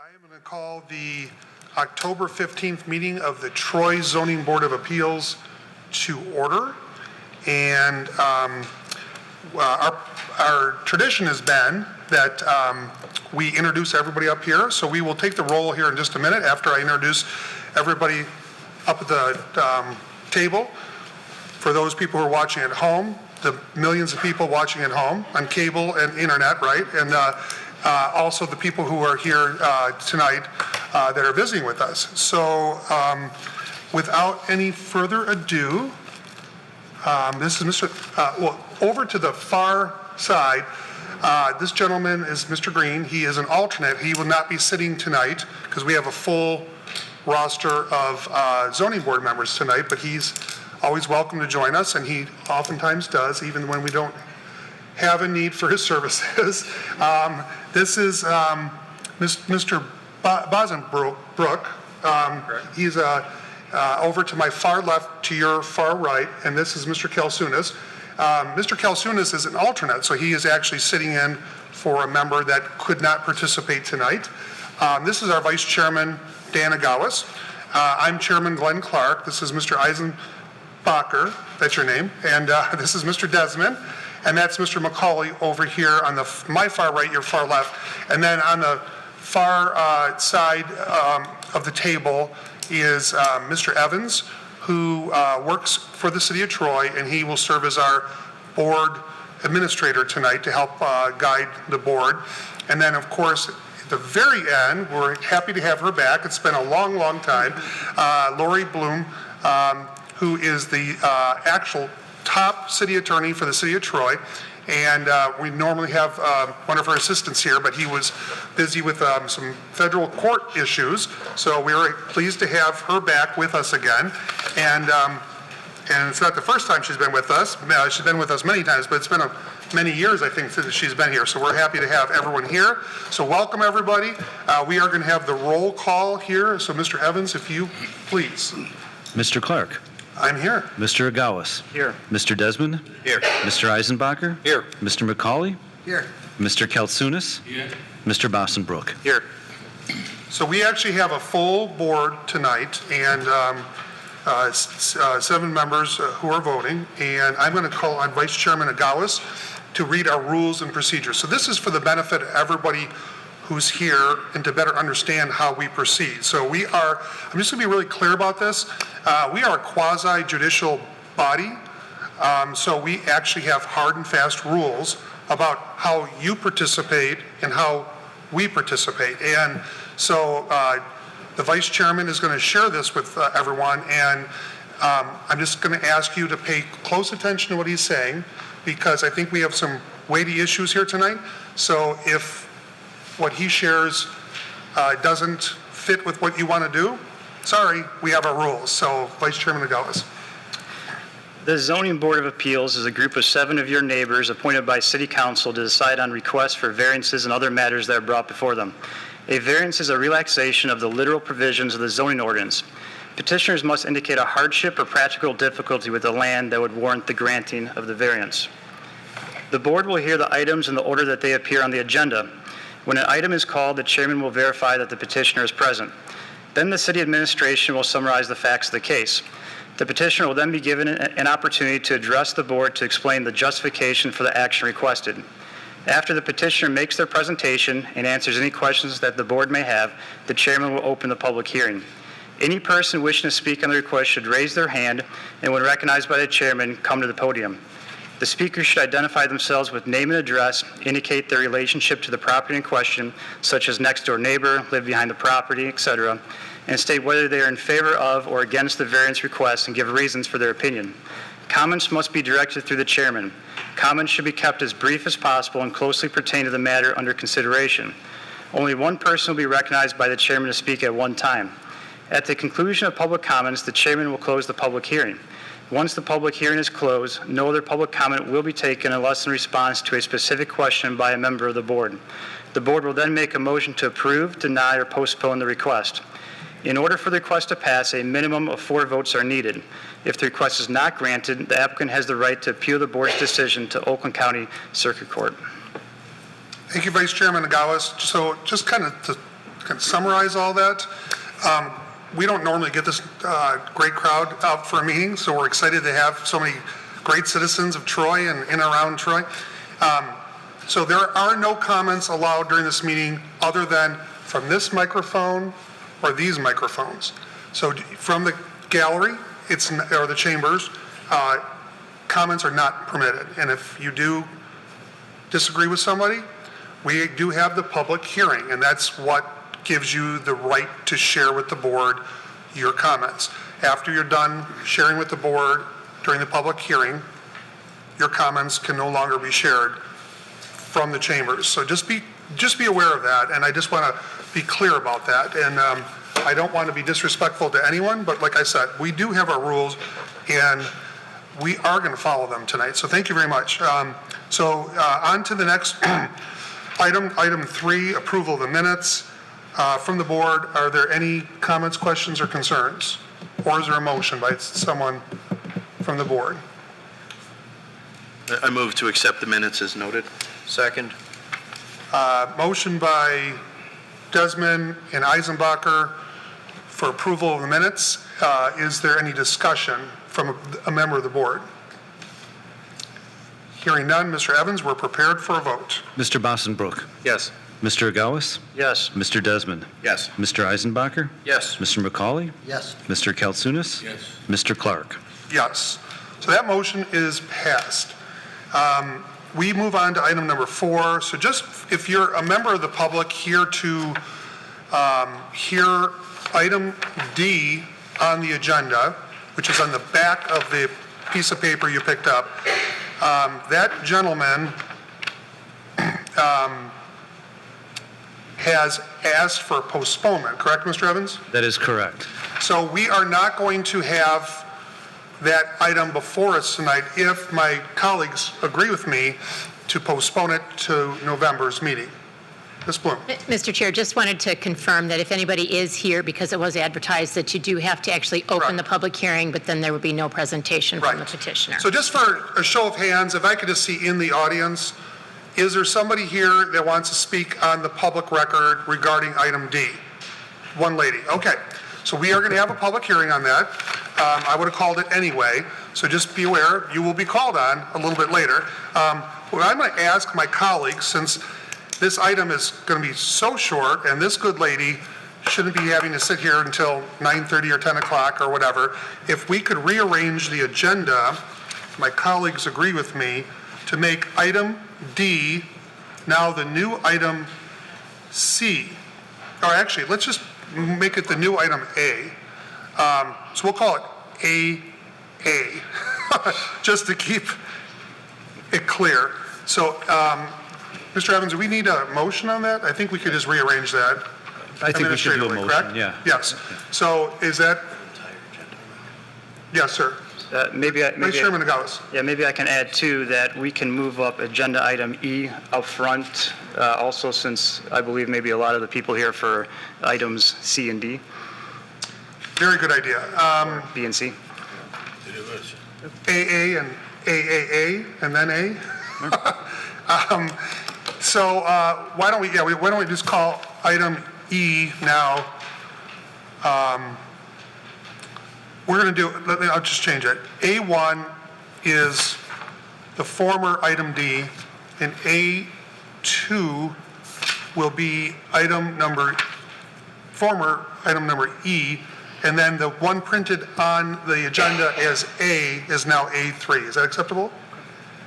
I am going to call the October 15th meeting of the Troy Zoning Board of Appeals to order. And our tradition has been that we introduce everybody up here. So we will take the roll here in just a minute after I introduce everybody up at the table. For those people who are watching at home, the millions of people watching at home on cable and internet, right? And also the people who are here tonight that are visiting with us. So without any further ado, this is Mr. Well, over to the far side, this gentleman is Mr. Green. He is an alternate. He will not be sitting tonight because we have a full roster of zoning board members tonight, but he's always welcome to join us, and he oftentimes does, even when we don't have a need for his services. This is Mr. Bosenbrook. He's over to my far left, to your far right, and this is Mr. Kalsunas. Mr. Kalsunas is an alternate, so he is actually sitting in for a member that could not participate tonight. This is our Vice Chairman, Dan Agawas. I'm Chairman Glenn Clark. This is Mr. Eisenbacher, that's your name, and this is Mr. Desmond. And that's Mr. McCauley over here on my far right, your far left. And then on the far side of the table is Mr. Evans, who works for the City of Troy, and he will serve as our board administrator tonight to help guide the board. And then, of course, at the very end, we're happy to have her back. It's been a long, long time. Lori Bloom, who is the actual top city attorney for the City of Troy, and we normally have one of her assistants here, but he was busy with some federal court issues, so we were pleased to have her back with us again. And it's not the first time she's been with us. She's been with us many times, but it's been many years, I think, since she's been here, so we're happy to have everyone here. So welcome, everybody. We are going to have the roll call here, so Mr. Evans, if you please. Mr. Clark. I'm here. Mr. Agawas. Here. Mr. Desmond. Here. Mr. Eisenbacher. Here. Mr. McCauley. Here. Mr. Kalsunas. Here. Mr. Bosenbrook. Here. So we actually have a full board tonight, and 7 members who are voting, and I'm going to call on Vice Chairman Agawas to read our rules and procedures. So this is for the benefit of everybody who's here and to better understand how we proceed. So I'm just going to be really clear about this. We are a quasi-judicial body, so we actually have hard and fast rules about how you participate and how we participate. And so the Vice Chairman is going to share this with everyone, and I'm just going to ask you to pay close attention to what he's saying, because I think we have some weighty issues here tonight. So if what he shares doesn't fit with what you want to do, sorry, we have our rules. So, Vice Chairman Agawas. The Zoning Board of Appeals is a group of 7 of your neighbors appointed by City Council to decide on requests for variances and other matters that are brought before them. A variance is a relaxation of the literal provisions of the zoning ordinance. Petitioners must indicate a hardship or practical difficulty with the land that would warrant the granting of the variance. The board will hear the items in the order that they appear on the agenda. When an item is called, the chairman will verify that the petitioner is present. Then the city administration will summarize the facts of the case. The petitioner will then be given an opportunity to address the board to explain the justification for the action requested. After the petitioner makes their presentation and answers any questions that the board may have, the chairman will open the public hearing. Any person wishing to speak on the request should raise their hand, and when recognized by the chairman, come to the podium. The speaker should identify themselves with name and address, indicate their relationship to the property in question, such as next door neighbor, live behind the property, etc., and state whether they are in favor of or against the variance request and give reasons for their opinion. Comments must be directed through the chairman. Comments should be kept as brief as possible and closely pertain to the matter under consideration. Only one person will be recognized by the chairman to speak at one time. At the conclusion of public comments, the chairman will close the public hearing. Once the public hearing is closed, no other public comment will be taken unless in response to a specific question by a member of the board. The board will then make a motion to approve, deny, or postpone the request. In order for the request to pass, a minimum of 4 votes are needed. If the request is not granted, the applicant has the right to appeal the board's decision to Oakland County Circuit Court. Thank you, Vice Chairman Agawas. So just kind of to kind of summarize all that. We don't normally get this great crowd out for a meeting, so we're excited to have so many great citizens of Troy and in and around Troy. So there are no comments allowed during this meeting other than from this microphone or these microphones. So from the gallery, or the chambers, comments are not permitted. And if you do disagree with somebody, we do have the public hearing, and that's what gives you the right to share with the board your comments. After you're done sharing with the board during the public hearing, your comments can no longer be shared from the chambers. So just be aware of that, and I just want to be clear about that. And I don't want to be disrespectful to anyone, but like I said, we do have our rules, and we are going to follow them tonight. So thank you very much. So on to the next item 3, approval of the minutes. From the board, are there any comments, questions, or concerns? Or is there a motion by someone from the board? I move to accept the minutes as noted. Second. Motion by Desmond and Eisenbacher for approval of the minutes. Is there any discussion from a member of the board? Hearing none, Mr. Evans, we're prepared for a vote. Mr. Bossenbrook. Yes. Mr. Agawes. Yes. Mr. Desmond. Yes. Mr. Eisenbacher. Yes. Mr. McCauley. Yes. Mr. Kaltsunis. Yes. Mr. Clark. Yes. So that motion is passed. We move on to item number 4. So just if you're a member of the public here to hear item D on the agenda, which is on the back of the piece of paper you picked up, that gentleman has asked for postponement, correct, Mr. Evans? That is correct. So we are not going to have that item before us tonight if my colleagues agree with me to postpone it to November's meeting. Ms. Bloom. Mr. Chair, just wanted to confirm that if anybody is here, because it was advertised, that you do have to actually open Right. the public hearing, but then there would be no presentation from the Right. petitioner. So just for a show of hands, if I could just see in the audience, is there somebody here that wants to speak on the public record regarding item D? One lady. Okay. So we are going to have a public hearing on that. I would have called it anyway, so just be aware, you will be called on a little bit later. What I'm going to ask my colleagues, since this item is going to be so short, and this good lady shouldn't be having to sit here until 9:30 or 10 o'clock or whatever, if we could rearrange the agenda, my colleagues agree with me, to make item D now the new item C. Or actually, let's just make it the new item A. So we'll call it AA, just to keep it clear. So, Mr. Evans, do we need a motion on that? I think we could just rearrange that. I think we should do a administratively, motion, correct? yeah. Yes. So is that? Yes, sir. Vice Chairman Nogales. Yeah, maybe I can add too that we can move up agenda item E up front, also since I believe maybe a lot of the people here for items C and D, Very good idea. B and C. AA and AAA and then A. So why don't we just call item E now? We're going to do, I'll just change it. A1 is the former item D, and A2 will be former item number E, and then the one printed on the agenda as A is now A3. Is that acceptable?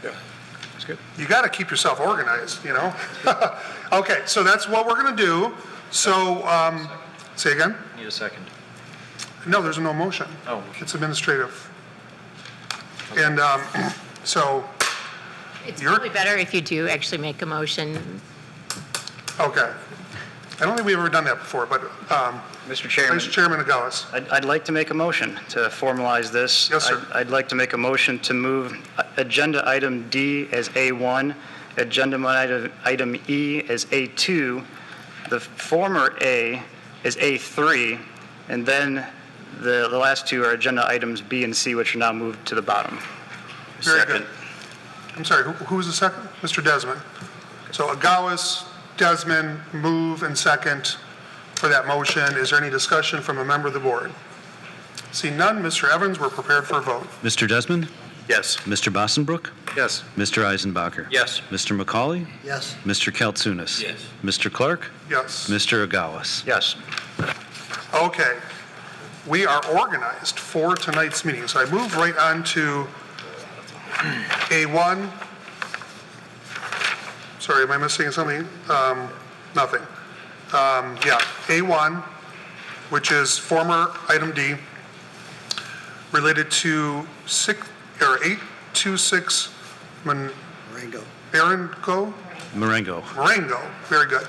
That's good. You got to keep yourself organized, you know? Okay, so that's what we're going to do. So, say again? Need a second. No, there's no motion. Oh. It's administrative. And so, It's you're- probably better if you do actually make a motion. okay. I don't think we've ever done that before, but Mr. Chairman, Vice Chairman Nogales. I'd like to make a motion to formalize this. Yes, sir. I'd like to make a motion to move agenda item D as A1, agenda item E as A2, the former A is A3, and then the last two are agenda items B and C, which are now moved to the bottom. Very Second. good. I'm sorry, who was the second? Mr. Desmond. So Agawes, Desmond, move and second for that motion. Is there any discussion from a member of the board? Seeing none, Mr. Evans, we're prepared for a vote. Mr. Desmond? Yes. Mr. Bossenbrook? Yes. Mr. Eisenbacher? Yes. Mr. McCauley? Yes. Mr. Kaltsunis? Yes. Mr. Clark? Yes. Mr. Agawas? Yes. Okay. We are organized for tonight's meeting. So I move right on to A1. Sorry, am I missing something? Nothing. Yeah, A1, which is former item D, related to 826 Rango. Marengo, very good.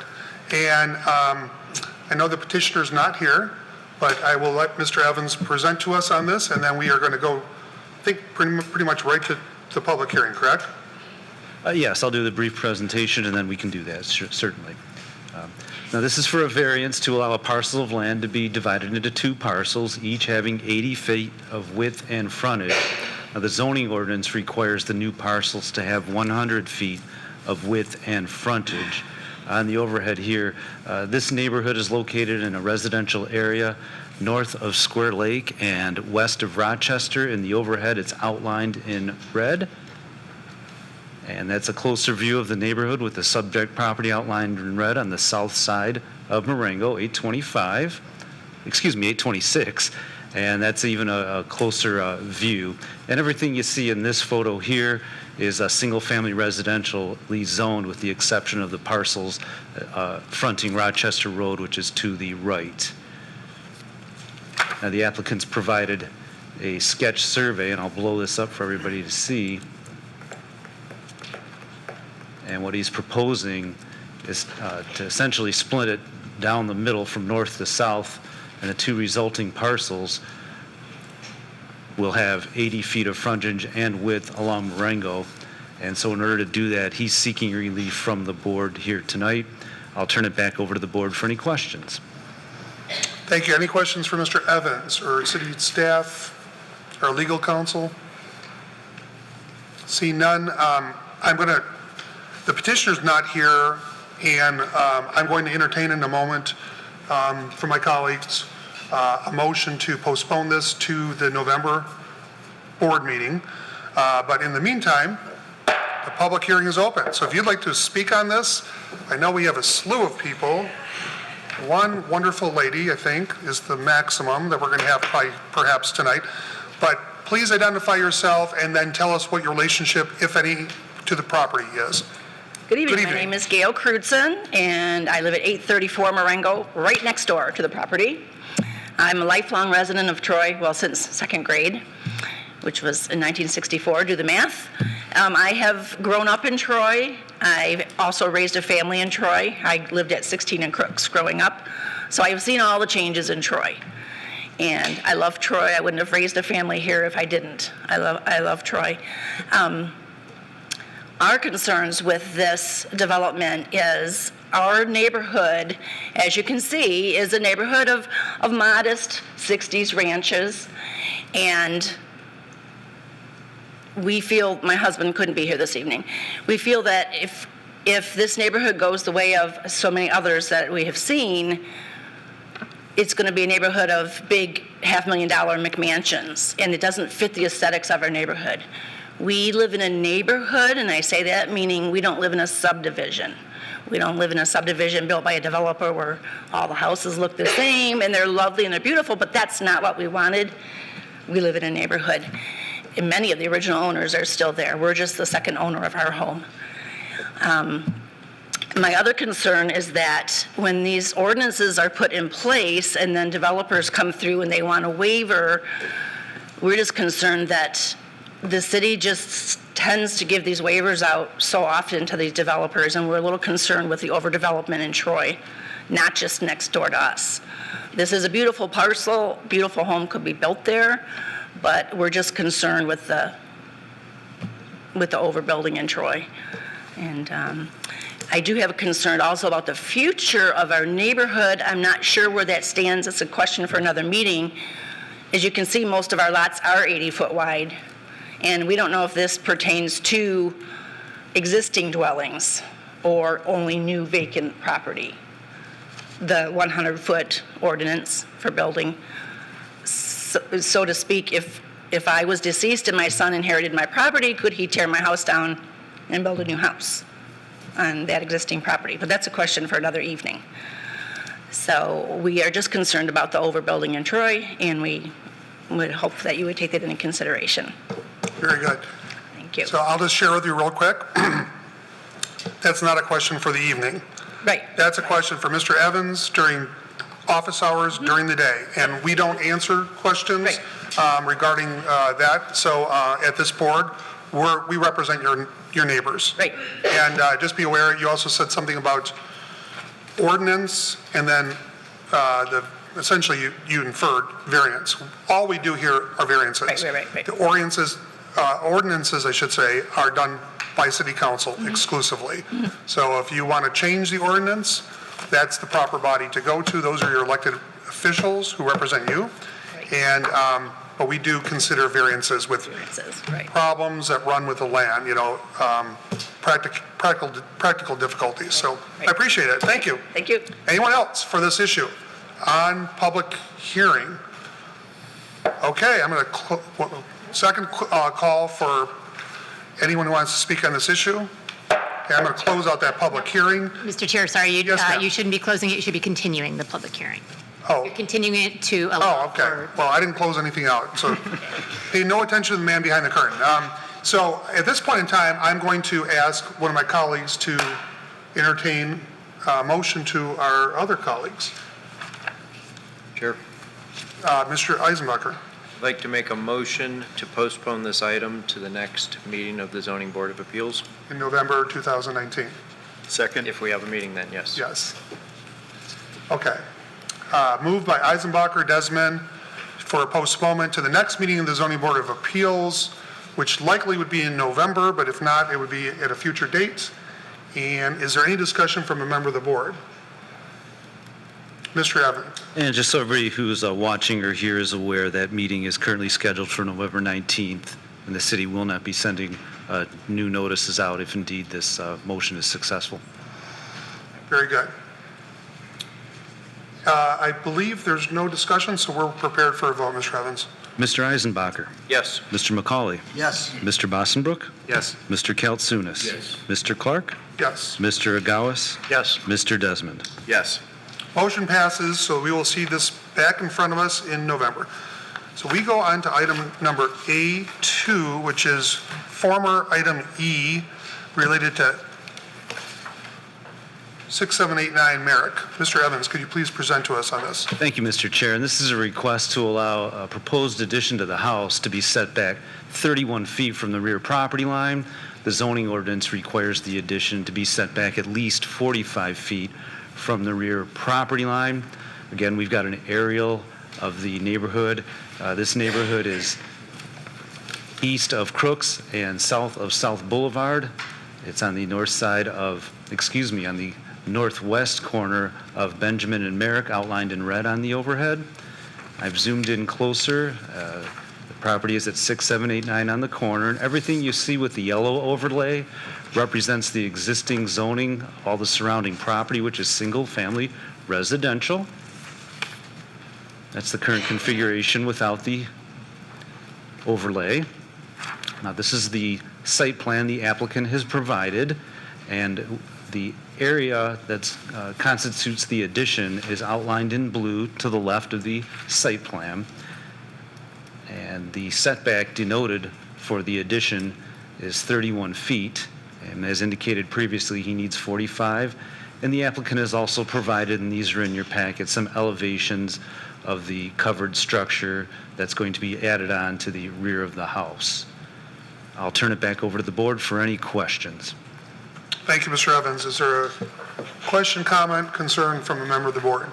And I know the petitioner's not here, but I will let Mr. Evans present to us on this, and then we are going to go, I think, pretty much right to the public hearing, correct? Yes, I'll do the brief presentation, and then we can do that, certainly. Now, this is for a variance to allow a parcel of land to be divided into two parcels, each having 80 feet of width and frontage. Now, the zoning ordinance requires the new parcels to have 100 feet of width and frontage. On the overhead here, this neighborhood is located in a residential area north of Square Lake and west of Rochester. In the overhead, it's outlined in red. And that's a closer view of the neighborhood with the subject property outlined in red on the south side of Marengo, 826. And that's even a closer view. And everything you see in this photo here is a single-family residentially zoned with the exception of the parcels fronting Rochester Road, which is to the right. Now, the applicant's provided a sketch survey, and I'll blow this up for everybody to see. And what he's proposing is to essentially split it down the middle from north to south, and the two resulting parcels will have 80 feet of frontage and width along Marengo. And so in order to do that, he's seeking relief from the board here tonight. I'll turn it back over to the board for any questions. Thank you. Any questions for Mr. Evans or city staff or legal counsel? See none. The petitioner's not here, and I'm going to entertain in a moment from my colleagues a motion to postpone this to the November board meeting. But in the meantime, the public hearing is open. So if you'd like to speak on this, I know we have a slew of people. One wonderful lady, I think, is the maximum that we're going to have perhaps tonight. But please identify yourself and then tell us what your relationship, if any, to the property is. Good evening. Good evening. My name is Gail Crutzen, and I live at 834 Marengo, right next door to the property. I'm a lifelong resident of Troy, well, since second grade, which was in 1964. Do the math. I have grown up in Troy. I've also raised a family in Troy. I lived at 16 and Crooks growing up, so I've seen all the changes in Troy. And I love Troy. I wouldn't have raised a family here if I didn't. I love Troy. Our concerns with this development is our neighborhood, as you can see, is a neighborhood of modest 60s ranches. And we feel, my husband couldn't be here this evening, we feel that if this neighborhood goes the way of so many others that we have seen, it's going to be a neighborhood of big $500,000 McMansions, and it doesn't fit the aesthetics of our neighborhood. We live in a neighborhood, and I say that meaning we don't live in a subdivision. We don't live in a subdivision built by a developer where all the houses look the same and they're lovely and they're beautiful, but that's not what we wanted. We live in a neighborhood, and many of the original owners are still there. We're just the second owner of our home. My other concern is that when these ordinances are put in place and then developers come through and they want a waiver, we're just concerned that the city just tends to give these waivers out so often to these developers, and we're a little concerned with the overdevelopment in Troy, not just next door to us. This is a beautiful parcel, beautiful home could be built there, but we're just concerned with the overbuilding in Troy. And I do have a concern also about the future of our neighborhood. I'm not sure where that stands. It's a question for another meeting. As you can see, most of our lots are 80 foot wide. And we don't know if this pertains to existing dwellings or only new vacant property. the 100-foot ordinance for building. So to speak, if I was deceased and my son inherited my property, could he tear my house down and build a new house on that existing property? But that's a question for another evening. So we are just concerned about the overbuilding in Troy, and we would hope that you would take that into consideration. Very good. Thank you. So I'll just share with you real quick. That's not a question for the evening. Right. That's a question for Mr. Evans during office hours during the day. And we don't answer questions regarding that. So at this board, we represent your neighbors. Right. And just be aware, you also said something about ordinance, and then essentially you inferred variance. All we do here are variances. Right. The ordinances, I should say, are done by city council exclusively. So if you want to change the ordinance, that's the proper body to go to. Those are your elected officials who represent you. Right. And, but we do consider variances with problems that run with the land, practical difficulties. So I appreciate it. Thank you. Thank you. Anyone else for this issue on public hearing? Okay, I'm going to second call for anyone who wants to speak on this issue. Okay, I'm going to close out that public hearing. Mr. Chair, sorry, Yes, ma'am. you shouldn't be closing it, you should be continuing the public hearing. Oh. You're continuing it to allow Oh, okay. for... Well, I didn't close anything out, so pay no attention to the man behind the curtain. So at this point in time, I'm going to ask one of my colleagues to entertain a motion to our other colleagues. Chair, Mr. Eisenbacher. I'd like to make a motion to postpone this item to the next meeting of the Zoning Board of Appeals. In November 2019. Second? If we have a meeting then, yes. Yes. Okay. Moved by Eisenbacher, Desmond, for a postponement to the next meeting of the Zoning Board of Appeals, which likely would be in November, but if not, it would be at a future date. And is there any discussion from a member of the board? Mr. Evans. And just so everybody who's watching or here is aware, that meeting is currently scheduled for November 19th, and the city will not be sending new notices out if indeed this motion is successful. Very good. I believe there's no discussion, so we're prepared for a vote, Mr. Evans. Mr. Eisenbacher. Yes. Mr. McCauley. Yes. Mr. Bossenbrook. Yes. Mr. Kaltsunis. Yes. Mr. Clark. Yes. Mr. Agawas. Yes. Mr. Desmond. Yes. Motion passes, so we will see this back in front of us in November. So we go on to item number A2, which is former item E related to 6789 Merrick. Mr. Evans, could you please present to us on this? Thank you, Mr. Chair. And this is a request to allow a proposed addition to the house to be set back 31 feet from the rear property line. The zoning ordinance requires the addition to be set back at least 45 feet from the rear property line. Again, we've got an aerial of the neighborhood. This neighborhood is east of Crooks and south of South Boulevard. It's on the north side of, on the northwest corner of Benjamin and Merrick, outlined in red on the overhead. I've zoomed in closer. The property is at 6789 on the corner, and everything you see with the yellow overlay represents the existing zoning, all the surrounding property, which is single-family residential. That's the current configuration without the overlay. Now, this is the site plan the applicant has provided, and the area that constitutes the addition is outlined in blue to the left of the site plan. And the setback denoted for the addition is 31 feet. And as indicated previously, he needs 45. And the applicant has also provided, and these are in your packet, some elevations of the covered structure that's going to be added on to the rear of the house. I'll turn it back over to the board for any questions. Thank you, Mr. Evans. Is there a question, comment, concern from a member of the board?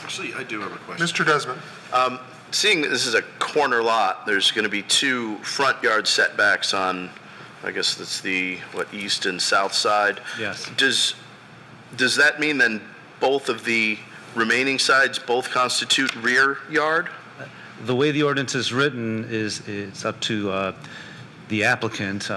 Actually, I do have a question. Mr. Desmond. Seeing that this is a corner lot, there's going to be two front yard setbacks on, I guess that's the, east and south side? Yes. Does that mean then both of the remaining sides both constitute rear yard? The way the ordinance is written is it's up to the applicant.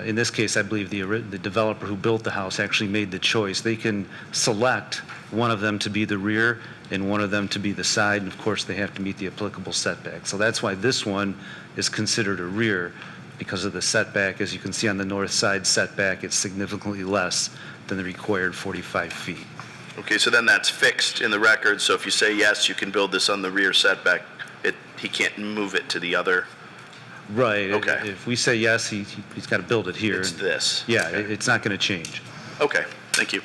in this case, I believe the developer who built the house actually made the choice. They can select one of them to be the rear and one of them to be the side, and of course, they have to meet the applicable setback. So that's why this one is considered a rear, because of the setback. As you can see on the north side setback, it's significantly less than the required 45 feet. Okay, so then that's fixed in the record, so if you say yes, you can build this on the rear setback, he can't move it to the other? Right. Okay. If we say yes, he's got to build it here. It's this? Yeah, Okay. it's not going to change. Okay, thank you.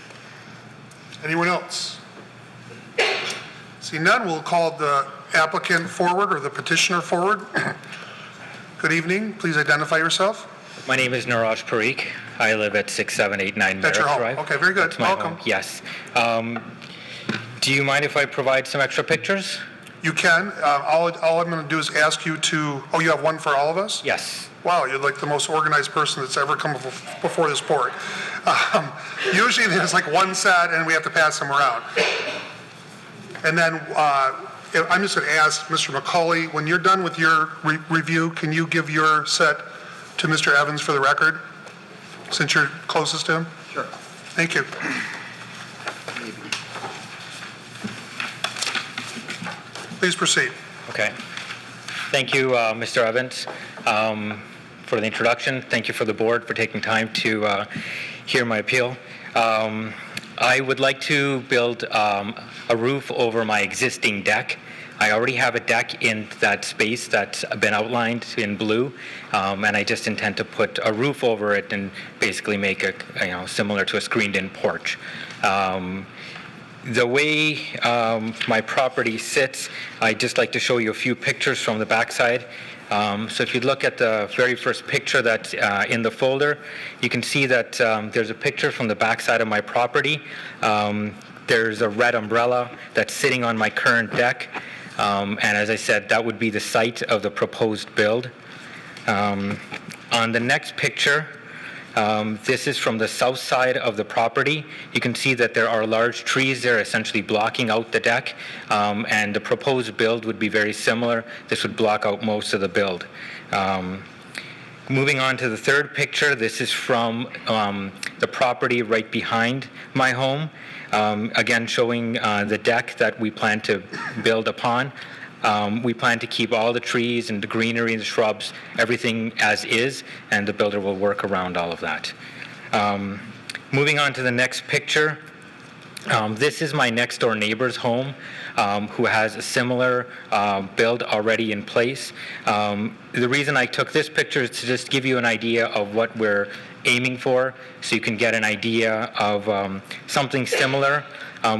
Anyone else? See none, we'll call the applicant forward or the petitioner forward. Good evening, please identify yourself. My name is Niraj Parikh. I live at 6789 That's Merritt your home. Drive. Okay, very good. That's my Welcome. home. Yes. Do you mind if I provide some extra pictures? You can. All I'm going to do is ask you to, oh, you have one for all of us? Yes. Wow, you're like the most organized person that's ever come before this board. Usually there's like one set and we have to pass them around. And then I'm just going to ask Mr. McCauley, when you're done with your review, can you give your set to Mr. Evans for the record, since you're closest to him? Sure. Thank you. Please proceed. Okay. Thank you, Mr. Evans, for the introduction. Thank you for the board for taking time to hear my appeal. I would like to build a roof over my existing deck. I already have a deck in that space that's been outlined in blue, and I just intend to put a roof over it and basically make it, similar to a screened-in porch. The way my property sits, I'd just like to show you a few pictures from the backside. So if you look at the very first picture that's in the folder, you can see that there's a picture from the backside of my property. There's a red umbrella that's sitting on my current deck. And as I said, that would be the site of the proposed build. On the next picture, this is from the south side of the property. You can see that there are large trees there essentially blocking out the deck, and the proposed build would be very similar. This would block out most of the build. Moving on to the third picture, this is from the property right behind my home. Again, showing the deck that we plan to build upon. We plan to keep all the trees and the greenery and the shrubs, everything as is, and the builder will work around all of that. Moving on to the next picture, this is my next door neighbor's home, who has a similar build already in place. The reason I took this picture is to just give you an idea of what we're aiming for, so you can get an idea of something similar.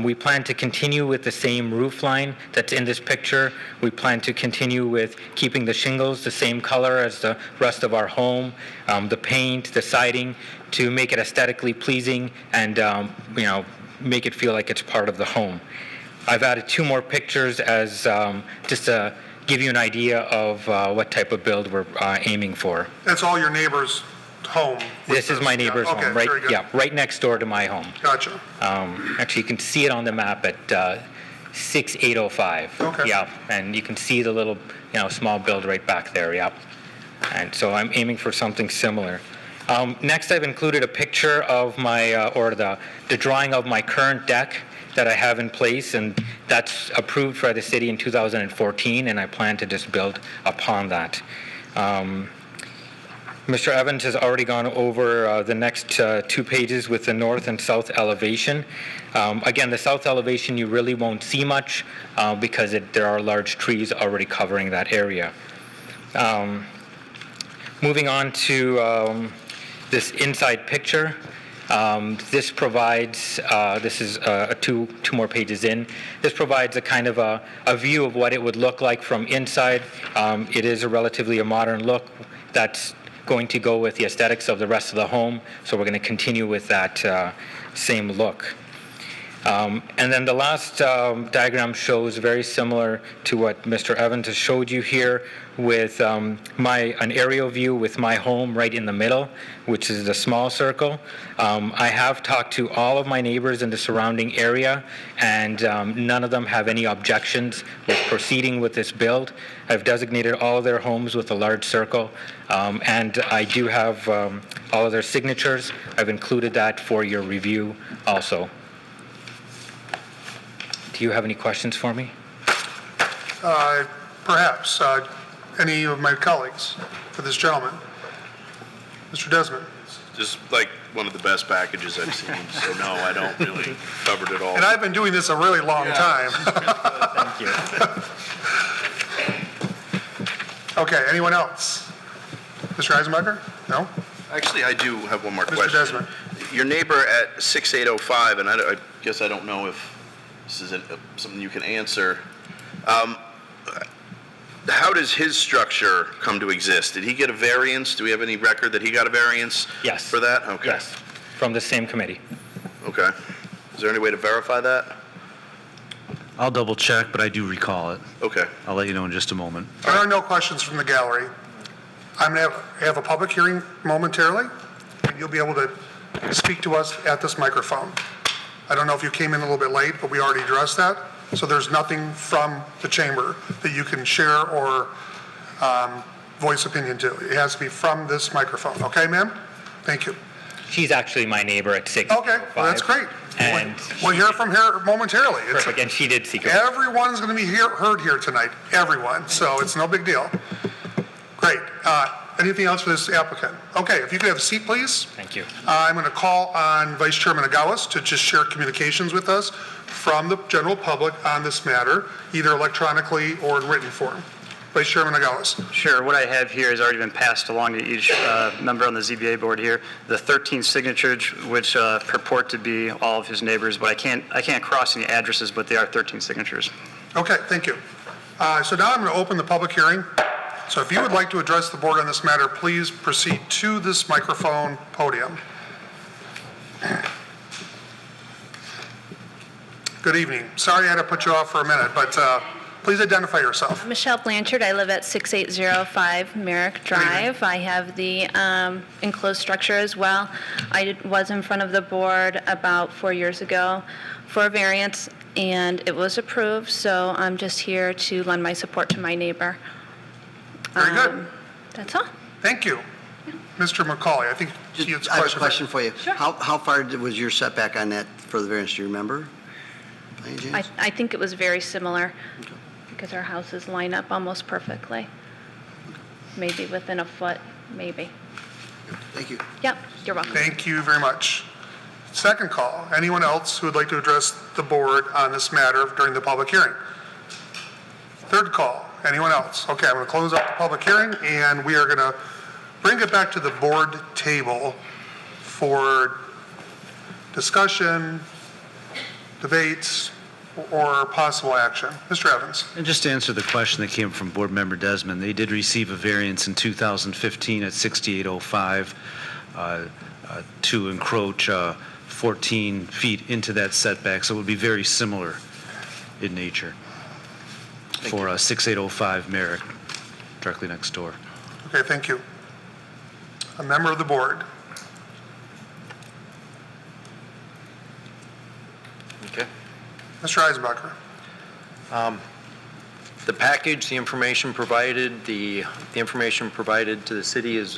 We plan to continue with the same roof line that's in this picture. We plan to continue with keeping the shingles the same color as the rest of our home, the paint, the siding, to make it aesthetically pleasing and make it feel like it's part of the home. I've added two more pictures as just to give you an idea of what type of build we're aiming for. That's all your neighbor's home? This is my neighbor's home, home, right next door to my home. Gotcha. Actually, you can see it on the map at 6805. Okay. Yeah, and you can see the little, small build right back there. Yeah, and so I'm aiming for something similar. Next, I've included a picture of my, or the drawing of my current deck that I have in place, and that's approved by the city in 2014, and I plan to just build upon that. Mr. Evans has already gone over the next 2 pages with the north and south elevation. Again, the south elevation you really won't see much because there are large trees already covering that area. Moving on to this inside picture. This provides, this is two more pages in, this provides a kind of a view of what it would look like from inside. It is a relatively modern look that's going to go with the aesthetics of the rest of the home, so we're going to continue with that same look. And then the last diagram shows very similar to what Mr. Evans has showed you here with an aerial view with my home right in the middle, which is the small circle. I have talked to all of my neighbors in the surrounding area, and none of them have any objections with proceeding with this build. I've designated all of their homes with a large circle, and I do have all of their signatures. I've included that for your review also. Do you have any questions for me? Perhaps. Any of my colleagues for this gentleman? Mr. Desmond? Just like one of the best packages I've seen, so no, I don't really covered it all. And I've been doing this a really long time. Thank you. Okay, anyone else? Mr. Eisenbacher? No? Actually, I do have one more Mr. question. Desmond. Your neighbor at 6805, and I guess I don't know if this is something you can answer. How does his structure come to exist? Did he get a variance? Do we have any record that he got a variance? Yes. For that? Okay. Yes, from the same committee. Okay. Is there any way to verify that? I'll double check, but I do recall it. Okay. I'll let you know in just a moment. There are no questions from the gallery. I'm going to have a public hearing momentarily, and you'll be able to speak to us at this microphone. I don't know if you came in a little bit late, but we already addressed that. So there's nothing from the chamber that you can share or voice opinion to. It has to be from this microphone. Okay, ma'am? Thank you. She's actually my neighbor at 605. Okay, well, that's great. And We'll hear from her momentarily. perfect, and she did seek a Everyone's going to be heard here tonight, everyone, so it's no big deal. Great. Anything else for this applicant? Okay, if you could have a seat, please. Thank you. I'm going to call on Vice Chairman Agawas to just share communications with us from the general public on this matter, either electronically or in written form. Vice Chairman Agawas. Sure. What I have here has already been passed along to each member on the ZBA board here. The 13 signatures, which purport to be all of his neighbors, but I can't cross any addresses, but they are 13 signatures. Okay, thank you. So now I'm going to open the public hearing. So if you would like to address the board on this matter, please proceed to this microphone podium. Good evening. Sorry I had to put you off for a minute, but please identify yourself. Michelle Blanchard, I live at 6805 Merrick Drive. I have the enclosed structure as well. I was in front of the board about 4 years ago for a variance, and it was approved, so I'm just here to lend my support to my neighbor. Very good. That's all. Thank you. Mr. McCauley, I think he has a I have a question. question for you. Sure. How far was your setback on that for the variance? Do you remember? By any chance? I think it was very similar because our houses line up almost perfectly. Maybe within a foot, maybe. Thank you. Yep, you're welcome. Thank you very much. Second call. Anyone else who would like to address the board on this matter during the public hearing? Third call. Anyone else? Okay, I'm going to close out the public hearing, and we are going to bring it back to the board table for discussion, debates, or possible action. Mr. Evans. And just to answer the question that came from Board Member Desmond, they did receive a variance in 2015 at 6805 to encroach 14 feet into that setback, so it would be very similar in nature for 6805 Merrick, directly next door. Okay, thank you. A member of the board. Okay. Mr. Eisenbacher. The package, the information provided, the information provided to the city is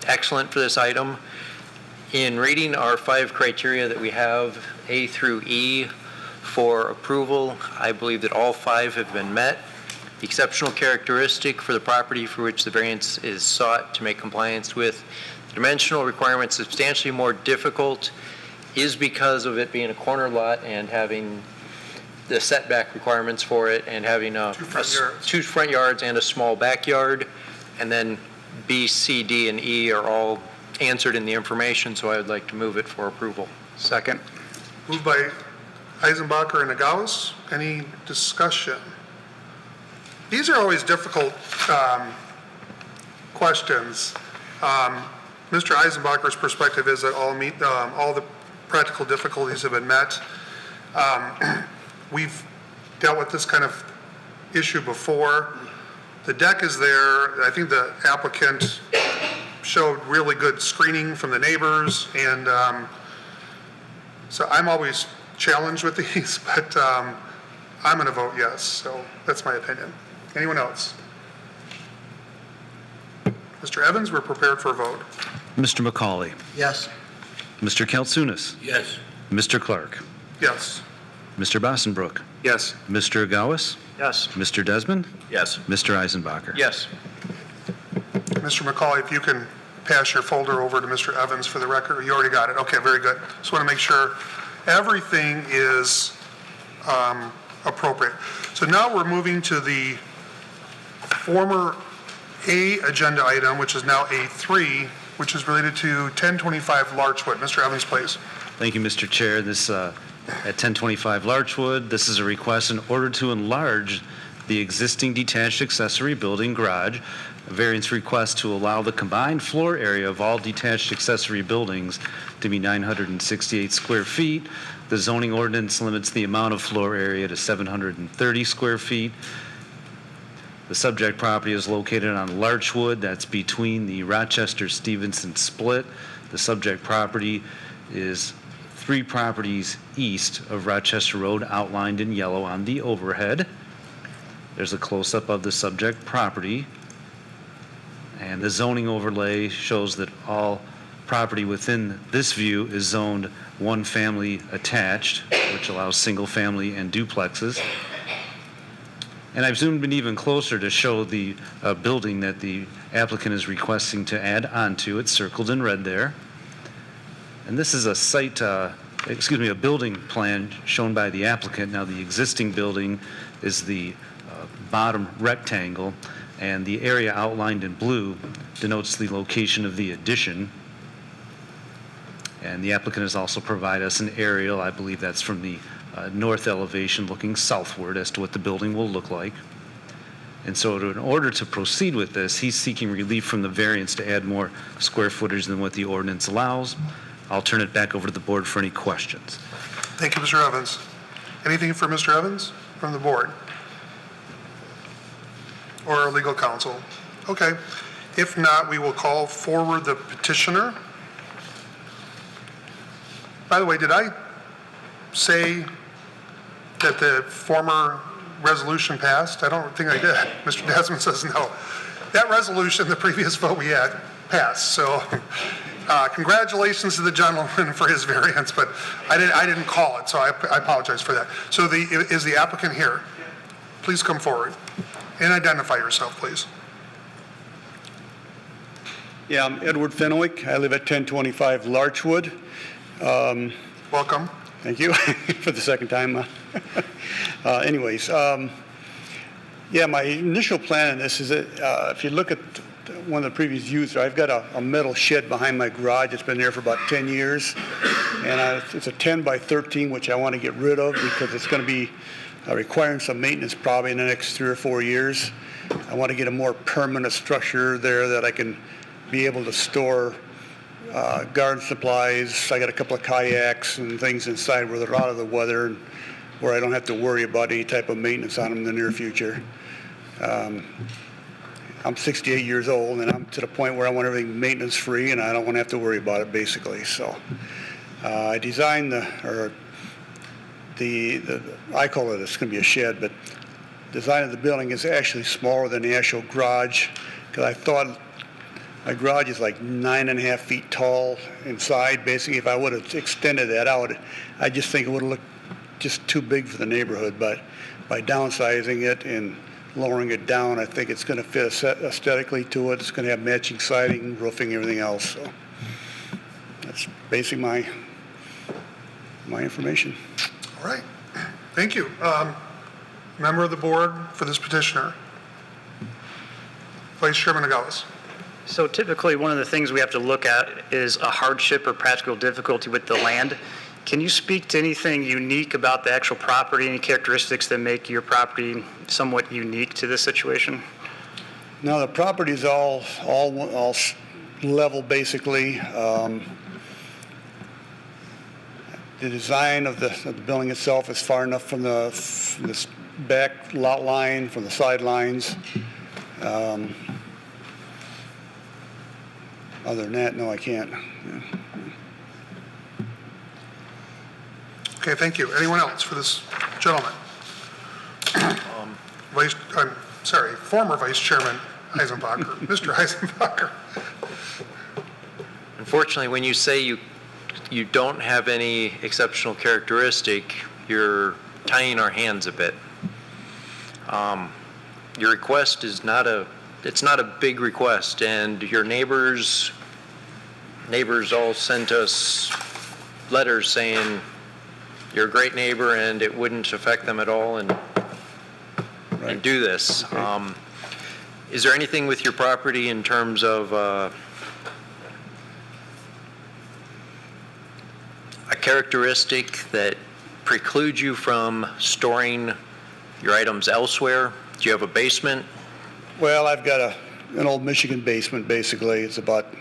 excellent for this item. In rating our 5 criteria that we have, A through E, for approval, I believe that all 5 have been met. The exceptional characteristic for the property for which the variance is sought to make compliance with the dimensional requirements substantially more difficult is because of it being a corner lot and having the setback requirements for it and having two front yards and a small backyard. And then B, C, D, and E are all answered in the information, so I would like to move it for approval. Second. Moved by Eisenbacher and Agawas. Any discussion? These are always difficult questions. Mr. Eisenbacher's perspective is that all the practical difficulties have been met. We've dealt with this kind of issue before. The deck is there. I think the applicant showed really good screening from the neighbors, and so I'm always challenged with these, but I'm going to vote yes, so that's my opinion. Anyone else? Mr. Evans, we're prepared for a vote. Mr. McCauley. Yes. Mr. Kaltsunis. Yes. Mr. Clark. Yes. Mr. Bossenbrook. Yes. Mr. Gauss. Yes. Mr. Desmond. Yes. Mr. Eisenbacher. Yes. Mr. McCauley, if you can pass your folder over to Mr. Evans for the record. You already got it. Okay, very good. Just want to make sure everything is appropriate. So now we're moving to the former A agenda item, which is now A3, which is related to 1025 Larchwood. Mr. Evans, please. Thank you, Mr. Chair. This, at 1025 Larchwood, this is a request in order to enlarge the existing detached accessory building garage. A variance request to allow the combined floor area of all detached accessory buildings to be 968 square feet. The zoning ordinance limits the amount of floor area to 730 square feet. The subject property is located on Larchwood. That's between the Rochester-Stevenson split. The subject property is 3 properties east of Rochester Road, outlined in yellow on the overhead. There's a close-up of the subject property. And the zoning overlay shows that all property within this view is zoned one-family attached, which allows single-family and duplexes. And I've zoomed in even closer to show the building that the applicant is requesting to add onto. It's circled in red there. And this is a site, a building plan shown by the applicant. Now, the existing building is the bottom rectangle, and the area outlined in blue denotes the location of the addition. And the applicant has also provided us an aerial. I believe that's from the north elevation looking southward as to what the building will look like. And so in order to proceed with this, he's seeking relief from the variance to add more square footage than what the ordinance allows. I'll turn it back over to the board for any questions. Thank you, Mr. Evans. Anything for Mr. Evans from the board? Or our legal counsel? Okay. If not, we will call forward the petitioner. By the way, did I say that the former resolution passed? I don't think I did. Mr. Desmond says no. That resolution, the previous vote we had, passed. So congratulations to the gentleman for his variance, but I didn't call it, so I apologize for that. So is the applicant here? Please come forward and identify yourself, please. Yeah, I'm Edward Fenwick. I live at 1025 Larchwood. Welcome. Thank you for the second time. Anyways, yeah, my initial plan on this is that if you look at one of the previous views, I've got a metal shed behind my garage. It's been there for about 10 years. And it's a 10 by 13, which I want to get rid of because it's going to be requiring some maintenance probably in the next 3 or 4 years. I want to get a more permanent structure there that I can be able to store garden supplies. I got a couple of kayaks and things inside where they're out of the weather and where I don't have to worry about any type of maintenance on them in the near future. I'm 68 years old and I'm to the point where I want everything maintenance free and I don't want to have to worry about it basically. So I designed I call it, it's going to be a shed, but design of the building is actually smaller than the actual garage because I thought my garage is like 9.5 feet tall inside. Basically, if I would have extended that out, I just think it would have looked just too big for the neighborhood. But by downsizing it and lowering it down, I think it's going to fit aesthetically to it. It's going to have matching siding, roofing, everything else. So that's basically my information. All right. Thank you. Member of the board for this petitioner. Vice Chairman Nogales. So typically, one of the things we have to look at is a hardship or practical difficulty with the land. Can you speak to anything unique about the actual property, any characteristics that make your property somewhat unique to this situation? No, the property is all level basically. the design of the building itself is far enough from the back lot line, from the sidelines. Other than that, no, I can't. Yeah. Okay, thank you. Anyone else for this gentleman? Former Vice Chairman Eisenbacher. Mr. Eisenbacher. Unfortunately, when you say you don't have any exceptional characteristic, you're tying our hands a bit. Your request is it's not a big request, and your neighbors all sent us letters saying you're a great neighbor and it wouldn't affect them at all and do this. Okay. Is there anything with your property in terms of a characteristic that precludes you from storing your items elsewhere? Do you have a basement? Well, I've got an old Michigan basement, basically. It's about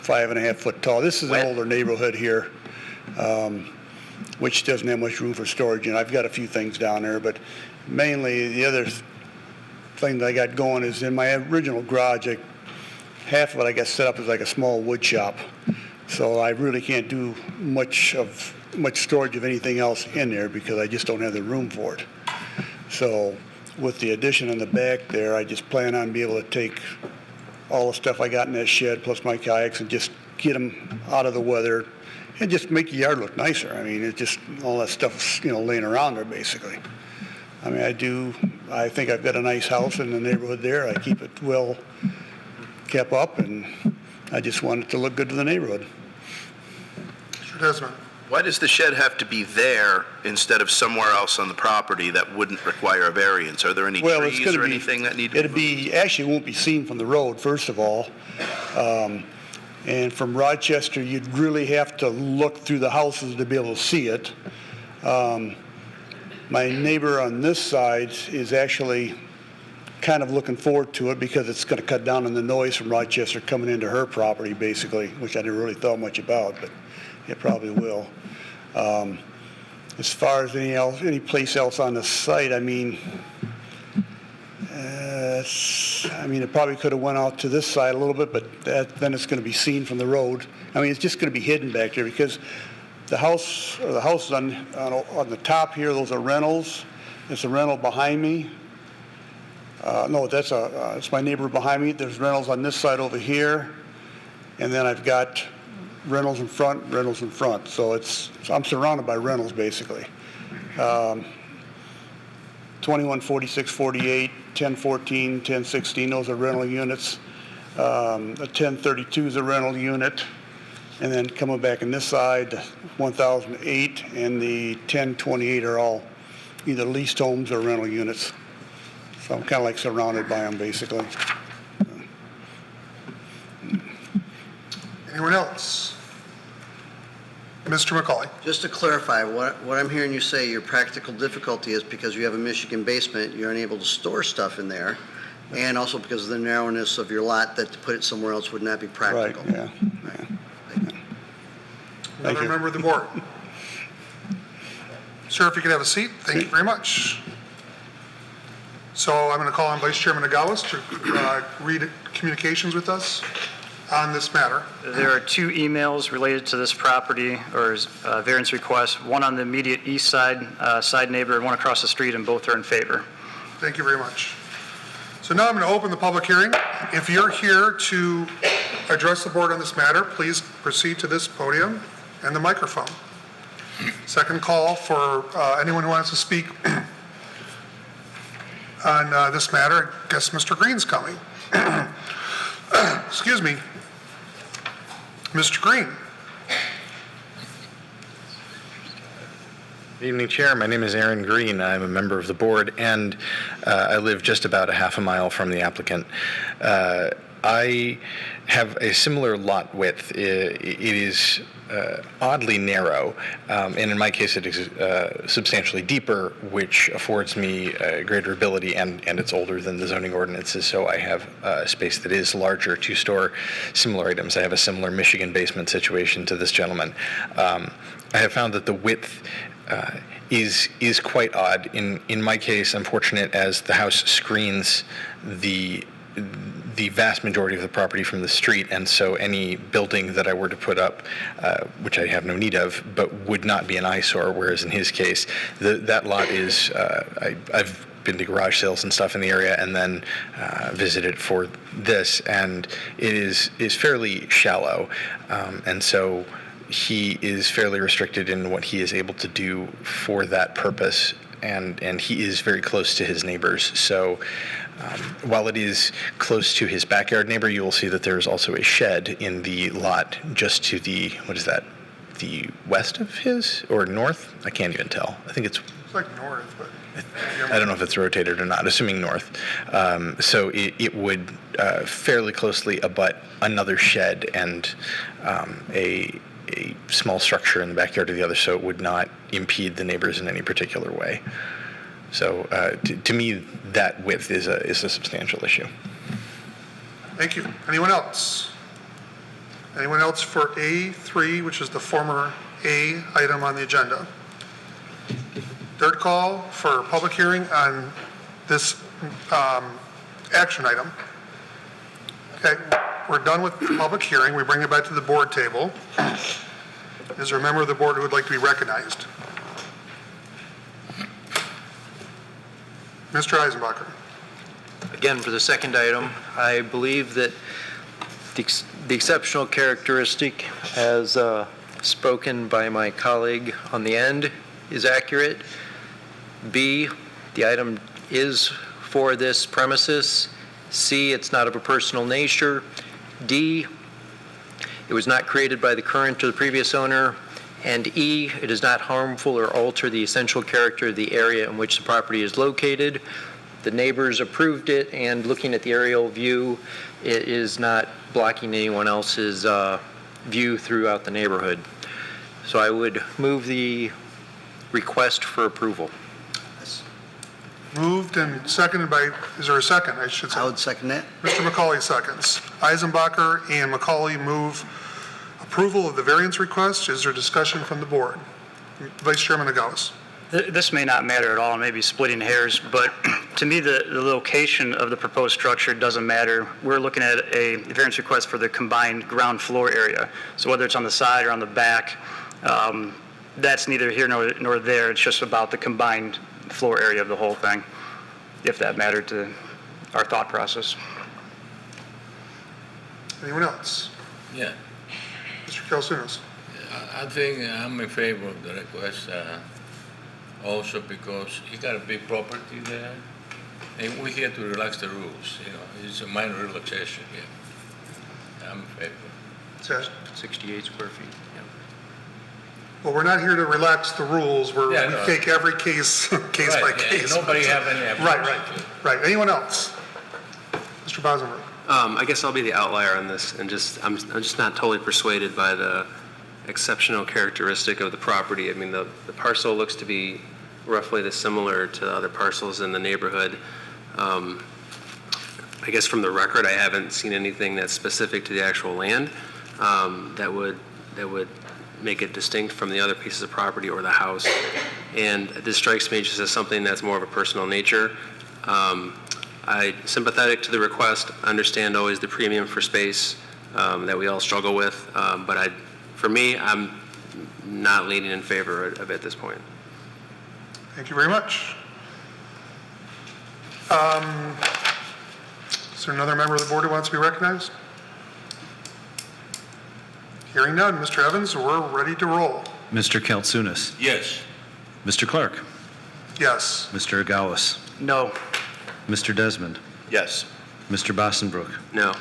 5.5 foot tall. This is an older neighborhood here, which doesn't have much room for storage. And I've got a few things down there, but mainly the other thing that I got going is in my original garage, half of it I got set up as like a small wood shop. So I really can't do much storage of anything else in there because I just don't have the room for it. So with the addition in the back there, I just plan on being able to take all the stuff I got in that shed plus my kayaks and just get them out of the weather and just make the yard look nicer. I mean, it's just all that stuff's, laying around there basically. I mean, I think I've got a nice house in the neighborhood there. I keep it well kept up, and I just want it to look good to the neighborhood. Mr. Desmond. Why does the shed have to be there instead of somewhere else on the property that wouldn't require a variance? Are there any trees or anything that need to be actually won't be seen from the road, first of all. And from Rochester, you'd really have to look through the houses to be able to see it. My neighbor on this side is actually kind of looking forward to it because it's going to cut down on the noise from Rochester coming into her property, basically, which I never really thought much about, but it probably will. As far as any place else on the site, I mean, it probably could have went out to this side a little bit, but then it's going to be seen from the road. I mean, it's just going to be hidden back there because the house on the top here, those are rentals. There's a rental behind me. No, it's my neighbor behind me. There's rentals on this side over here, and then I've got rentals in front. So I'm surrounded by rentals basically. 21, 46, 48, 1014, 1016, those are rental units. A 1032 is a rental unit. And then coming back on this side, 1008 and the 1028 are all either leased homes or rental units. So I'm kind of like surrounded by them basically. Anyone else? Mr. McCauley. Just to clarify, what I'm hearing you say, your practical difficulty is because you have a Michigan basement, you're unable to store stuff in there, and also because of the narrowness of your lot, that to put it somewhere else would not be practical. Right, yeah. Right. Another member of the board. Sir, if you could have a seat. Thank you very much. So I'm going to call on Vice Chairman Nogales to read communications with us on this matter. There are 2 emails related to this property or variance request, one on the immediate east side neighbor and one across the street, and both are in favor. Thank you very much. So now I'm going to open the public hearing. If you're here to address the board on this matter, please proceed to this podium and the microphone. Second call for anyone who wants to speak on this matter. I guess Mr. Green's coming. Excuse me. Mr. Green. Good evening, Chair. My name is Aaron Green. I'm a member of the board, and I live just about a half a mile from the applicant. I have a similar lot width. It is oddly narrow, and in my case it is substantially deeper, which affords me greater ability, and it's older than the zoning ordinances, so I have a space that is larger to store similar items. I have a similar Michigan basement situation to this gentleman. I have found that the width is quite odd. In my case, I'm fortunate as the house screens the vast majority of the property from the street, and so any building that I were to put up, which I have no need of, but would not be an eyesore, whereas in his case, that lot is, I've been to garage sales and stuff in the area and then visited for this, and it is fairly shallow, and so he is fairly restricted in what he is able to do for that purpose, and he is very close to his neighbors. So while it is close to his backyard neighbor, you will see that there is also a shed in the lot just to the, what is that, the west of his or north? I can't even tell. I think it's like north, but I don't know if it's rotated or not, assuming north. So it would fairly closely abut another shed and a small structure in the backyard of the other, so it would not impede the neighbors in any particular way. So to me, that width is a substantial issue. Thank you. Anyone else? Anyone else for A3, which is the former A item on the agenda? Third call for public hearing on this action item. Okay, we're done with the public hearing. We bring it back to the board table. Is there a member of the board who would like to be recognized? Mr. Eisenbacher. Again, for the second item, I believe that the exceptional characteristic as spoken by my colleague on the end is accurate. B, the item is for this premises. C, it's not of a personal nature. D, it was not created by the current or the previous owner. And E, it is not harmful or alter the essential character of the area in which the property is located. The neighbors approved it, and looking at the aerial view, it is not blocking anyone else's view throughout the neighborhood. So I would move the request for approval. Moved and seconded by, is there a second, I should say? I would second that. Mr. McCauley seconds. Eisenbacher and McCauley move approval of the variance request. Is there discussion from the board? Vice Chairman Nogales. This may not matter at all, maybe splitting hairs, but to me, the location of the proposed structure doesn't matter. We're looking at a variance request for the combined ground floor area. So whether it's on the side or on the back, that's neither here nor there. It's just about the combined floor area of the whole thing, if that mattered to our thought process. Anyone else? Yeah. Mr. Kalsunas. I think I'm in favor of the request also because you got a big property there, and we're here to relax the rules. You know, it's a minor relaxation here. I'm in favor. 68 square feet. Yeah. Well, we're not here to relax the rules. We take every case by case. Nobody have any. Right. Anyone else? Mr. Bosenberg. I guess I'll be the outlier on this, and I'm just not totally persuaded by the exceptional characteristic of the property. I mean, the parcel looks to be roughly similar to other parcels in the neighborhood. I guess from the record, I haven't seen anything that's specific to the actual land that would make it distinct from the other pieces of property or the house. And this strikes me just as something that's more of a personal nature. I'm sympathetic to the request, understand always the premium for space that we all struggle with, but for me, I'm not leaning in favor of it at this point. Thank you very much. Is there another member of the board who wants to be recognized? Hearing none, Mr. Evans, we're ready to roll. Mr. Kalsunas. Yes. Mr. Clark. Yes. Mr. Agawas. No. Mr. Desmond. Yes. Mr. Bosenbrook. No.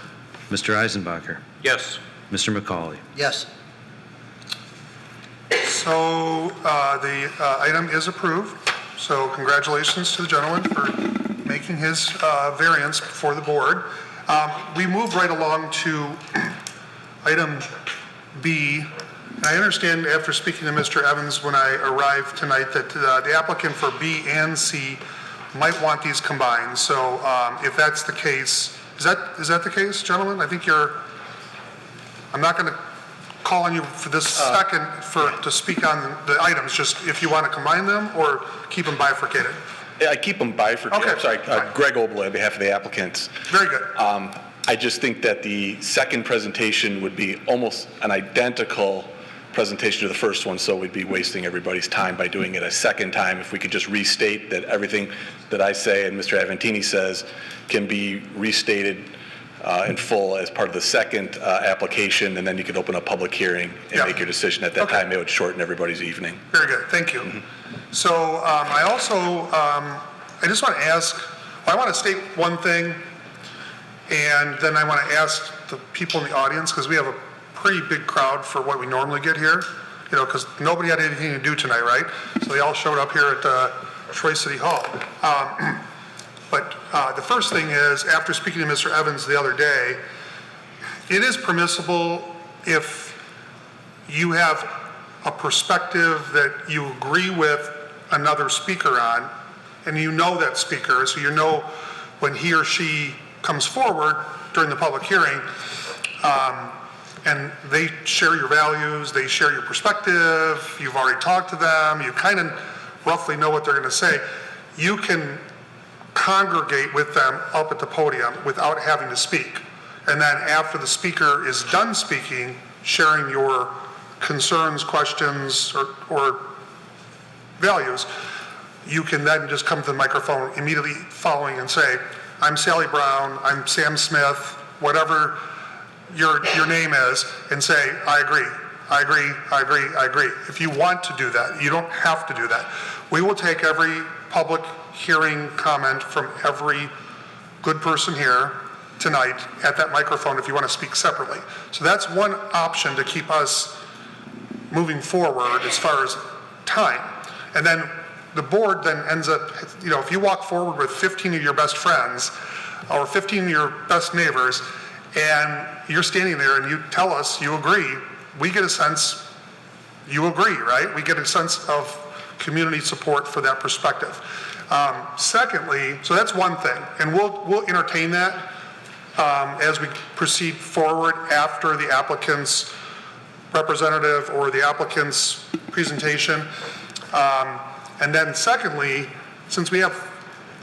Mr. Eisenbacher. Yes. Mr. McCauley. Yes. So the item is approved. So congratulations to the gentleman for making his variance before the board. We move right along to item B. And I understand after speaking to Mr. Evans when I arrived tonight that the applicant for B and C might want these combined. So if that's the case, is that the case, gentlemen? I think I'm not going to call on you for this second to speak on the items, just if you want to combine them or keep them bifurcated. I keep them bifurcated. Okay. I'm sorry, Greg Oble on behalf of the applicants. Very good. I just think that the second presentation would be almost an identical presentation to the first one, so we'd be wasting everybody's time by doing it a second time. If we could just restate that everything that I say and Mr. Aventini says can be restated in full as part of the second application, and then you could open a public hearing and make your decision at that time. It would shorten everybody's evening. Very good, thank you. So I also, I just want to ask, I want to state one thing, and then I want to ask the people in the audience, because we have a pretty big crowd for what we normally get here, you know, because nobody had anything to do tonight, right? So they all showed up here at Troy City Hall. But the first thing is, after speaking to Mr. Evans the other day, it is permissible if you have a perspective that you agree with another speaker on, and you know that speaker, so you know when he or she comes forward during the public hearing, and they share your values, they share your perspective, you've already talked to them, you kind of roughly know what they're going to say, you can congregate with them up at the podium without having to speak. And then after the speaker is done speaking, sharing your concerns, questions, or values, you can then just come to the microphone immediately following and say, I'm Sally Brown, I'm Sam Smith, whatever your name is, and say, I agree, I agree, I agree, I agree. If you want to do that, you don't have to do that. We will take every public hearing comment from every good person here tonight at that microphone if you want to speak separately. So that's one option to keep us moving forward as far as time. And then the board then ends up, you know, if you walk forward with 15 of your best friends or 15 of your best neighbors and you're standing there and you tell us you agree, we get a sense you agree, right? We get a sense of community support for that perspective. Secondly, so that's one thing, and we'll entertain that as we proceed forward after the applicant's representative or the applicant's presentation. And then secondly, since we have,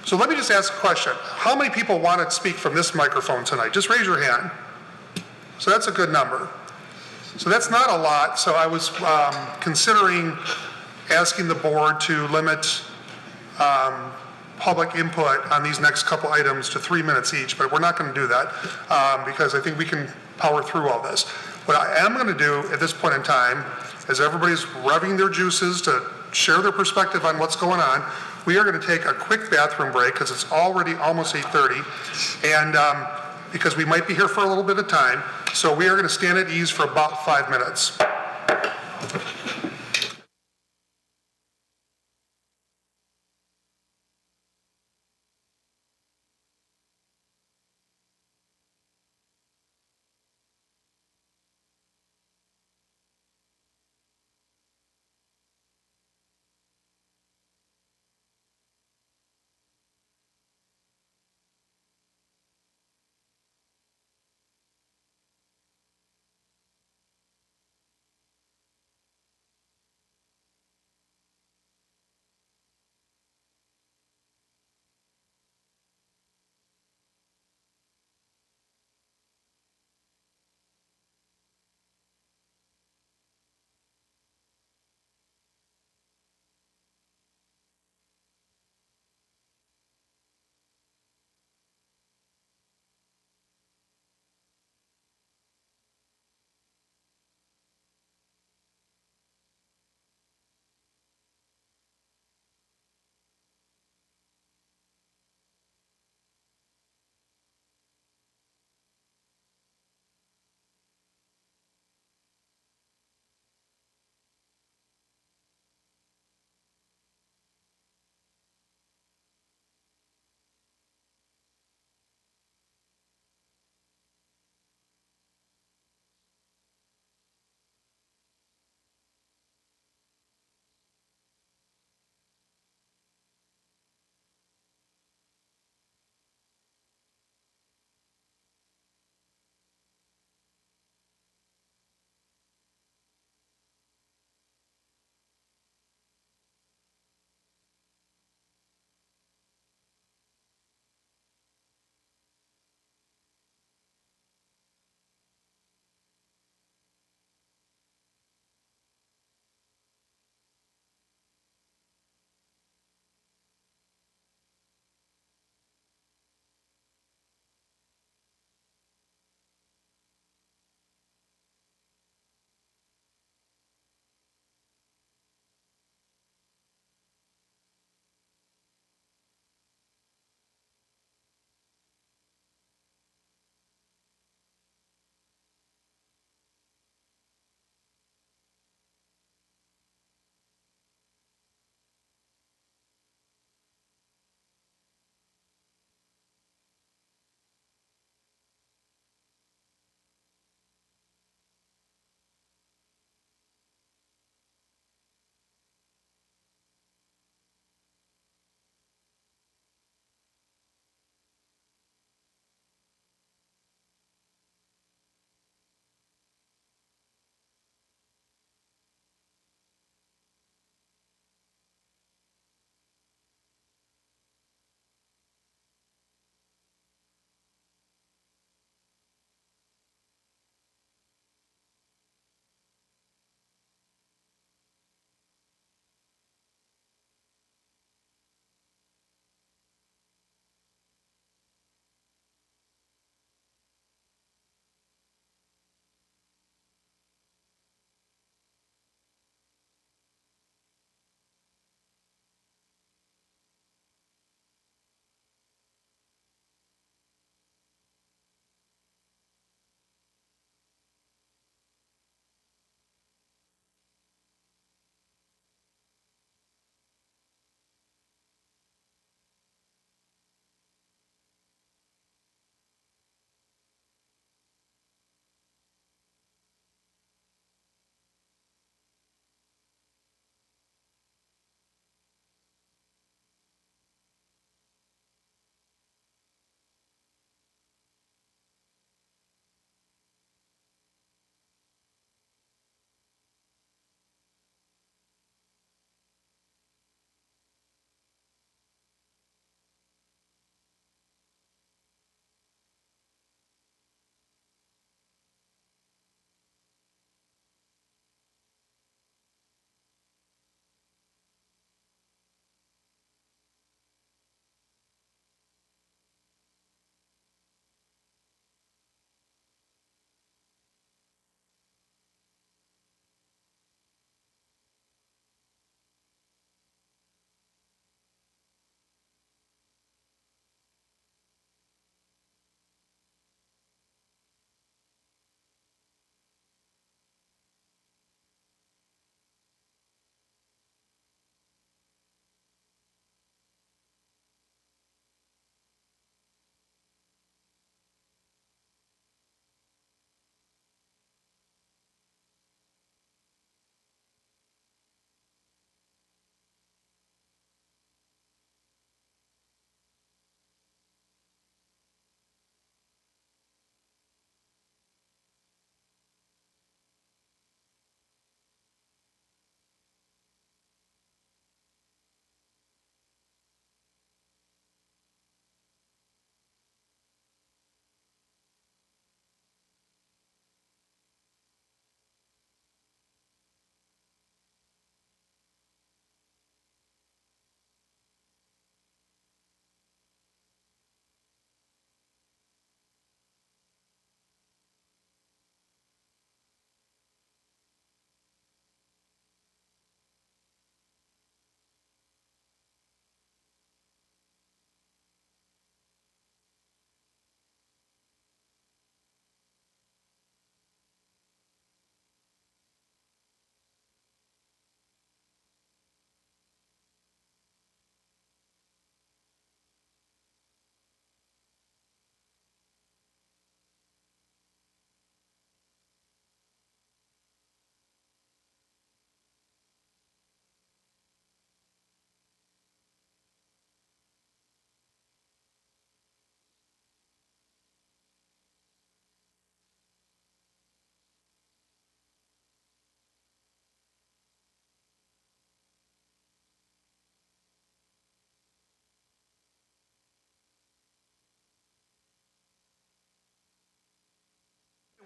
so let me just ask a question. How many people want to speak from this microphone tonight? Just raise your hand. So that's a good number. So that's not a lot, so I was considering asking the board to limit public input on these next couple items to 3 minutes each, but we're not going to do that because I think we can power through all this. What I am going to do at this point in time, as everybody's revving their juices to share their perspective on what's going on, we are going to take a quick bathroom break because it's already almost 8:30, and because we might be here for a little bit of time, so we are going to stand at ease for about 5 minutes.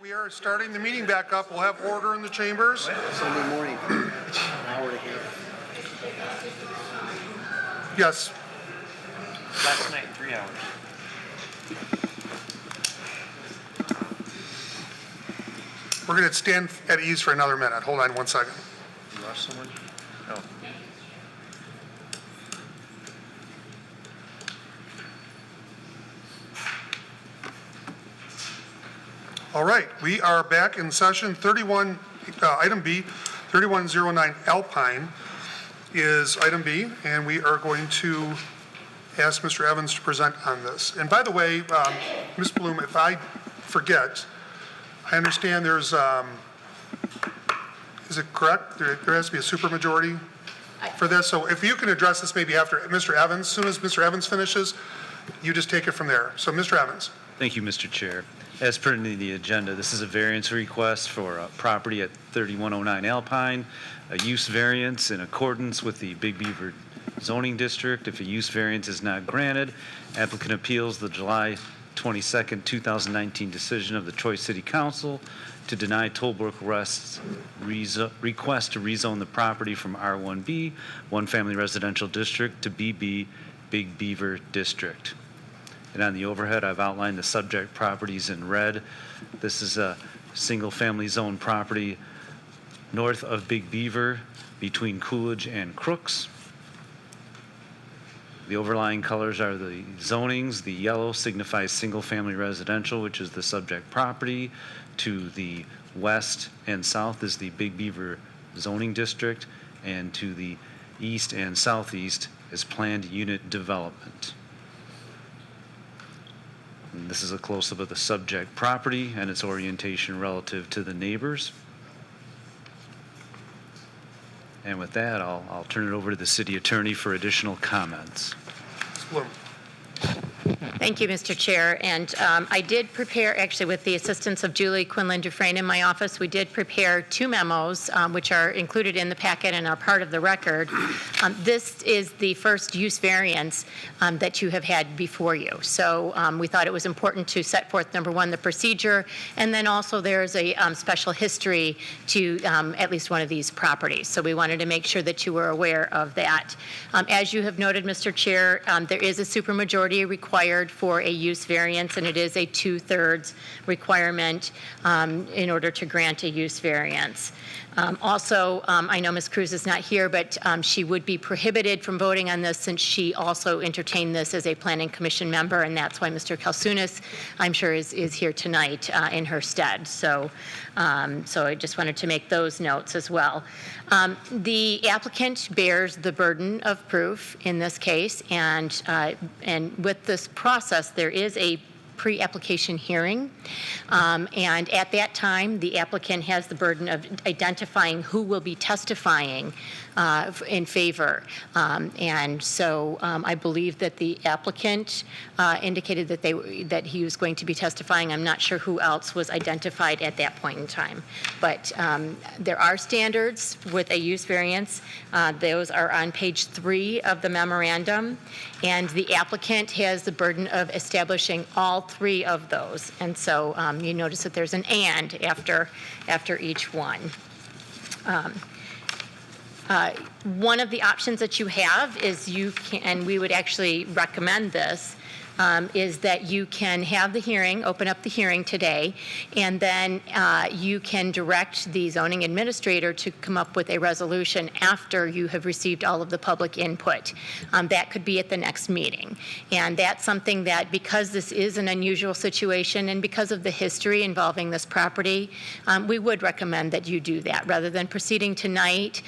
We are starting the meeting back up. We'll have order in the chambers. Sunday morning, an hour and a half. Yes. Last night, 3 hours. We're going to stand at ease for another minute. Hold on one second. You lost someone? No. All right, we are back in session. 31, item B, 3109 Alpine is item B, and we are going to ask Mr. Evans to present on this. And by the way, Ms. Bloom, if I forget, I understand there's, is it correct? There has to be a supermajority for this. So if you can address this maybe after Mr. Evans, as soon as Mr. Evans finishes, you just take it from there. So Mr. Evans. Thank you, Mr. Chair. As per the agenda, this is a variance request for a property at 3109 Alpine, a use variance in accordance with the Big Beaver zoning district. If a use variance is not granted, applicant appeals the July 22nd, 2019 decision of the Troy City Council to deny Tollbrook Rest's request to rezone the property from R1B, one family residential district, to BB, Big Beaver district. And on the overhead, I've outlined the subject properties in red. This is a single-family zone property north of Big Beaver between Coolidge and Crooks. The overlying colors are the zonings. The yellow signifies single-family residential, which is the subject property. To the west and south is the Big Beaver zoning district, and to the east and southeast is planned unit development. And this is a close-up of the subject property and its orientation relative to the neighbors. And with that, I'll turn it over to the city attorney for additional comments. Ms. Bloom. Thank you, Mr. Chair. And I did prepare, actually with the assistance of Julie Quinlan Dufresne in my office, we did prepare 2 memos, which are included in the packet and are part of the record. This is the first use variance that you have had before you. So we thought it was important to set forth, number one, the procedure, and then also there's a special history to at least one of these properties. So we wanted to make sure that you were aware of that. As you have noted, Mr. Chair, there is a supermajority required for a use variance, and it is a 2/3 requirement in order to grant a use variance. Also, I know Ms. Cruz is not here, but she would be prohibited from voting on this since she also entertained this as a planning commission member, and that's why Mr. Kalsunis, I'm sure, is here tonight in her stead. So I just wanted to make those notes as well. The applicant bears the burden of proof in this case, and with this process, there is a pre-application hearing, and at that time, the applicant has the burden of identifying who will be testifying in favor. And so I believe that the applicant indicated that he was going to be testifying. I'm not sure who else was identified at that point in time. But there are standards with a use variance. Those are on page 3 of the memorandum. And the applicant has the burden of establishing all 3 of those. And so you notice that there's an and after each one. One of the options that you have is you can, and we would actually recommend this, is that you can have the hearing, open up the hearing today, and then you can direct the zoning administrator to come up with a resolution after you have received all of the public input. That could be at the next meeting. And that's something that, because this is an unusual situation and because of the history involving this property, we would recommend that you do that. Rather than proceeding tonight,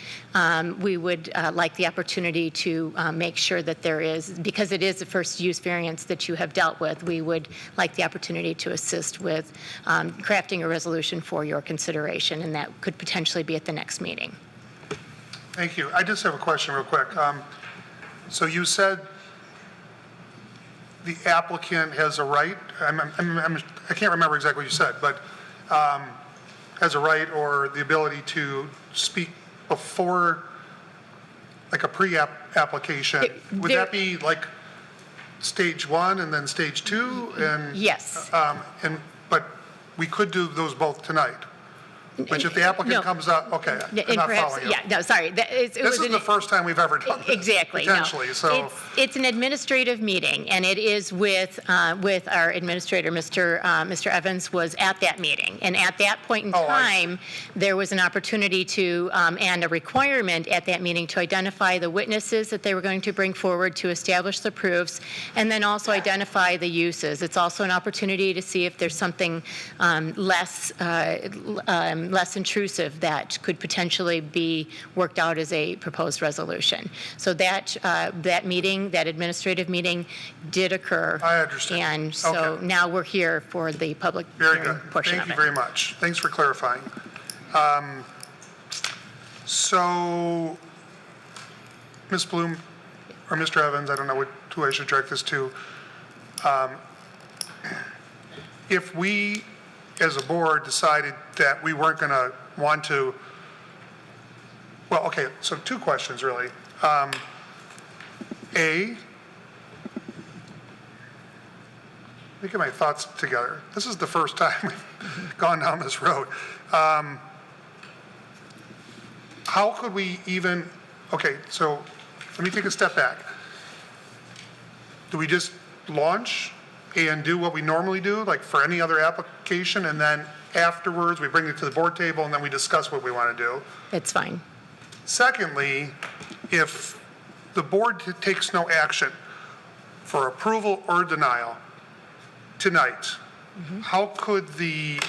we would like the opportunity to make sure that there is, because it is the first use variance that you have dealt with, we would like the opportunity to assist with crafting a resolution for your consideration, and that could potentially be at the next meeting. Thank you. I just have a question real quick. So you said the applicant has a right, I can't remember exactly what you said, but has a right or the ability to speak before, like a pre-application. Would that be like stage 1 and then stage 2? And yes. But we could do those both tonight. Which if the No. applicant comes up, okay, I'm And not perhaps, following you. yeah, no, sorry. This is the first time we've ever done this. Exactly, no. Potentially, so. It's an administrative meeting, and it is with our administrator, Mr. Evans was at that meeting. And at that point in time, there was an opportunity to, and a requirement at that meeting to identify the witnesses that they were going to bring forward to establish the proofs, and then also identify the uses. It's also an opportunity to see if there's something less intrusive that could potentially be worked out as a proposed resolution. So that meeting, that administrative meeting did occur. I understand. And so now we're here for the public Very hearing good. portion of Thank it. you very much. Thanks for clarifying. So, Ms. Bloom, or Mr. Evans, I don't know who I should direct this to. If we, as a board, decided that we weren't going to want to, well, okay, so two questions really. A, let me get my thoughts together. This is the first time we've gone down this road. How could we even, okay, so let me take a step back. Do we just launch and do what we normally do, like for any other application, and then afterwards we bring it to the board table and then we discuss what we want to do? It's fine. Secondly, if the board takes no action for approval or denial tonight, how could the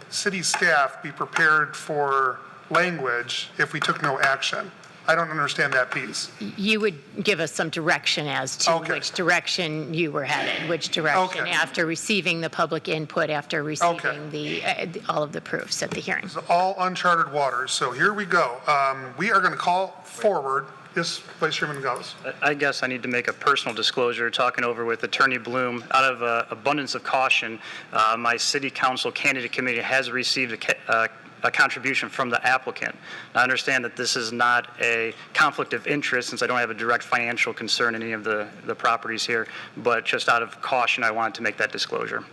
city staff be prepared for language if we took no action? I don't understand that piece. You would give us some direction as to which direction you were headed, which direction after receiving the public input, after receiving the all of the proofs at the hearing. It's all uncharted waters, so here we go. We are going to call forward. Yes, Vice Chairman Gauss. I guess I need to make a personal disclosure, talking over with Attorney Bloom. Out of abundance of caution, my city council candidate committee has received a contribution from the applicant. I understand that this is not a conflict of interest since I don't have a direct financial concern in any of the properties here, but just out of caution, I wanted to make that disclosure.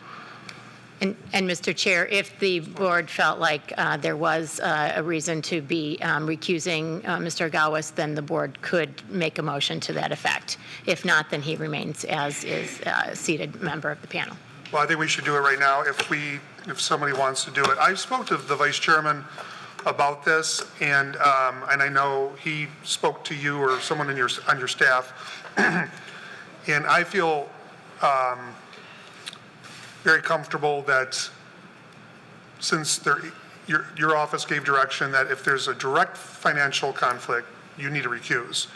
And Mr. Chair, if the board felt like there was a reason to be recusing Mr. Gauss, then the board could make a motion to that effect. If not, then he remains as is a seated member of the panel. Well, I think we should do it right now if somebody wants to do it. I spoke to the vice chairman about this, and I know he spoke to you or someone on your staff, and I feel very comfortable that since your office gave direction that if there's a direct financial conflict, you need to recuse,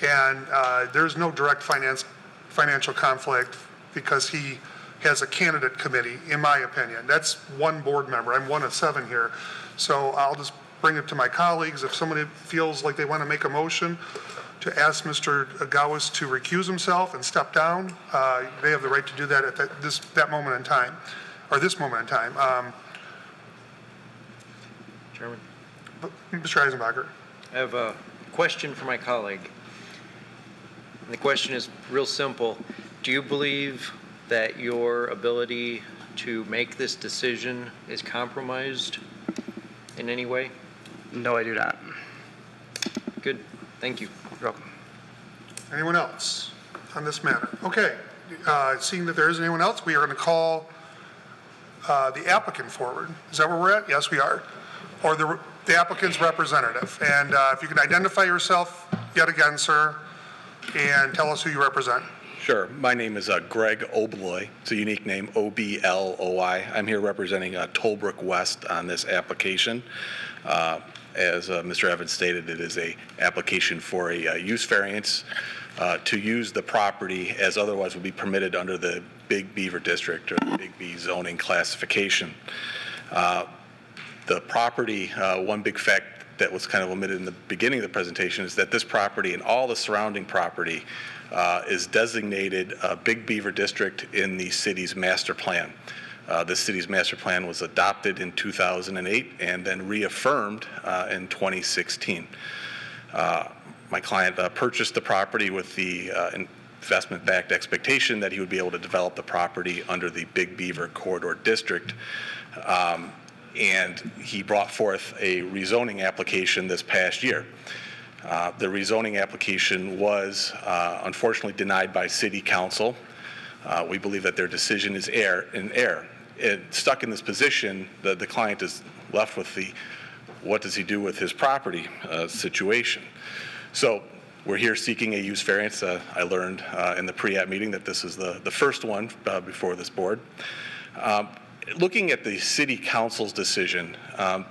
and there's no direct financial conflict because he has a candidate committee, in my opinion. That's one board member. I'm one of 7 here. So I'll just bring it to my colleagues. If somebody feels like they want to make a motion to ask Mr. Gauss to recuse himself and step down, they have the right to do that at that moment in time, or this moment in time. Chairman? Mr. Eisenbacher. I have a question for my colleague. And the question is real simple. Do you believe that your ability to make this decision is compromised in any way? No, I do not. Good. Thank you. You're welcome. Anyone else on this matter? Okay. Seeing that there isn't anyone else, we are going to call the applicant forward. Is that where we're at? Yes, we are. Or the applicant's representative. And if you can identify yourself yet again, sir, and tell us who you represent. Sure. My name is Greg Obloy. It's a unique name, O-B-L-O-I. I'm here representing Tollbrook West on this application. As Mr. Evans stated, it is a application for a use variance to use the property as otherwise would be permitted under the Big Beaver District or the Big B zoning classification. The property, one big fact that was kind of omitted in the beginning of the presentation is that this property and all the surrounding property is designated a Big Beaver District in the city's master plan. The city's master plan was adopted in 2008 and then reaffirmed in 2016. My client purchased the property with the investment-backed expectation that he would be able to develop the property under the Big Beaver Corridor District. And he brought forth a rezoning application this past year. The rezoning application was unfortunately denied by City Council. We believe that their decision is in error. Stuck in this position, the client is left with the what does he do with his property situation. So we're here seeking a use variance. I learned in the pre-app meeting that this is the first one before this board. Looking at the City Council's decision,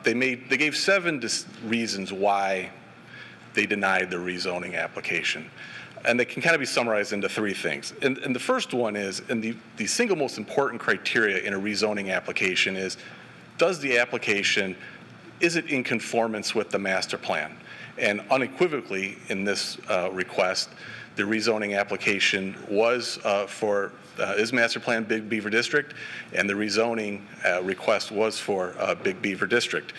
they gave 7 reasons why they denied the rezoning application. And they can kind of be summarized into 3 things. And the first one is, and the single most important criteria in a rezoning application is, does the application, is it in conformance with the master plan? And unequivocally in this request, the rezoning application was for is master plan Big Beaver District, and the rezoning request was for Big Beaver District.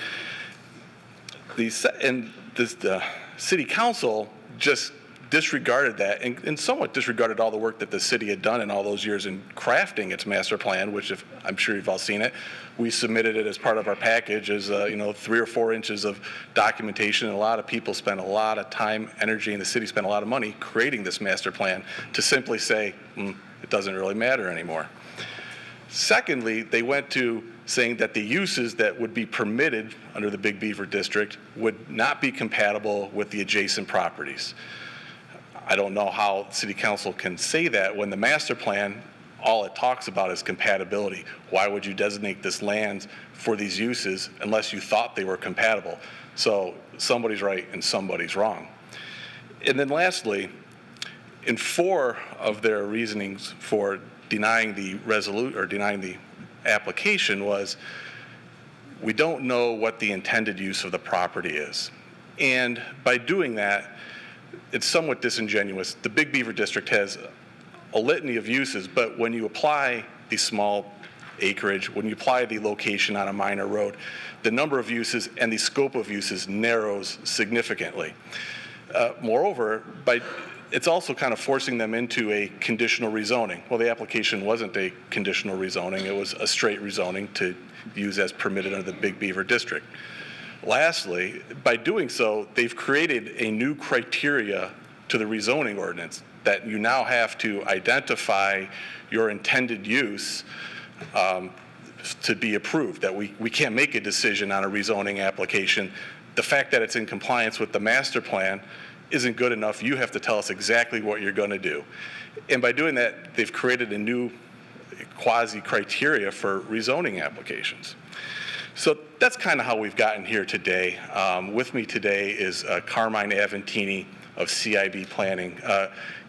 The City Council just disregarded that and somewhat disregarded all the work that the city had done in all those years in crafting its master plan, which I'm sure you've all seen it. We submitted it as part of our package as 3 or 4 inches of documentation, and a lot of people spent a lot of time, energy, and the city spent a lot of money creating this master plan to simply say, it doesn't really matter anymore. Secondly, they went to saying that the uses that would be permitted under the Big Beaver District would not be compatible with the adjacent properties. I don't know how City Council can say that when the master plan, all it talks about is compatibility. Why would you designate this land for these uses unless you thought they were compatible? So somebody's right and somebody's wrong. And then lastly, in 4 of their reasonings for denying the application was, we don't know what the intended use of the property is. And by doing that, it's somewhat disingenuous. The Big Beaver District has a litany of uses, but when you apply the small acreage, when you apply the location on a minor road, the number of uses and the scope of uses narrows significantly. Moreover, it's also kind of forcing them into a conditional rezoning. Well, the application wasn't a conditional rezoning, it was a straight rezoning to use as permitted under the Big Beaver District. Lastly, by doing so, they've created a new criteria to the rezoning ordinance that you now have to identify your intended use to be approved, that we can't make a decision on a rezoning application. The fact that it's in compliance with the master plan isn't good enough. You have to tell us exactly what you're going to do. And by doing that, they've created a new quasi-criteria for rezoning applications. So that's kind of how we've gotten here today. With me today is Carmine Aventini of CIB Planning.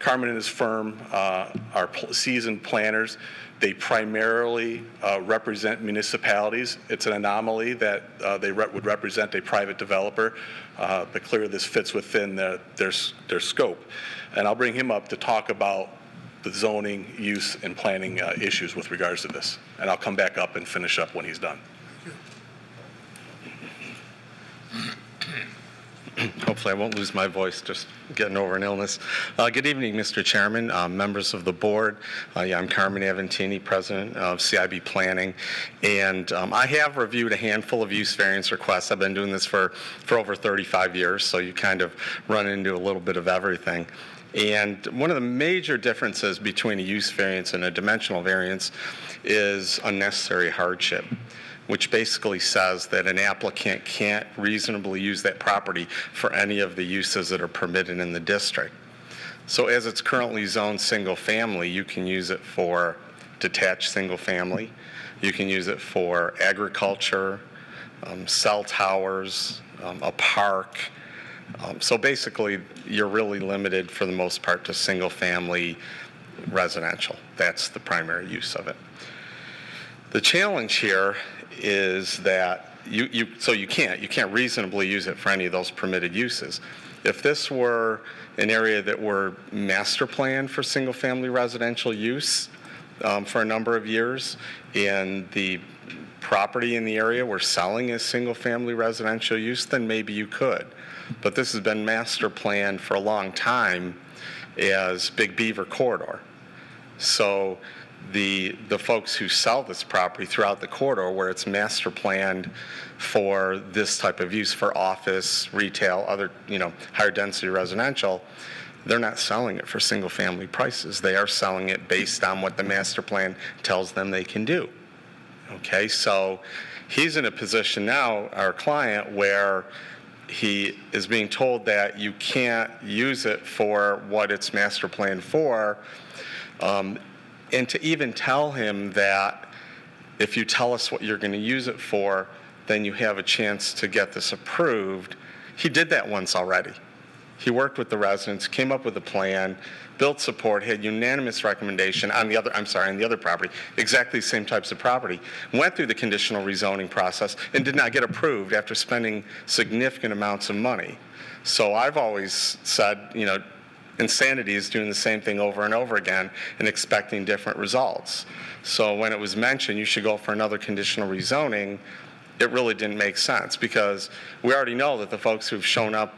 Carmine and his firm are seasoned planners. They primarily represent municipalities. It's an anomaly that they would represent a private developer, but clearly this fits within their scope. And I'll bring him up to talk about the zoning, use, and planning issues with regards to this. And I'll come back up and finish up when he's done. Hopefully I won't lose my voice, just getting over an illness. Good evening, Mr. Chairman, members of the board. I'm Carmen Aventini, president of CIB Planning, and I have reviewed a handful of use variance requests. I've been doing this for over 35 years, so you kind of run into a little bit of everything. And one of the major differences between a use variance and a dimensional variance is unnecessary hardship, which basically says that an applicant can't reasonably use that property for any of the uses that are permitted in the district. So as it's currently zoned single family, you can use it for detached single family, you can use it for agriculture, cell towers, a park. So basically, you're really limited for the most part to single family residential. That's the primary use of it. The challenge here is that you can't reasonably use it for any of those permitted uses. If this were an area that were master planned for single family residential use for a number of years, and the property in the area were selling as single family residential use, then maybe you could. But this has been master planned for a long time as Big Beaver Corridor. So the folks who sell this property throughout the corridor where it's master planned for this type of use for office, retail, other, higher density residential, they're not selling it for single family prices. They are selling it based on what the master plan tells them they can do. Okay, so he's in a position now, our client, where he is being told that you can't use it for what it's master planned for, and to even tell him that if you tell us what you're going to use it for, then you have a chance to get this approved. He did that once already. He worked with the residents, came up with a plan, built support, had unanimous recommendation on the other property, exactly the same types of property, went through the conditional rezoning process and did not get approved after spending significant amounts of money. So I've always said, insanity is doing the same thing over and over again and expecting different results. So when it was mentioned you should go for another conditional rezoning, it really didn't make sense, because we already know that the folks who've shown up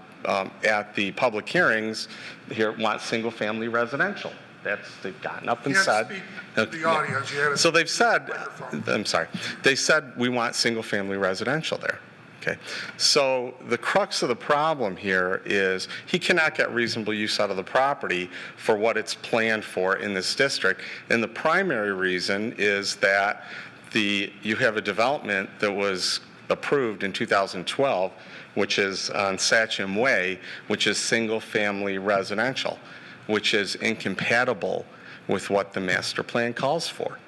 at the public hearings here want single-family residential. They've gotten up and said. The audience. So they've said, they said we want single-family residential there. Okay. So the crux of the problem here is he cannot get reasonable use out of the property for what it's planned for in this district. And the primary reason is that you have a development that was approved in 2012, which is on Satcham Way, which is single-family residential, which is incompatible with what the master plan calls for.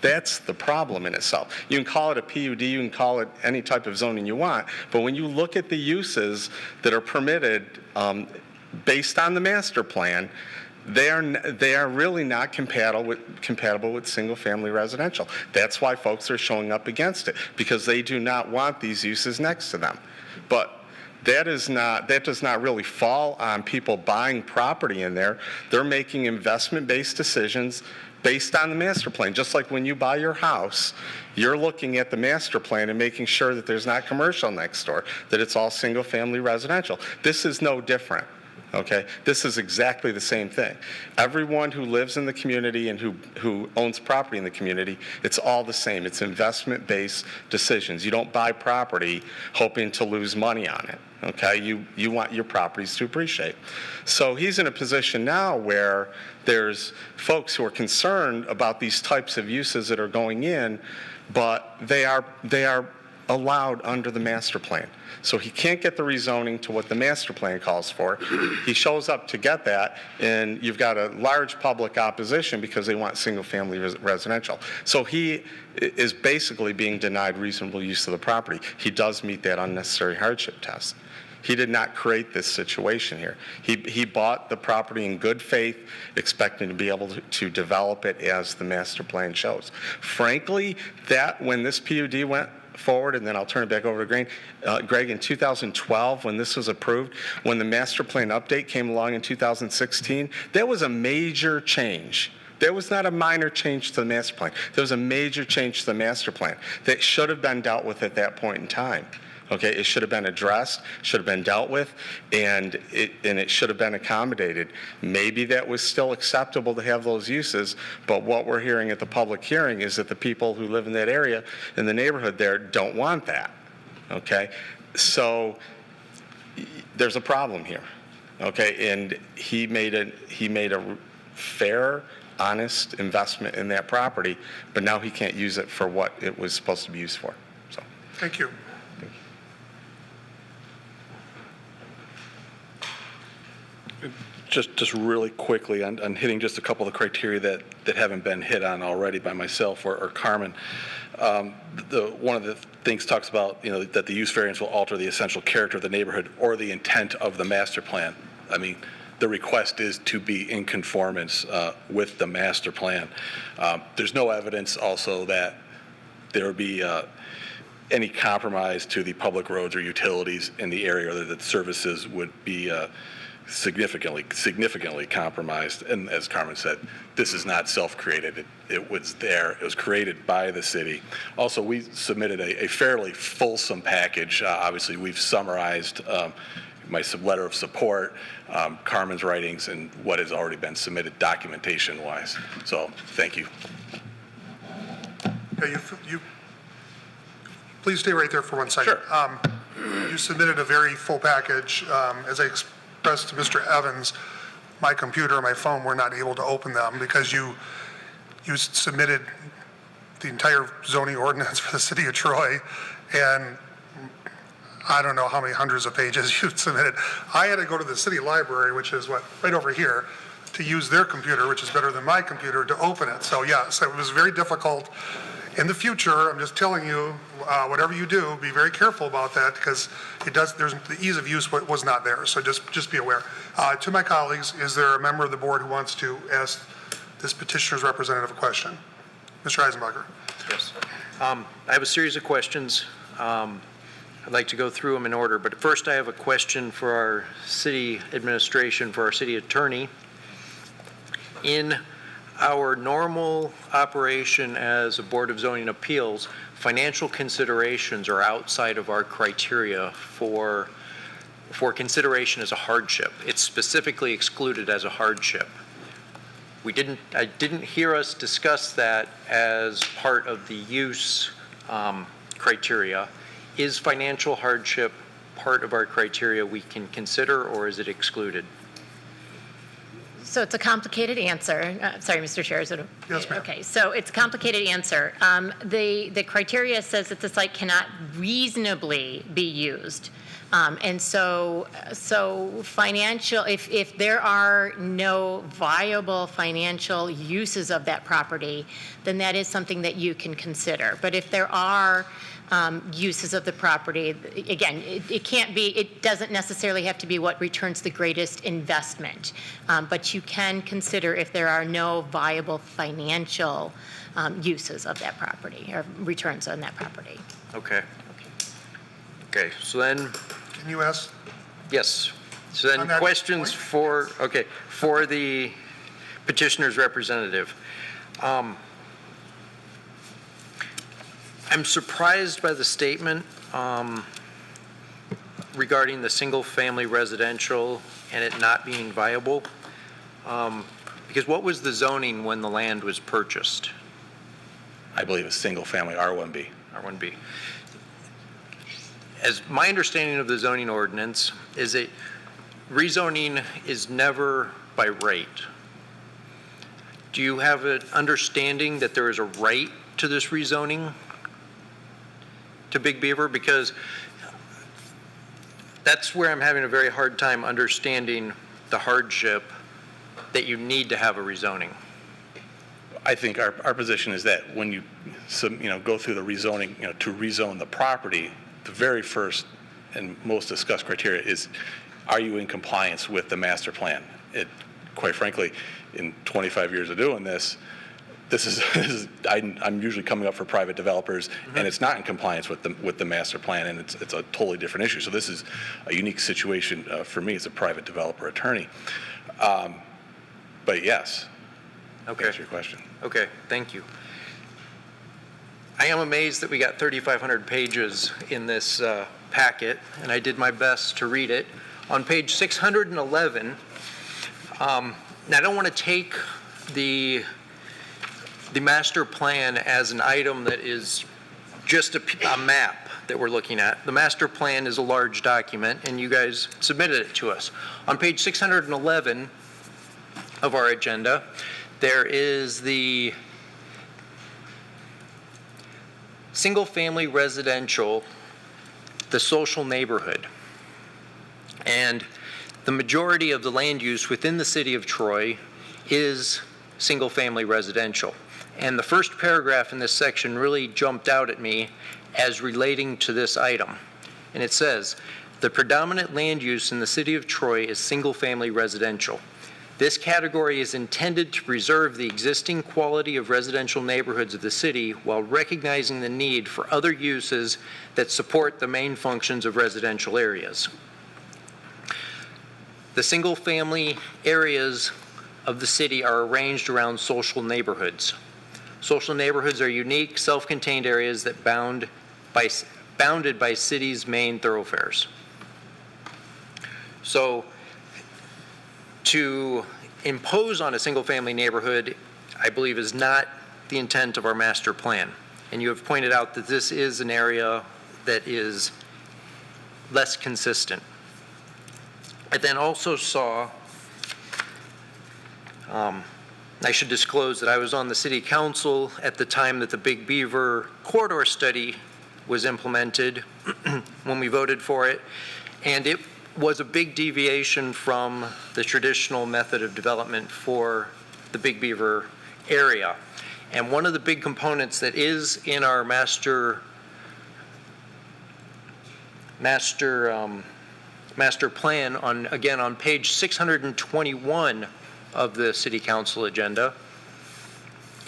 That's the problem in itself. You can call it a PUD, you can call it any type of zoning you want, but when you look at the uses that are permitted based on the master plan, they are really not compatible with single-family residential. That's why folks are showing up against it, because they do not want these uses next to them. But that does not really fall on people buying property in there. They're making investment-based decisions based on the master plan. Just like when you buy your house, you're looking at the master plan and making sure that there's not commercial next door, that it's all single-family residential. This is no different. Okay, this is exactly the same thing. Everyone who lives in the community and who owns property in the community, it's all the same. It's investment-based decisions. You don't buy property hoping to lose money on it. Okay, you want your properties to appreciate. So he's in a position now where there's folks who are concerned about these types of uses that are going in, but they are allowed under the master plan. So he can't get the rezoning to what the master plan calls for. He shows up to get that, and you've got a large public opposition because they want single-family residential. So he is basically being denied reasonable use of the property. He does meet that unnecessary hardship test. He did not create this situation here. He bought the property in good faith, expecting to be able to develop it as the master plan shows. Frankly, when this PUD went forward, and then I'll turn it back over to Greg, in 2012, when this was approved, when the master plan update came along in 2016, that was a major change. There was not a minor change to the master plan. There was a major change to the master plan that should have been dealt with at that point in time. Okay, it should have been addressed, should have been dealt with, and it should have been accommodated. Maybe that was still acceptable to have those uses, but what we're hearing at the public hearing is that the people who live in that area, in the neighborhood there, don't want that. Okay, so there's a problem here. Okay, and he made a fair, honest investment in that property, but now he can't use it for what it was supposed to be used for. So. Thank you. Just really quickly on hitting just a couple of the criteria that haven't been hit on already by myself or Carmen. One of the things talks about that the use variance will alter the essential character of the neighborhood or the intent of the master plan. I mean, the request is to be in conformance with the master plan. There's no evidence also that there would be any compromise to the public roads or utilities in the area, or that services would be significantly compromised. And as Carmen said, this is not self-created. It was there. It was created by the city. Also, we submitted a fairly fulsome package. Obviously, we've summarized my letter of support, Carmen's writings, and what has already been submitted documentation-wise. So, thank you. Okay, you please stay right there for 1 second. Sure. You submitted a very full package. As I expressed to Mr. Evans, my computer and my phone were not able to open them because you submitted the entire zoning ordinance for the city of Troy, and I don't know how many hundreds of pages you submitted. I had to go to the city library, which is right over here, to use their computer, which is better than my computer, to open it. So yeah, so it was very difficult. In the future, I'm just telling you, whatever you do, be very careful about that, because the ease of use was not there. So just be aware. To my colleagues, is there a member of the board who wants to ask this petitioner's representative a question? Mr. Eisenbacher. Yes. I have a series of questions. I'd like to go through them in order, but first I have a question for our city administration, for our city attorney. In our normal operation as a Board of Zoning Appeals, financial considerations are outside of our criteria for consideration as a hardship. It's specifically excluded as a hardship. I didn't hear us discuss that as part of the use criteria. Is financial hardship part of our criteria we can consider, or is it excluded? So it's a complicated answer. Sorry, Mr. Chair. Is it yes, ma'am. Okay, so it's a complicated answer. The criteria says that the site cannot reasonably be used. And so financial, if there are no viable financial uses of that property, then that is something that you can consider. But if there are uses of the property, again, it doesn't necessarily have to be what returns the greatest investment, but you can consider if there are no viable financial uses of that property or returns on that property. Okay. Okay, so then. Can you ask? Yes. So then questions for the petitioner's representative. I'm surprised by the statement regarding the single-family residential and it not being viable, because what was the zoning when the land was purchased? I believe it's single-family R1B. R1B. As my understanding of the zoning ordinance is that rezoning is never by right. Do you have an understanding that there is a right to this rezoning to Big Beaver? Because that's where I'm having a very hard time understanding the hardship that you need to have a rezoning. I think our position is that when you go through the rezoning, to rezone the property, the very first and most discussed criteria is, are you in compliance with the master plan? Quite frankly, in 25 years of doing this, I'm usually coming up for private developers, and it's not in compliance with the master plan, and it's a totally different issue. So this is a unique situation for me as a private developer attorney. But yes, okay. To answer your question. Okay, thank you. I am amazed that we got 3,500 pages in this packet, and I did my best to read it. On page 611, now I don't want to take the master plan as an item that is just a map that we're looking at. The master plan is a large document, and you guys submitted it to us. On page 611 of our agenda, there is the single-family residential, the social neighborhood. And the majority of the land use within the city of Troy is single-family residential. And the first paragraph in this section really jumped out at me as relating to this item. And it says, the predominant land use in the city of Troy is single-family residential. This category is intended to preserve the existing quality of residential neighborhoods of the city while recognizing the need for other uses that support the main functions of residential areas. The single-family areas of the city are arranged around social neighborhoods. Social neighborhoods are unique, self-contained areas that bounded by city's main thoroughfares. So to impose on a single-family neighborhood, I believe, is not the intent of our master plan. And you have pointed out that this is an area that is less consistent. I then also saw, I should disclose that I was on the city council at the time that the Big Beaver corridor study was implemented when we voted for it, and it was a big deviation from the traditional method of development for the Big Beaver area. And one of the big components that is in our master plan on page 621 of the City Council agenda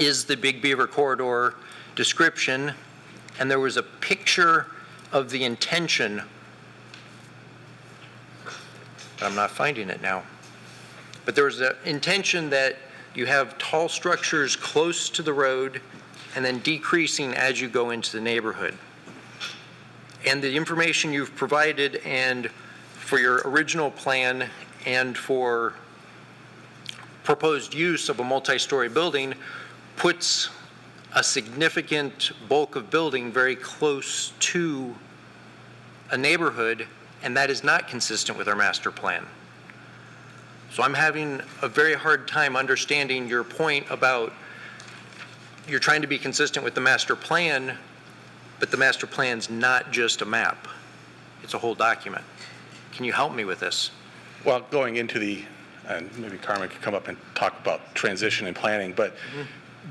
is the Big Beaver corridor description, and there was a picture of the intention. I'm not finding it now. But there was an intention that you have tall structures close to the road and then decreasing as you go into the neighborhood. And the information you've provided and for your original plan and for proposed use of a multi-story building puts a significant bulk of building very close to a neighborhood, and that is not consistent with our master plan. So I'm having a very hard time understanding your point about you're trying to be consistent with the master plan, but the master plan's not just a map. It's a whole document. Can you help me with this? Well, going into the, and maybe Carmen could come up and talk about transition and planning, but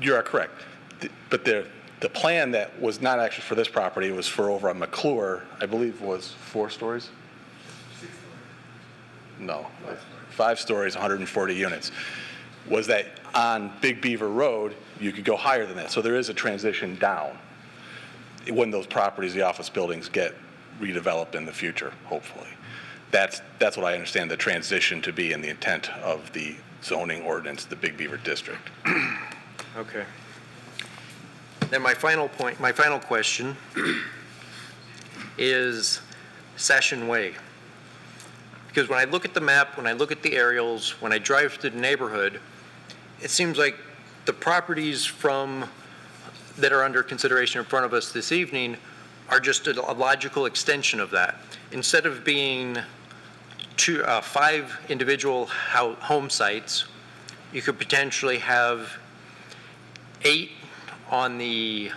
you are correct. But the plan that was not actually for this property, was for over on McClure, I believe was 4 stories? No, 5 stories, 140 units. Was that on Big Beaver Road, you could go higher than that. So there is a transition down when those properties, the office buildings, get redeveloped in the future, hopefully. That's what I understand the transition to be and the intent of the zoning ordinance, the Big Beaver District. Okay. Then my final point, my final question is Session Way. Because when I look at the map, when I look at the aerials, when I drive through the neighborhood, it seems like the properties that are under consideration in front of us this evening are just a logical extension of that. Instead of being 5 individual home sites, you could potentially have 8 on the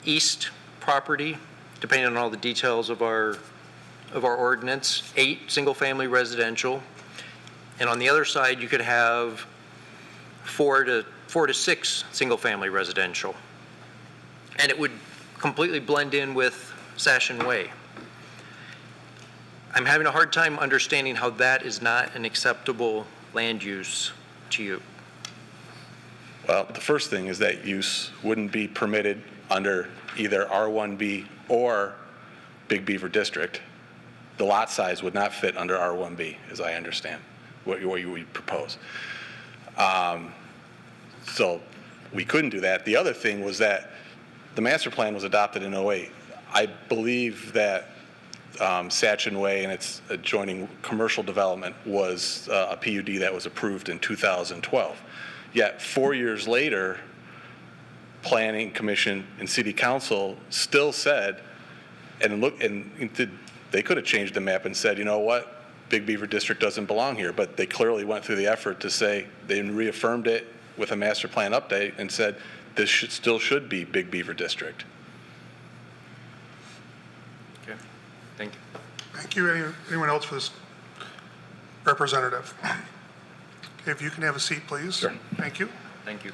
east property, depending on all the details of our ordinance, 8 single-family residential, and on the other side you could have 4 to 6 single-family residential, and it would completely blend in with Session Way. I'm having a hard time understanding how that is not an acceptable land use to you. Well, the first thing is that use wouldn't be permitted under either R1B or Big Beaver District. The lot size would not fit under R1B, as I understand what you would propose. So we couldn't do that. The other thing was that the master plan was adopted in 08. I believe that Sachin Way and its adjoining commercial development was a PUD that was approved in 2012. Yet 4 years later, Planning Commission and City Council still said, they could have changed the map and said, you know what, Big Beaver District doesn't belong here, but they clearly went through the effort to say, they reaffirmed it with a master plan update and said, this still should be Big Beaver District. Okay, thank you. Thank you. Anyone else for this representative? Okay, if you can have a seat, please. Sure. Thank you. Thank you.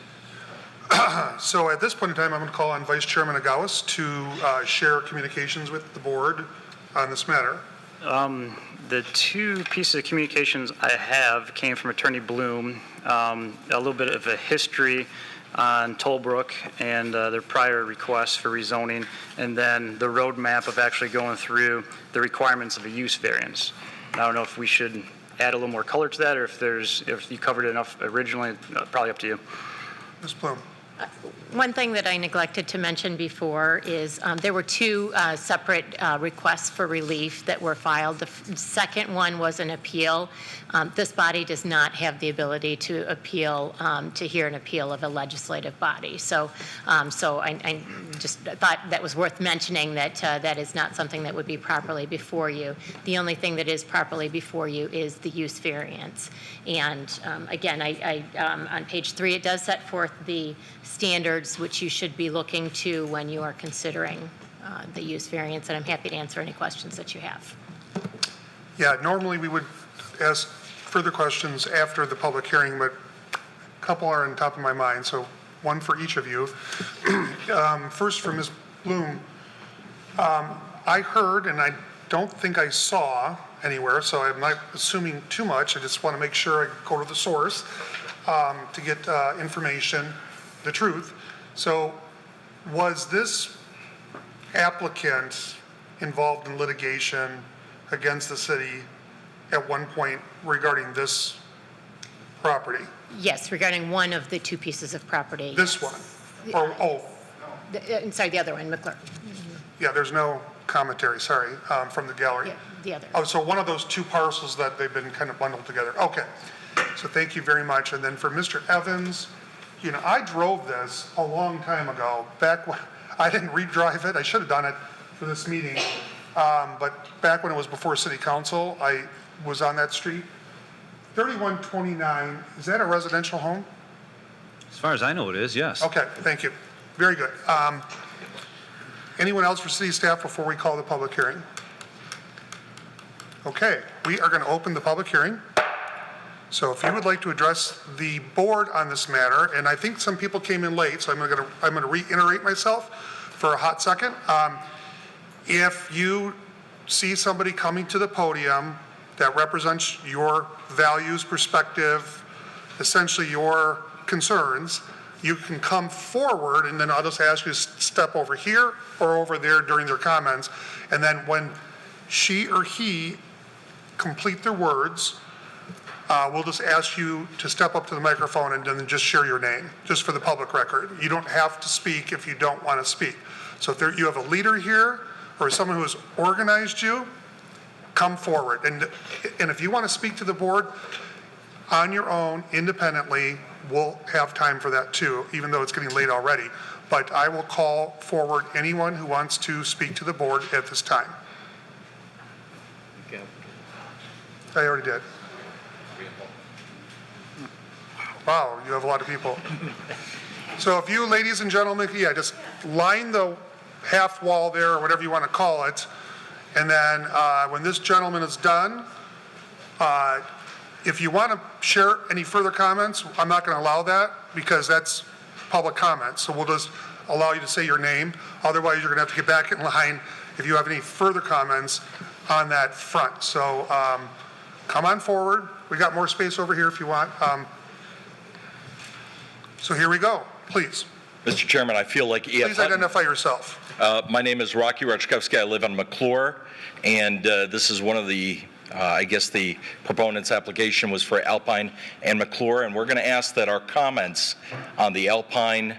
So at this point in time, I'm going to call on Vice Chairman Agawas to share communications with the board on this matter. The 2 pieces of communications I have came from Attorney Bloom, a little bit of a history on Tollbrook and their prior requests for rezoning, and then the roadmap of actually going through the requirements of a use variance. I don't know if we should add a little more color to that, or if you covered it enough originally. Probably up to you. Ms. Bloom. One thing that I neglected to mention before is there were two separate requests for relief that were filed. The second one was an appeal. This body does not have the ability to appeal, to hear an appeal of a legislative body. So I just thought that was worth mentioning, that that is not something that would be properly before you. The only thing that is properly before you is the use variance. And again, on page 3, it does set forth the standards which you should be looking to when you are considering the use variance, and I'm happy to answer any questions that you have. Yeah, normally we would ask further questions after the public hearing, but a couple are on top of my mind, so one for each of you. First, for Ms. Bloom, I heard, and I don't think I saw anywhere, so I'm not assuming too much. I just want to make sure I go to the source to get information, the truth. So was this applicant involved in litigation against the city at one point regarding this property? Yes, regarding one of the two pieces of property. This one? Or, oh. Sorry, the other one, McClure. Yeah, there's no commentary, sorry, from the gallery. Yeah, the other. Oh, so one of those two parcels that they've been kind of bundled together. Okay, so thank you very much. And then for Mr. Evans, you know, I drove this a long time ago, back when, I didn't redrive it, I should have done it for this meeting, but back when it was before City Council, I was on that street. 3129, is that a residential home? As far as I know, it is, yes. Okay, thank you. Very good. Anyone else for city staff before we call the public hearing? Okay, we are going to open the public hearing. So if you would like to address the board on this matter, and I think some people came in late, so I'm going to reiterate myself for a hot second. If you see somebody coming to the podium that represents your values, perspective, essentially your concerns, you can come forward, and then I'll just ask you to step over here or over there during their comments. And then when she or he complete their words, we'll just ask you to step up to the microphone and then just share your name, just for the public record. You don't have to speak if you don't want to speak. So if you have a leader here or someone who has organized you, come forward. And if you want to speak to the board on your own, independently, we'll have time for that too, even though it's getting late already. But I will call forward anyone who wants to speak to the board at this time. Okay. I already did. Wow, you have a lot of people. So if you, ladies and gentlemen, yeah, just line the half wall there, or whatever you want to call it, and then when this gentleman is done, if you want to share any further comments, I'm not going to allow that because that's public comments. So we'll just allow you to say your name. Otherwise, you're going to have to get back in line if you have any further comments on that front. So come on forward. We got more space over here if you want. So here we go, please. Mr. Chairman, I feel like Please identify yourself. My name is Rocky Rachkowski. I live on McClure, and this is one of the, I guess the proponent's application was for Alpine and McClure, and we're going to ask that our comments on the Alpine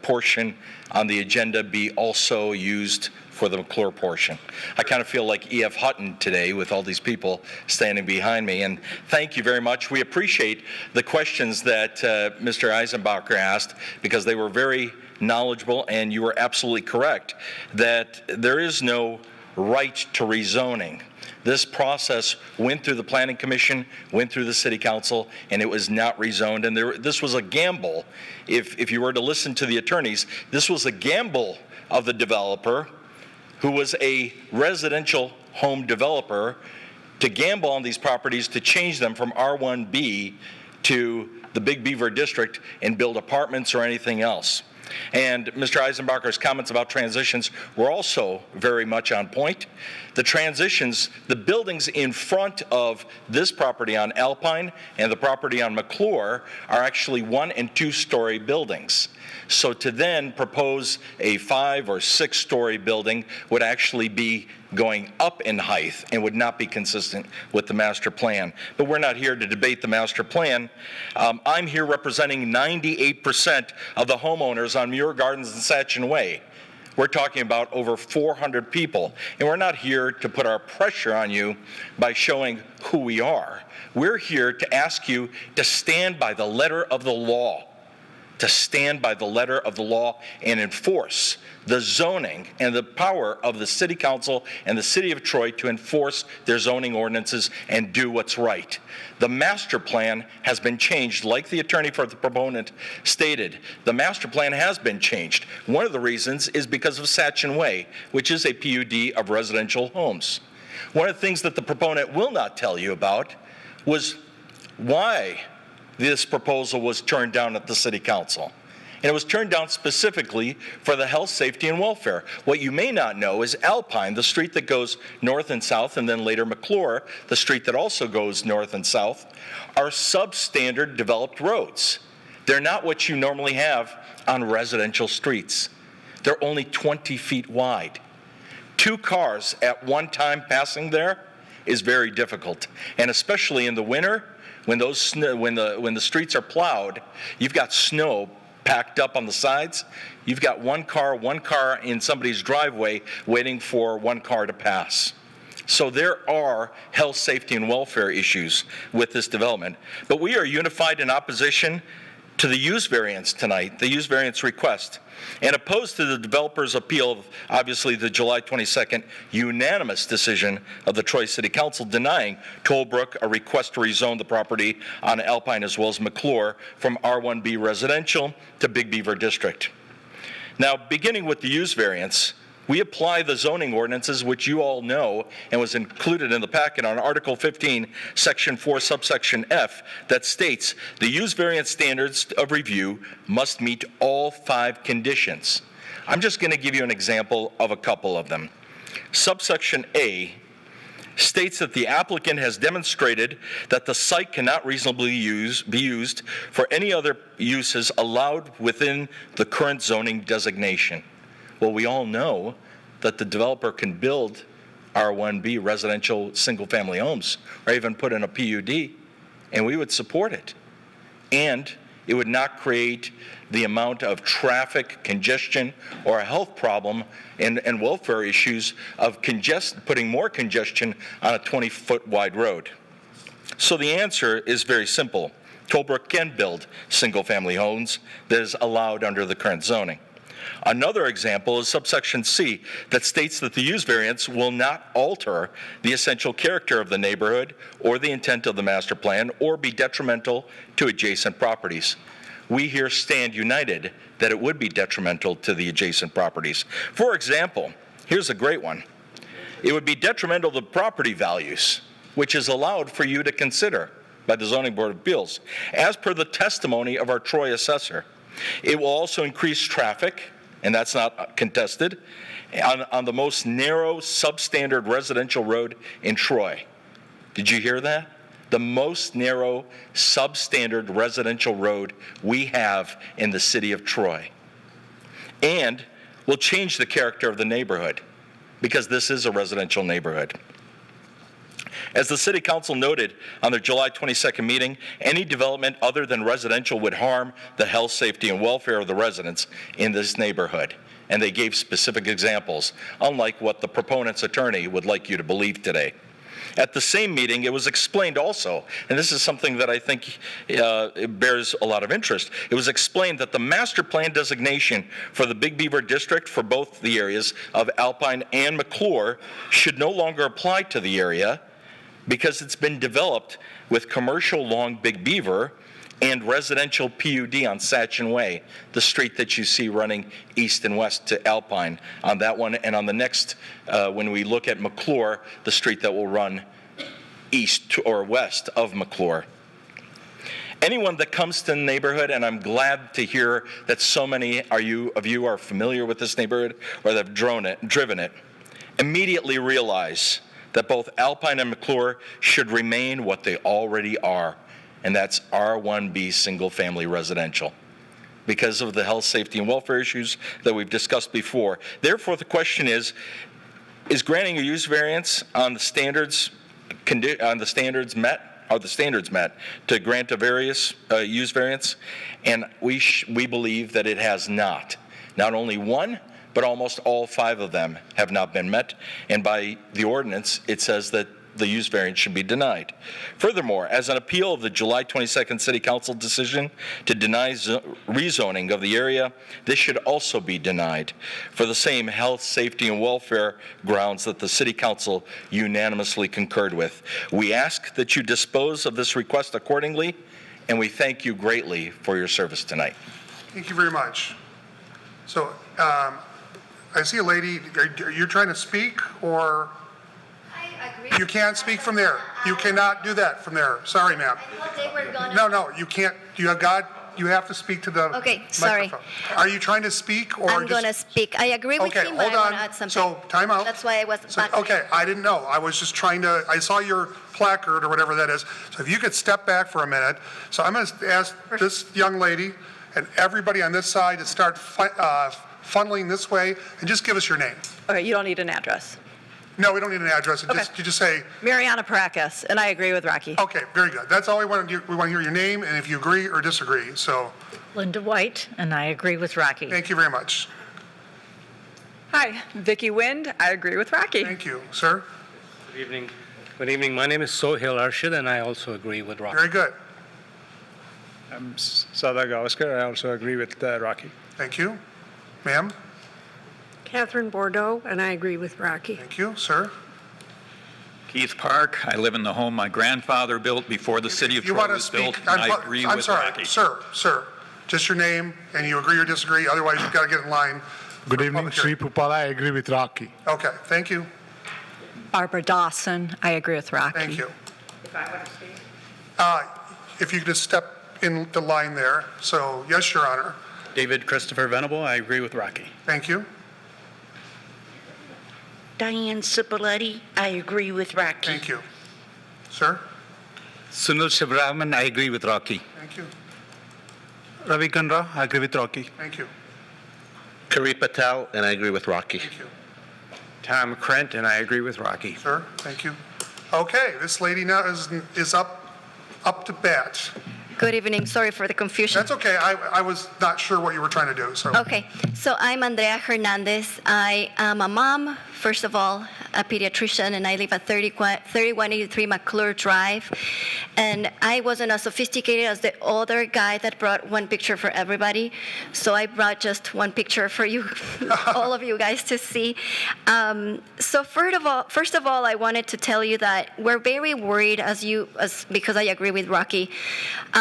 portion on the agenda be also used for the McClure portion. I kind of feel like E.F. Hutton today with all these people standing behind me, and thank you very much. We appreciate the questions that Mr. Eisenbacher asked because they were very knowledgeable, and you were absolutely correct that there is no right to rezoning. This process went through the Planning Commission, went through the City Council, and it was not rezoned. And this was a gamble. If you were to listen to the attorneys, this was a gamble of the developer, who was a residential home developer, to gamble on these properties to change them from R1B to the Big Beaver District and build apartments or anything else. And Mr. Eisenbacher's comments about transitions were also very much on point. The transitions, the buildings in front of this property on Alpine and the property on McClure are actually 1- and 2-story buildings. So to then propose a 5- or 6-story building would actually be going up in height and would not be consistent with the master plan. But we're not here to debate the master plan. I'm here representing 98% of the homeowners on Muir Gardens and Satchin Way. We're talking about over 400 people, and we're not here to put our pressure on you by showing who we are. We're here to ask you to stand by the letter of the law, to stand by the letter of the law and enforce the zoning and the power of the City Council and the City of Troy to enforce their zoning ordinances and do what's right. The master plan has been changed, like the attorney for the proponent stated. The master plan has been changed. One of the reasons is because of Satchin Way, which is a PUD of residential homes. One of the things that the proponent will not tell you about was why this proposal was turned down at the City Council. And it was turned down specifically for the health, safety, and welfare. What you may not know is Alpine, the street that goes north and south, and then later McClure, the street that also goes north and south, are substandard developed roads. They're not what you normally have on residential streets. They're only 20 feet wide. 2 cars at one time passing there is very difficult. And especially in the winter, when the streets are plowed, you've got snow packed up on the sides. You've got one car in somebody's driveway waiting for one car to pass. So there are health, safety, and welfare issues with this development. But we are unified in opposition to the use variance tonight, the use variance request, and opposed to the developer's appeal of, obviously, the July 22nd unanimous decision of the Troy City Council denying Tollbrook a request to rezone the property on Alpine as well as McClure from R1B residential to Big Beaver District. Now, beginning with the use variance, we apply the zoning ordinances, which you all know and was included in the packet on Article 15, Section 4, subsection F, that states the use variance standards of review must meet all 5 conditions. I'm just going to give you an example of a couple of them. Subsection A states that the applicant has demonstrated that the site cannot reasonably be used for any other uses allowed within the current zoning designation. Well, we all know that the developer can build R1B residential single-family homes or even put in a PUD, and we would support it. And it would not create the amount of traffic congestion or a health problem and welfare issues of putting more congestion on a 20-foot wide road. So the answer is very simple. Tollbrook can build single-family homes that is allowed under the current zoning. Another example is subsection C that states that the use variance will not alter the essential character of the neighborhood or the intent of the master plan or be detrimental to adjacent properties. We here stand united that it would be detrimental to the adjacent properties. For example, here's a great one. It would be detrimental to property values, which is allowed for you to consider by the Zoning Board of Appeals. As per the testimony of our Troy assessor, it will also increase traffic, and that's not contested, on the most narrow substandard residential road in Troy. Did you hear that? The most narrow substandard residential road we have in the city of Troy. And will change the character of the neighborhood because this is a residential neighborhood. As the City Council noted on their July 22nd meeting, any development other than residential would harm the health, safety, and welfare of the residents in this neighborhood. And they gave specific examples, unlike what the proponent's attorney would like you to believe today. At the same meeting, it was explained also, and this is something that I think it bears a lot of interest. It was explained that the master plan designation for the Big Beaver District for both the areas of Alpine and McClure should no longer apply to the area because it's been developed with commercial along Big Beaver and residential PUD on Satchin Way, the street that you see running east and west to Alpine on that one, and on the next, when we look at McClure, the street that will run east or west of McClure. Anyone that comes to the neighborhood, and I'm glad to hear that so many of you are familiar with this neighborhood or that have driven it, immediately realize that both Alpine and McClure should remain what they already are, and that's R1B single-family residential because of the health, safety, and welfare issues that we've discussed before. Therefore, the question is, Is granting a use variance on the standards met? Are the standards met to grant a use variance? And we believe that it has not. Not only one, but almost all 5 of them have not been met. And by the ordinance, it says that the use variance should be denied. Furthermore, as an appeal of the July 22nd City Council decision to deny rezoning of the area, this should also be denied for the same health, safety, and welfare grounds that the City Council unanimously concurred with. We ask that you dispose of this request accordingly, and we thank you greatly for your service tonight. Thank you very much. So I see a lady. Are you trying to speak, or? You can't speak from there. You cannot do that from there. Sorry, ma'am. No, you can't. You have to speak to the Okay, sorry. microphone. Are you trying to speak, or I'm going to speak. I agree with him, but I want to add something. So, time out. That's why I was back. Okay, I didn't know. I was just trying to, I saw your placard or whatever that is. So if you could step back for a minute. So I'm going to ask this young lady and everybody on this side to start funneling this way, and just give us your name. Okay, you don't need an address. No, we don't need an address. You just say. Mariana Paracas, and I agree with Rocky. Okay, very good. That's all we want to do. We want to hear your name and if you agree or disagree. So. Linda White, and I agree with Rocky. Thank you very much. Hi, Vicki Wind. I agree with Rocky. Thank you, sir. Good evening. Good evening. My name is Sohail Arshid, and I also agree with Rocky. Very good. I'm Sada Gavaskar. I also agree with Rocky. Thank you. Ma'am? Catherine Bordeaux, and I agree with Rocky. Thank you, sir. Keith Park. I live in the home my grandfather built before the city of Troy was built, and I agree with Rocky. Sir. Just your name, and you agree or disagree. Otherwise, you've got to get in line. Good evening, Sri Pupala. I agree with Rocky. Okay, thank you. Barbara Dawson. I agree with Rocky. Thank you. If I want to speak? If you could just step in the line there. So, yes, Your Honor. David Christopher Venable. I agree with Rocky. Thank you. Diane Cipoletti, I agree with Rocky. Thank you. Sir? Sunil Shibraman, I agree with Rocky. Thank you. Ravi Kandra, I agree with Rocky. Thank you. Kari Patel, and I agree with Rocky. Thank you. Tom Krent, and I agree with Rocky. Sir, thank you. Okay, this lady now is up to bat. Good evening. Sorry for the confusion. That's okay. I was not sure what you were trying to do. So. Okay. So I'm Andrea Hernandez. I am a mom, first of all, a pediatrician, and I live at 3183 McClure Drive. And I wasn't as sophisticated as the other guy that brought one picture for everybody. So I brought just one picture for you, all of you guys to see. So first of all, I wanted to tell you that we're very worried, because I agree with Rocky,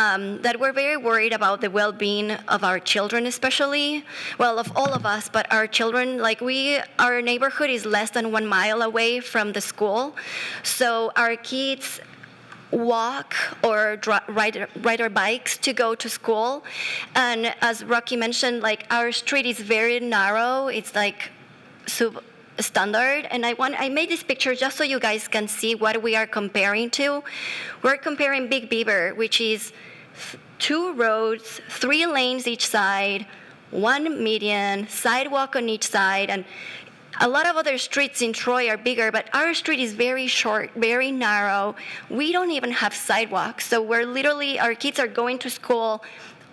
that we're very worried about the well-being of our children, especially, well, of all of us, but our children, our neighborhood is less than 1 mile away from the school. So our kids walk or ride our bikes to go to school. And as Rocky mentioned, our street is very narrow. It's substandard. And I made this picture just so you guys can see what we are comparing to. We're comparing Big Beaver, which is 2 roads, 3 lanes each side, 1 median, sidewalk on each side, and a lot of other streets in Troy are bigger, but our street is very short, very narrow. We don't even have sidewalks, so our kids are going to school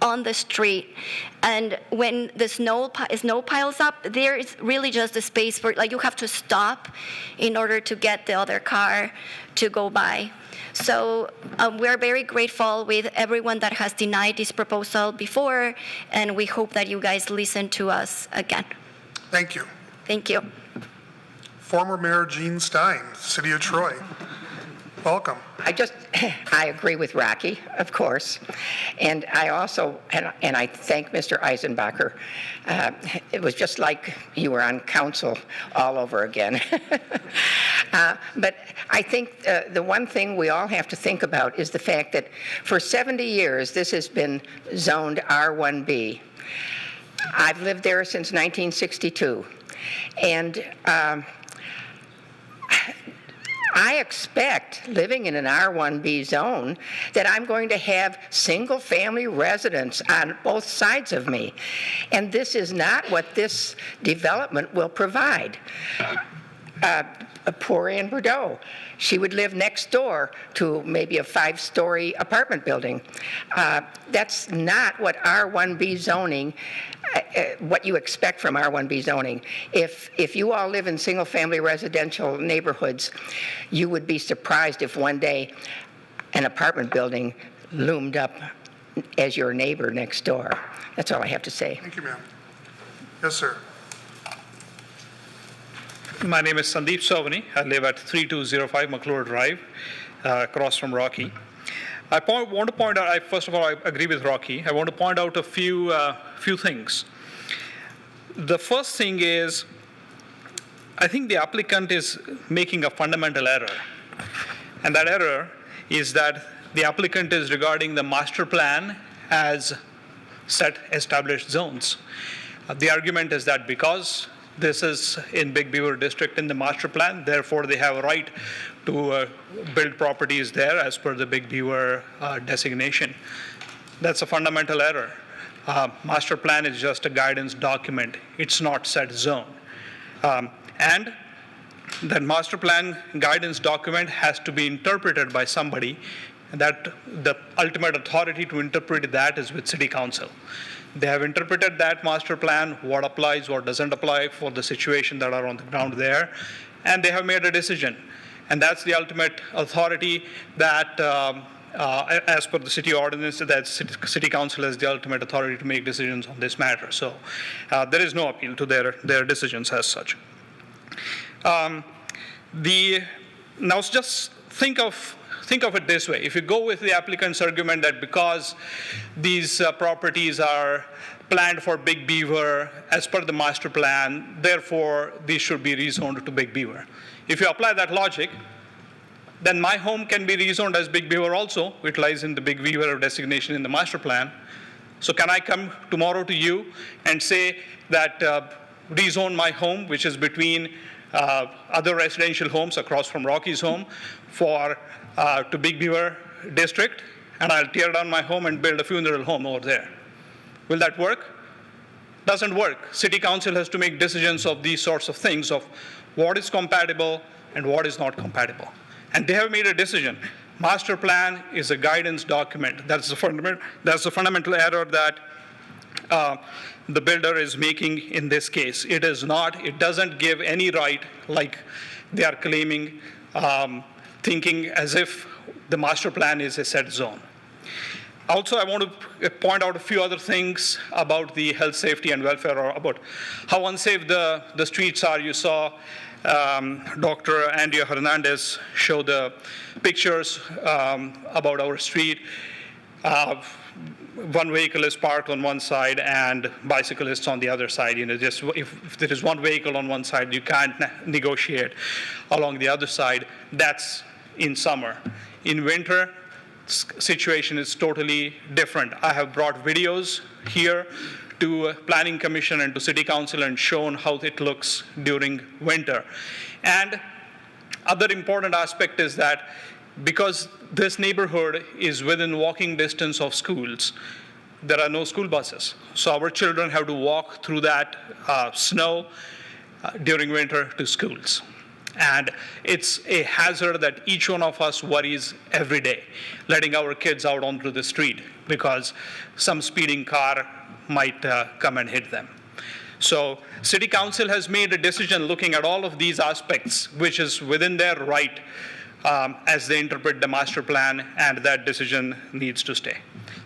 on the street. And when the snow piles up, there is really just a space for, you have to stop in order to get the other car to go by. So we're very grateful with everyone that has denied this proposal before, and we hope that you guys listen to us again. Thank you. Thank you. Former Mayor Gene Stein, City of Troy. Welcome. I agree with Rocky, of course. And I also, and I thank Mr. Eisenbacher. It was just like you were on council all over again. But I think the one thing we all have to think about is the fact that for 70 years, this has been zoned R1B. I've lived there since 1962. And I expect, living in an R1B zone, that I'm going to have single-family residents on both sides of me. And this is not what this development will provide. poor Ann Bordeaux. She would live next door to maybe a 5-story apartment building. That's not what R1B zoning, what you expect from R1B zoning. If you all live in single-family residential neighborhoods, you would be surprised if one day an apartment building loomed up as your neighbor next door. That's all I have to say. Thank you, ma'am. Yes, sir. My name is Sandeep Sovani. I live at 3205 McClure Drive, across from Rocky. Want to point out, first of all, I agree with Rocky. I want to point out a few things. The first thing is, I think the applicant is making a fundamental error. And that error is that the applicant is regarding the master plan as set established zones. The argument is that because this is in Big Beaver District in the master plan, therefore they have a right to build properties there as per the Big Beaver designation. That's a fundamental error. Master plan is just a guidance document. It's not set zone. And that master plan guidance document has to be interpreted by somebody, and that the ultimate authority to interpret that is with City Council. They have interpreted that master plan, what applies, what doesn't apply for the situation that are on the ground there, and they have made a decision. And that's the ultimate authority that, as per the city ordinance, that City Council has the ultimate authority to make decisions on this matter. So there is no appeal to their decisions as such. Now just think of it this way. If you go with the applicant's argument that because these properties are planned for Big Beaver as per the master plan, therefore these should be rezoned to Big Beaver. If you apply that logic, then my home can be rezoned as Big Beaver also. It lies in the Big Beaver designation in the master plan. So can I come tomorrow to you and say that rezone my home, which is between other residential homes across from Rocky's home, to Big Beaver District, and I'll tear down my home and build a funeral home over there? Will that work? Doesn't work. City Council has to make decisions of these sorts of things, of what is compatible and what is not compatible. And they have made a decision. Master plan is a guidance document. That's the fundamental error that the builder is making in this case. It is not. It doesn't give any right, like they are claiming, thinking as if the master plan is a set zone. Also, I want to point out a few other things about the health, safety, and welfare, or about how unsafe the streets are. You saw Dr. Andrea Hernandez show the pictures about our street. One vehicle is parked on one side and bicyclists on the other side. You know, just if there is one vehicle on one side, you can't negotiate along the other side. That's in summer. In winter, situation is totally different. I have brought videos here to Planning Commission and to City Council and shown how it looks during winter. And other important aspect is that because this neighborhood is within walking distance of schools, there are no school buses. So our children have to walk through that snow during winter to schools. And it's a hazard that each one of us worries every day, letting our kids out onto the street because some speeding car might come and hit them. So City Council has made a decision looking at all of these aspects, which is within their right as they interpret the master plan, and that decision needs to stay.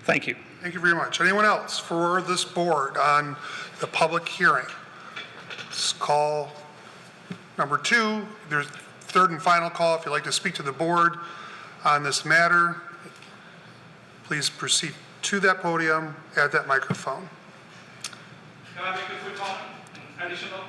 Thank you. Thank you very much. Anyone else for this board on the public hearing? Let's call number 2. There's third and final call. If you'd like to speak to the board on this matter, please proceed to that podium at that microphone. Can I make a quick comment? Additional?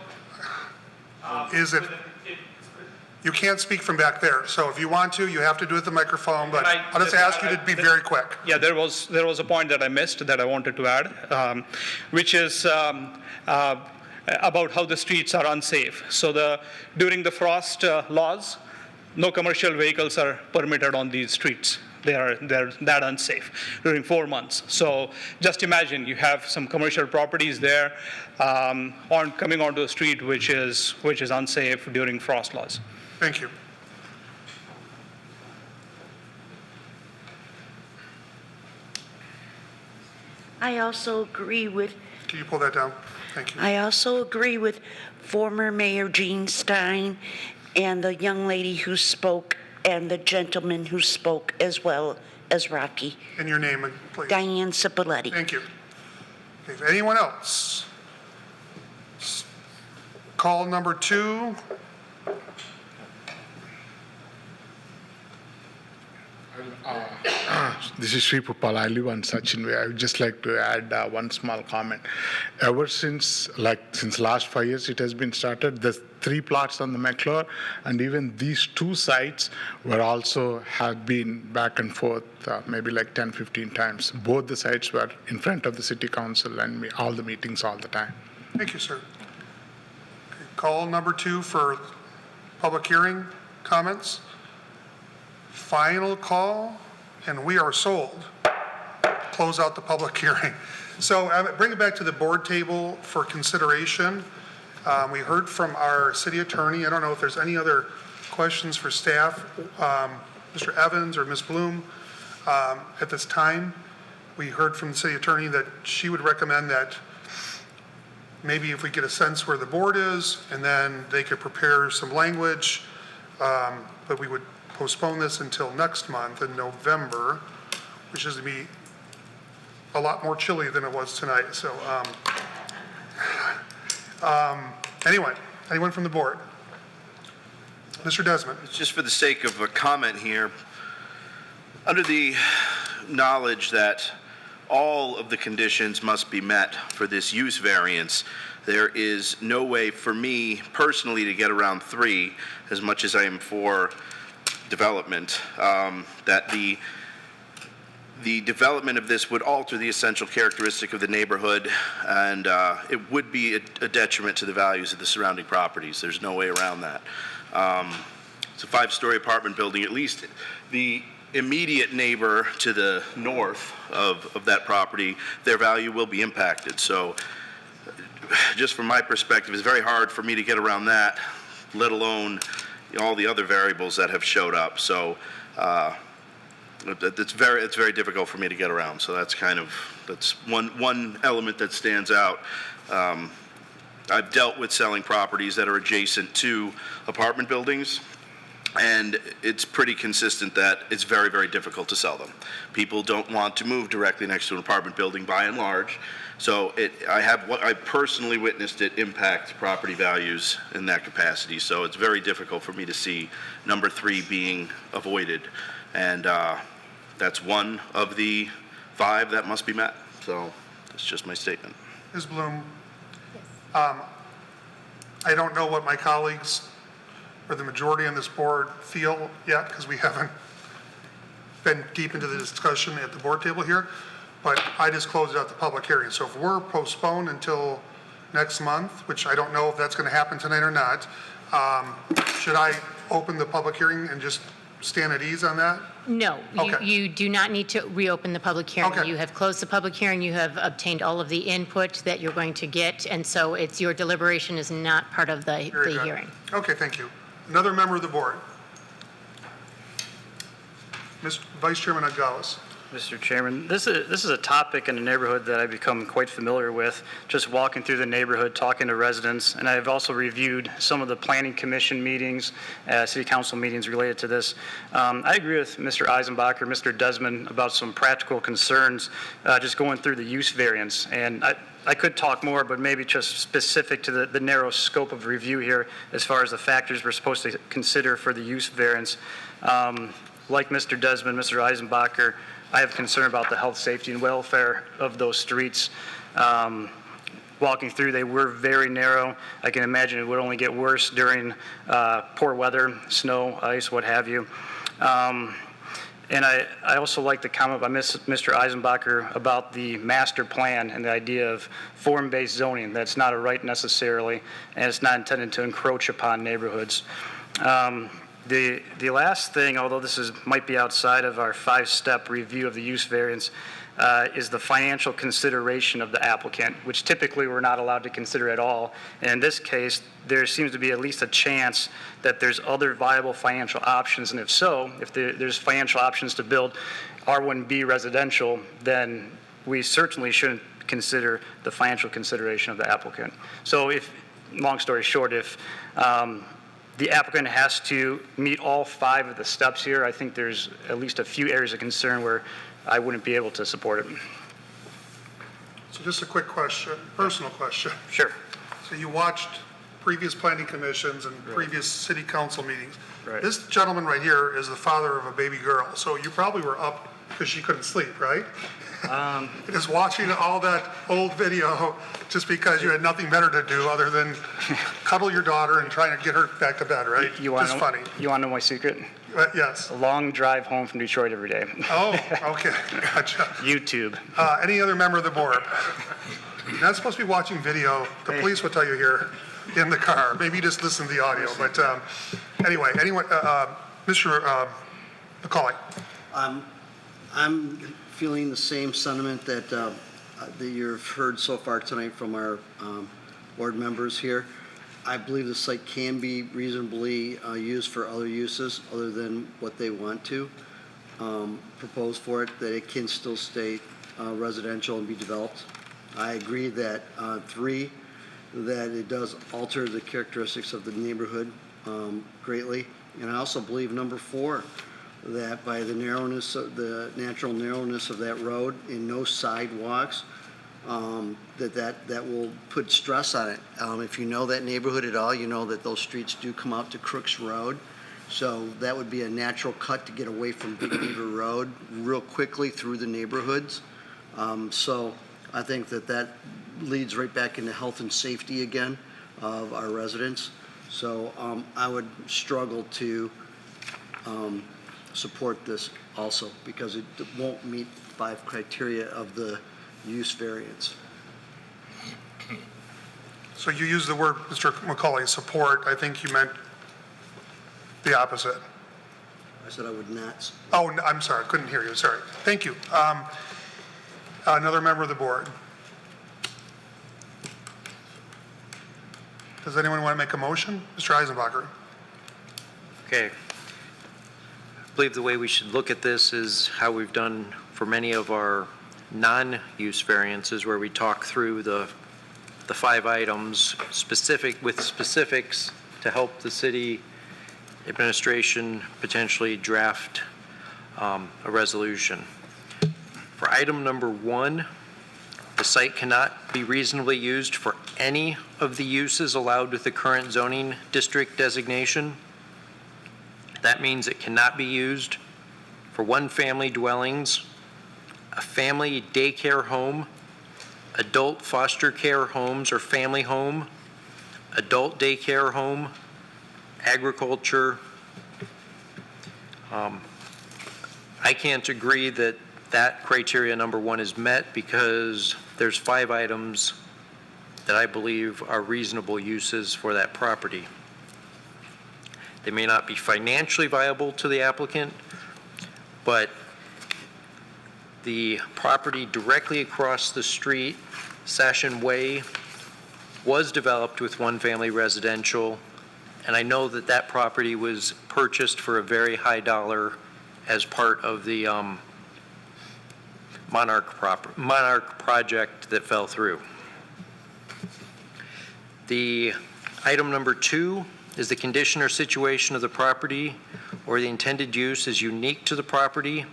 You can't speak from back there, so if you want to, you have to do it at the microphone, but I'll just ask you to be very quick. Yeah, there was a point that I missed that I wanted to add, which is about how the streets are unsafe. So during the frost laws, no commercial vehicles are permitted on these streets. They're that unsafe during 4 months. So just imagine you have some commercial properties there coming onto the street, which is unsafe during frost laws. Thank you. I also agree with. Can you pull that down? Thank you. I also agree with former Mayor Gene Stein and the young lady who spoke and the gentleman who spoke, as well as Rocky. And your name, please. Diane Cipoletti. Thank you. Okay, anyone else? Call number 2. This is Sri Pupal. I live on Sachin Way. I would just like to add one small comment. Ever since last 5 years it has been started, there's 3 plots on the McClure, and even these 2 sites have been back and forth maybe like 10, 15 times. Both the sites were in front of the city council and all the meetings all the time. Thank you, sir. Okay, call number 2 for public hearing comments. Final call, and we are sold. Close out the public hearing. So bring it back to the board table for consideration. We heard from our city attorney. I don't know if there's any other questions for staff, Mr. Evans or Ms. Bloom. At this time, we heard from the city attorney that she would recommend that maybe if we get a sense where the board is, and then they could prepare some language, but we would postpone this until next month in November, which is to be a lot more chilly than it was tonight. So anyone from the board? Mr. Desmond. Just for the sake of a comment here, under the knowledge that all of the conditions must be met for this use variance, there is no way for me personally to get around 3, as much as I am for development, that the development of this would alter the essential characteristic of the neighborhood, and it would be a detriment to the values of the surrounding properties. There's no way around that. It's a 5-story apartment building. At least the immediate neighbor to the north of that property, their value will be impacted. So just from my perspective, it's very hard for me to get around that, let alone all the other variables that have showed up. So it's very difficult for me to get around. So that's one element that stands out. I've dealt with selling properties that are adjacent to apartment buildings, and it's pretty consistent that it's very, very difficult to sell them. People don't want to move directly next to an apartment building by and large. So I personally witnessed it impact property values in that capacity. So it's very difficult for me to see number 3 being avoided. And that's one of the 5 that must be met. So that's just my statement. Ms. Bloom, I don't know what my colleagues or the majority on this board feel yet, because we haven't been deep into the discussion at the board table here, but I just closed out the public hearing. So if we're postponed until next month, which I don't know if that's going to happen tonight or not, should I open the public hearing and just stand at ease on that? No, Okay. you do not need to reopen the public hearing. Okay. You have closed the public hearing, you have obtained all of the input that you're going to get, and so your deliberation is not part of the Very good. hearing. Okay, thank you. Another member of the board. Vice Chairman Nogales. Mr. Chairman, this is a topic in the neighborhood that I've become quite familiar with, just walking through the neighborhood, talking to residents, and I've also reviewed some of the planning commission meetings, city council meetings related to this. I agree with Mr. Eisenbacher, Mr. Desmond about some practical concerns, just going through the use variance. And I could talk more, but maybe just specific to the narrow scope of review here as far as the factors we're supposed to consider for the use variance. Like Mr. Desmond, Mr. Eisenbacher, I have concern about the health, safety, and welfare of those streets. Walking through, they were very narrow. I can imagine it would only get worse during poor weather, snow, ice, what have you. And I also like the comment by Mr. Eisenbacher about the master plan and the idea of form-based zoning. That's not a right necessarily, and it's not intended to encroach upon neighborhoods. The last thing, although this might be outside of our 5-step review of the use variance, is the financial consideration of the applicant, which typically we're not allowed to consider at all. And in this case, there seems to be at least a chance that there's other viable financial options, and if so, if there's financial options to build R1B residential, then we certainly shouldn't consider the financial consideration of the applicant. So if, long story short, if the applicant has to meet all 5 of the steps here, I think there's at least a few areas of concern where I wouldn't be able to support it. So just a quick question, personal question. Sure. So you watched previous planning commissions and previous city council meetings. Right. This gentleman right here is the father of a baby girl, so you probably were up because she couldn't sleep, right? Just watching all that old video just because you had nothing better to do other than cuddle your daughter and try to get her back to bed, right? Just funny. You want to know my secret? Yes. A long drive home from Detroit every day. Oh, okay, gotcha. YouTube. Any other member of the board? You're not supposed to be watching video. The police will tell you here in the car. Maybe just listen to the audio. But anyway, Mr. McCauley. I'm feeling the same sentiment that you've heard so far tonight from our board members here. I believe the site can be reasonably used for other uses other than what they want to propose for it, that it can still stay residential and be developed. I agree that 3, that it does alter the characteristics of the neighborhood greatly. And I also believe number 4, that by the narrowness of the natural narrowness of that road and no sidewalks, that will put stress on it. If you know that neighborhood at all, you know that those streets do come out to Crooks Road. So that would be a natural cut to get away from Big Beaver Road real quickly through the neighborhoods. So I think that leads right back into health and safety again of our residents. So I would struggle to support this also because it won't meet 5 criteria of the use variance. So you used the word, Mr. McCauley, support. I think you meant the opposite. I said I would not. Oh, I'm sorry. I couldn't hear you. Sorry. Thank you. Another member of the board. Does anyone want to make a motion? Mr. Eisenbacher. Okay. I believe the way we should look at this is how we've done for many of our non-use variances, where we talk through the 5 items with specifics to help the city administration potentially draft a resolution. For item number 1, the site cannot be reasonably used for any of the uses allowed with the current zoning district designation. That means it cannot be used for 1-family dwellings, a family daycare home, adult foster care homes or family home, adult daycare home, agriculture. I can't agree that criteria number 1 is met because there's 5 items that I believe are reasonable uses for that property. They may not be financially viable to the applicant, but the property directly across the street, Sashin Way, was developed with 1-family residential, and I know that property was purchased for a very high dollar as part of the Monarch project that fell through. The item number 2 is the condition or situation of the property or the intended use is unique to the property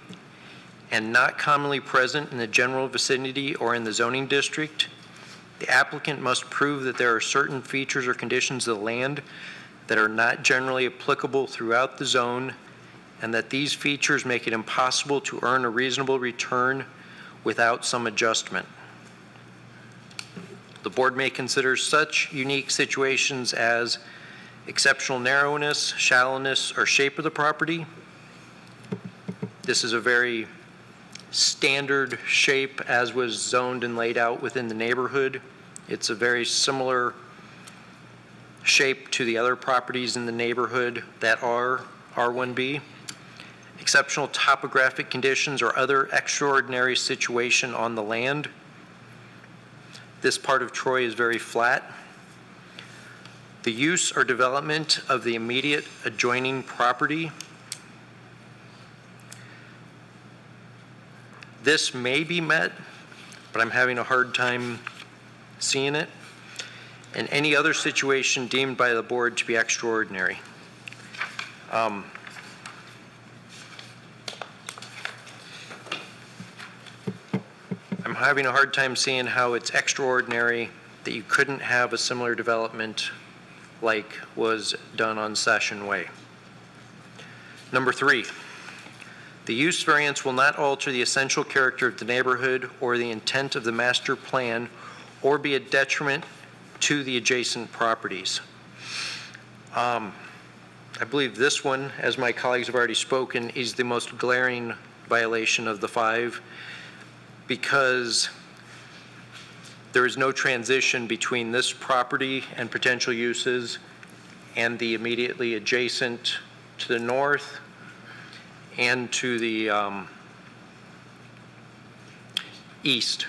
and not commonly present in the general vicinity or in the zoning district. The applicant must prove that there are certain features or conditions of the land that are not generally applicable throughout the zone and that these features make it impossible to earn a reasonable return without some adjustment. The board may consider such unique situations as exceptional narrowness, shallowness, or shape of the property. This is a very standard shape as was zoned and laid out within the neighborhood. It's a very similar shape to the other properties in the neighborhood that are R1B. Exceptional topographic conditions or other extraordinary situation on the land. This part of Troy is very flat. The use or development of the immediate adjoining property. This may be met, but I'm having a hard time seeing it. And any other situation deemed by the board to be extraordinary. I'm having a hard time seeing how it's extraordinary that you couldn't have a similar development like was done on Session Way. Number 3, the use variance will not alter the essential character of the neighborhood or the intent of the master plan or be a detriment to the adjacent properties. I believe this one, as my colleagues have already spoken, is the most glaring violation of the 5 because there is no transition between this property and potential uses and the immediately adjacent to the north and to the east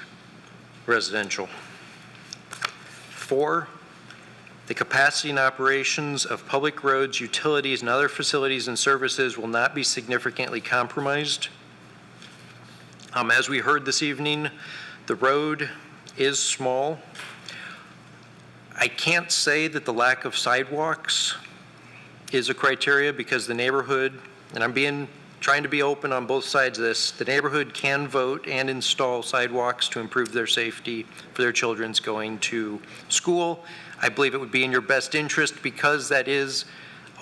residential. 4, the capacity and operations of public roads, utilities, and other facilities and services will not be significantly compromised. As we heard this evening, the road is small. I can't say that the lack of sidewalks is a criteria because the neighborhood, and I'm trying to be open on both sides of this, the neighborhood can vote and install sidewalks to improve their safety for their children's going to school. I believe it would be in your best interest because that is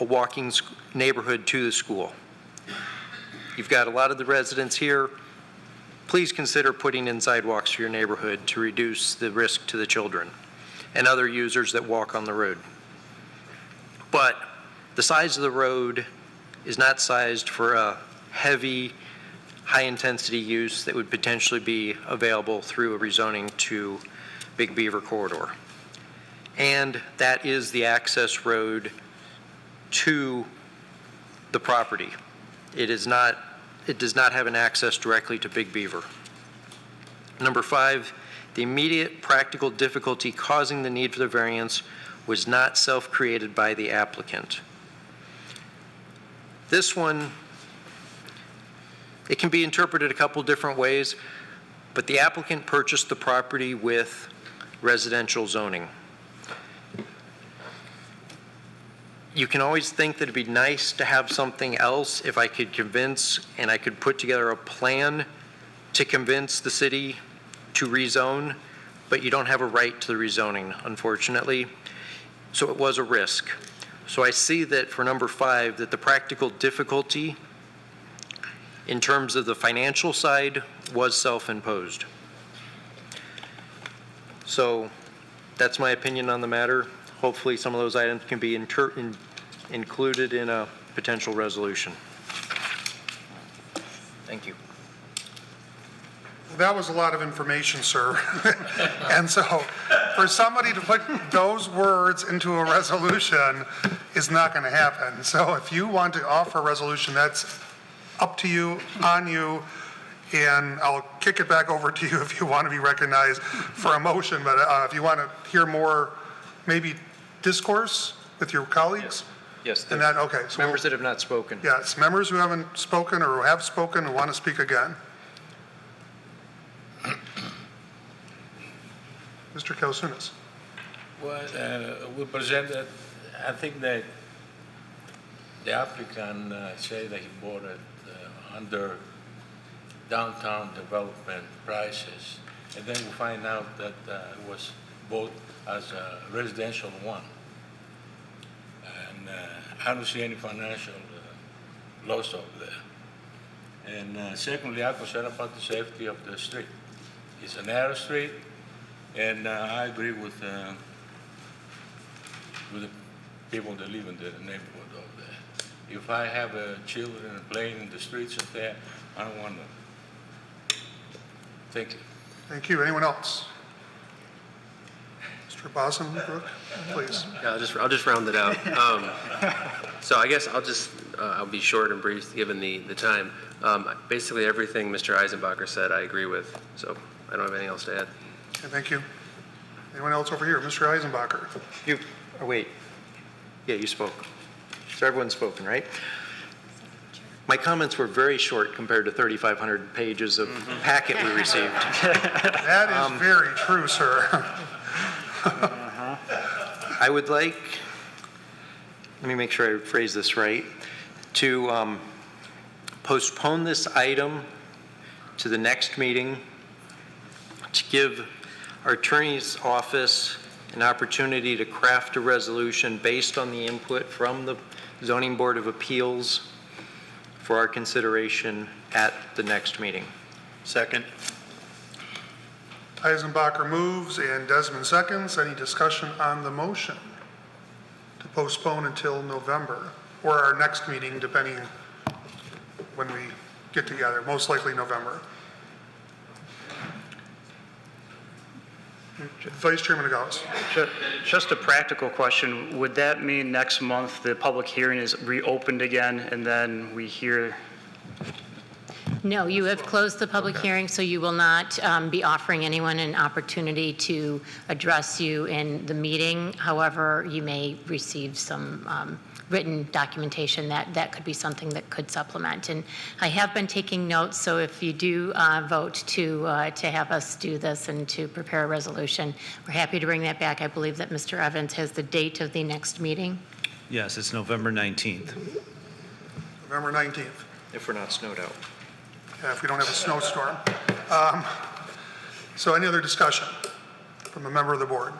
a walking neighborhood to the school. You've got a lot of the residents here. Please consider putting in sidewalks for your neighborhood to reduce the risk to the children and other users that walk on the road. But the size of the road is not sized for a heavy, high-intensity use that would potentially be available through a rezoning to Big Beaver Corridor. And that is the access road to the property. It does not have an access directly to Big Beaver. Number 5, the immediate practical difficulty causing the need for the variance was not self-created by the applicant. This one, it can be interpreted a couple different ways, but the applicant purchased the property with residential zoning. You can always think that it'd be nice to have something else if I could convince and I could put together a plan to convince the city to rezone, but you don't have a right to the rezoning, unfortunately. So it was a risk. So I see that for number 5, that the practical difficulty in terms of the financial side was self-imposed. So that's my opinion on the matter. Hopefully some of those items can be included in a potential resolution. Thank you. That was a lot of information, sir. And so for somebody to put those words into a resolution is not going to happen. So if you want to offer a resolution, that's up to you, on you, and I'll kick it back over to you if you want to be recognized for a motion. But if you want to hear more, maybe discourse with your colleagues? Yes. And that, okay. So members that have not spoken. Yes, members who haven't spoken or who have spoken and want to speak again. Mr. Kalsunas. Well, we presented, I think that the applicant said that he bought it under downtown development prices, and then we find out that it was bought as a residential one. And I don't see any financial loss over there. And secondly, I'm concerned about the safety of the street. It's a narrow street, and I agree with the people that live in the neighborhood over there. If I have children playing in the streets up there, I don't want them. Thank you. Thank you. Anyone else? Mr. Mr. Bossenbrook, please. Yeah, I'll just round it out. So I guess I'll be short and brief given the time. Basically everything Mr. Eisenbacher said I agree with, so I don't have anything else to add. Okay, thank you. Anyone else over here? Mr. Eisenbacher. Wait. Yeah, you spoke. So everyone's spoken, right? My comments were very short compared to 3,500 pages of packet we received. That is very true, sir. I would like, let me make sure I phrase this right, to postpone this item to the next meeting to give our attorney's office an opportunity to craft a resolution based on the input from the Zoning Board of Appeals for our consideration at the next meeting. Second. Eisenbacher moves and Desmond seconds. Any discussion on the motion to postpone until November or our next meeting, depending when we get together, most likely November? Vice Chairman Nogales. Just a practical question. Would that mean next month the public hearing is reopened again and then we hear? No, you have closed the public hearing, so you will not be offering anyone an opportunity to address you in the meeting. However, you may receive some written documentation that could be something that could supplement. And I have been taking notes, so if you do vote to have us do this and to prepare a resolution, we're happy to bring that back. I believe that Mr. Evans has the date of the next meeting. Yes, it's November 19th. November 19th. If we're not snowed out. Yeah, if we don't have a snowstorm. So any other discussion from a member of the board?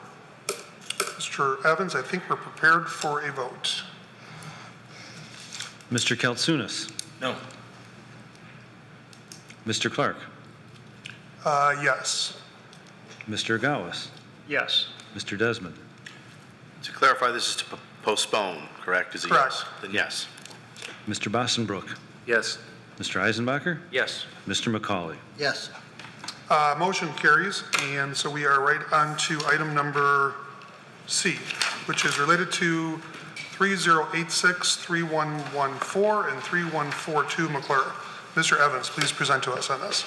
Mr. Evans, I think we're prepared for a vote. Mr. Kaltsunis. No. Mr. Clark. Yes. Mr. Gawis. Yes. Mr. Desmond. To clarify, this is to postpone, correct? Is it Correct. yes? Then yes. Mr. Bossenbrook. Yes. Mr. Eisenbacher. Yes. Mr. McCauley. Yes. Motion carries, and so we are right on to item number C, which is related to 3086, 3114, and 3142 McClure. Mr. Evans, please present to us on this.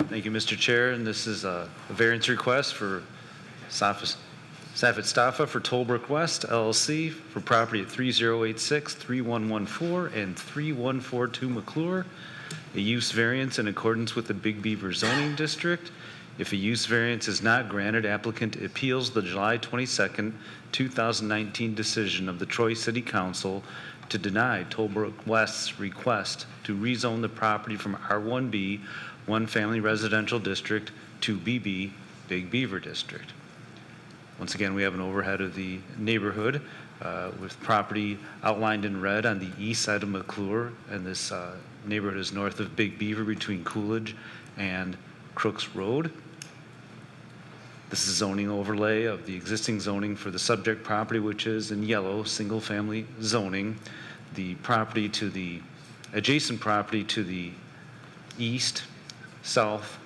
Thank you, Mr. Chair, and this is a variance request for Safet Staffa for Tollbrook West LLC for property at 3086, 3114, and 3142 McClure, a use variance in accordance with the Big Beaver zoning district. If a use variance is not granted, applicant appeals the July 22nd, 2019 decision of the Troy City Council to deny Tollbrook West's request to rezone the property from R1B, one family residential district, to BB, Big Beaver District. Once again, we have an overhead of the neighborhood with property outlined in red on the east side of McClure, and this neighborhood is north of Big Beaver between Coolidge and Crooks Road. This is zoning overlay of the existing zoning for the subject property, which is in yellow, single-family zoning. The property to the adjacent property to the east, south,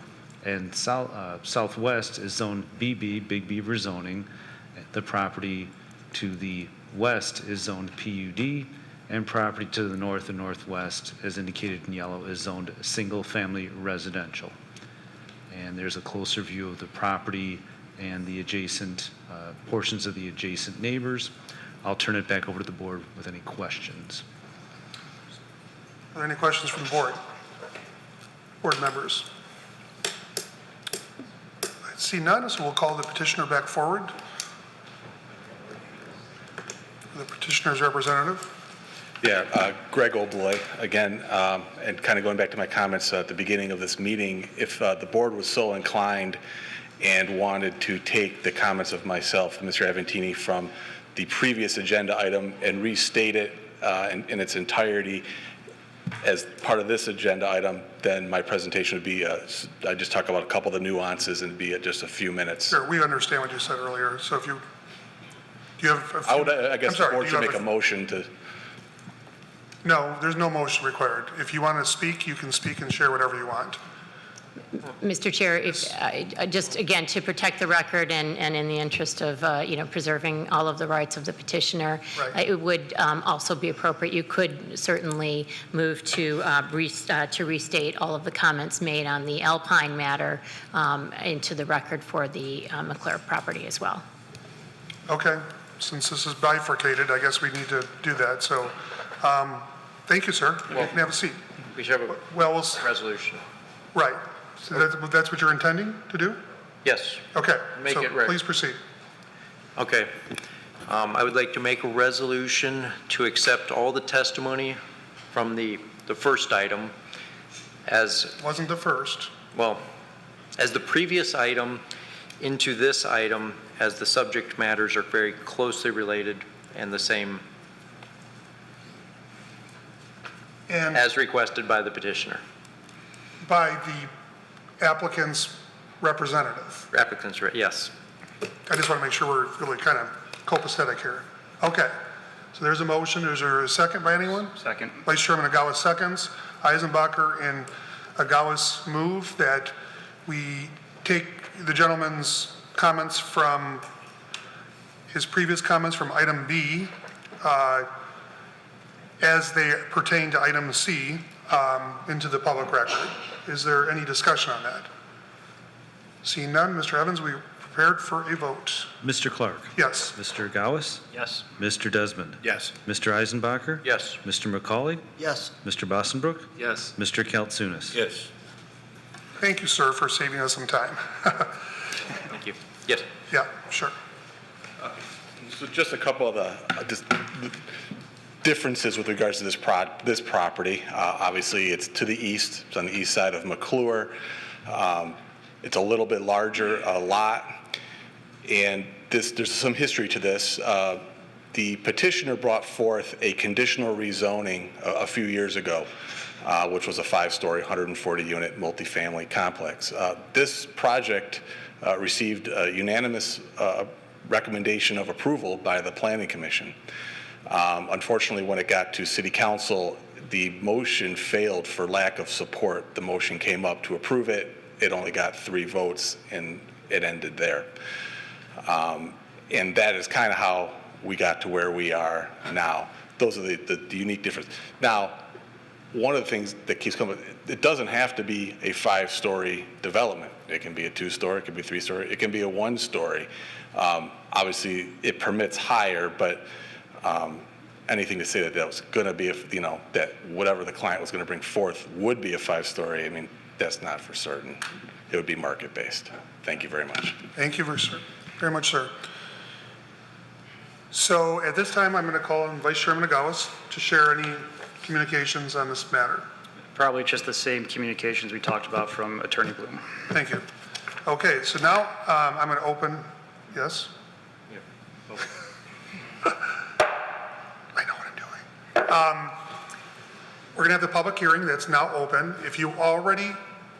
and southwest is zone BB, Big Beaver zoning. The property to the west is zoned PUD, and property to the north and northwest, as indicated in yellow, is zoned single-family residential. And there's a closer view of the property and the adjacent portions of the adjacent neighbors. I'll turn it back over to the board with any questions. Are there any questions from the board? Board members? I see none, so we'll call the petitioner back forward. The petitioner's representative. Yeah, Greg Oberle again, and kind of going back to my comments at the beginning of this meeting, if the board was so inclined and wanted to take the comments of myself and Mr. Aventini from the previous agenda item and restate it in its entirety, as part of this agenda item, then my presentation would be, I just talk about a couple of the nuances and be just a few minutes. Sure, we understand what you said earlier, so if you, do you have a few? I would, I guess I'm sorry, the board do should you make have a motion to, No, there's no motion required. If you want to speak, you can speak and share whatever you want. Mr. Chair, if, just again, to protect the record and in the interest of, preserving all of the rights of the petitioner, Right. it would also be appropriate, you could certainly move to restate all of the comments made on the Alpine matter into the record for the McClure property as well. Okay, since this is bifurcated, I guess we need to do that, so, thank you, sir. You can have a seat. We should have Well, a resolution. right, so that's what you're intending to do? Yes. Okay, Make so it right. please proceed. Okay. I would like to make a resolution to accept all the testimony from the first item as, Wasn't the first. well, as the previous item into this item, as the subject matters are very closely related and the same And as requested by the petitioner. by the applicant's representative. Applicants, yes. I just want to make sure we're really kind of copacetic here. Okay, so there's a motion. Is there a second by anyone? Second. Vice Chairman Agawas seconds. Eisenbacher and Agawas move that we take the gentleman's comments from, his previous comments from item B as they pertain to item C into the public record. Is there any discussion on that? Seeing none, Mr. Evans, we prepared for a vote. Mr. Clark? Yes. Mr. Gauss? Yes. Mr. Desmond? yes. Mr. Eisenbacher? Yes. Mr. McCauley? Yes. Mr. Bossenbrook? Yes. Mr. Kaltsunis? Yes. Thank you, sir, for saving us some time. Thank you. Yes. Yeah, sure. So just a couple of the differences with regards to this property. Obviously, it's to the east. It's on the east side of McClure. It's a little bit larger lot, and there's some history to this. The petitioner brought forth a conditional rezoning a few years ago, which was a 5-story, 140-unit multifamily complex. This project received a unanimous recommendation of approval by the Planning Commission. Unfortunately, when it got to City Council, the motion failed for lack of support. The motion came up to approve it. It only got 3 votes, and it ended there. And that is kind of how we got to where we are now. Those are the unique differences. Now, one of the things that keeps coming, it doesn't have to be a 5-story development. It can be a 2-story, it can be 3-story, it can be a 1-story. Obviously, it permits higher, but anything to say that that was going to be, that whatever the client was going to bring forth would be a 5-story, I mean, that's not for certain. It would be market-based. Thank you very much. Thank you very much, sir. So at this time, I'm going to call on Vice Chairman Agawas to share any communications on this matter. Probably just the same communications we talked about from Attorney Bloom. Thank you. Okay, so now I'm going to open, yes? I know what I'm doing. We're going to have the public hearing that's now open. If you already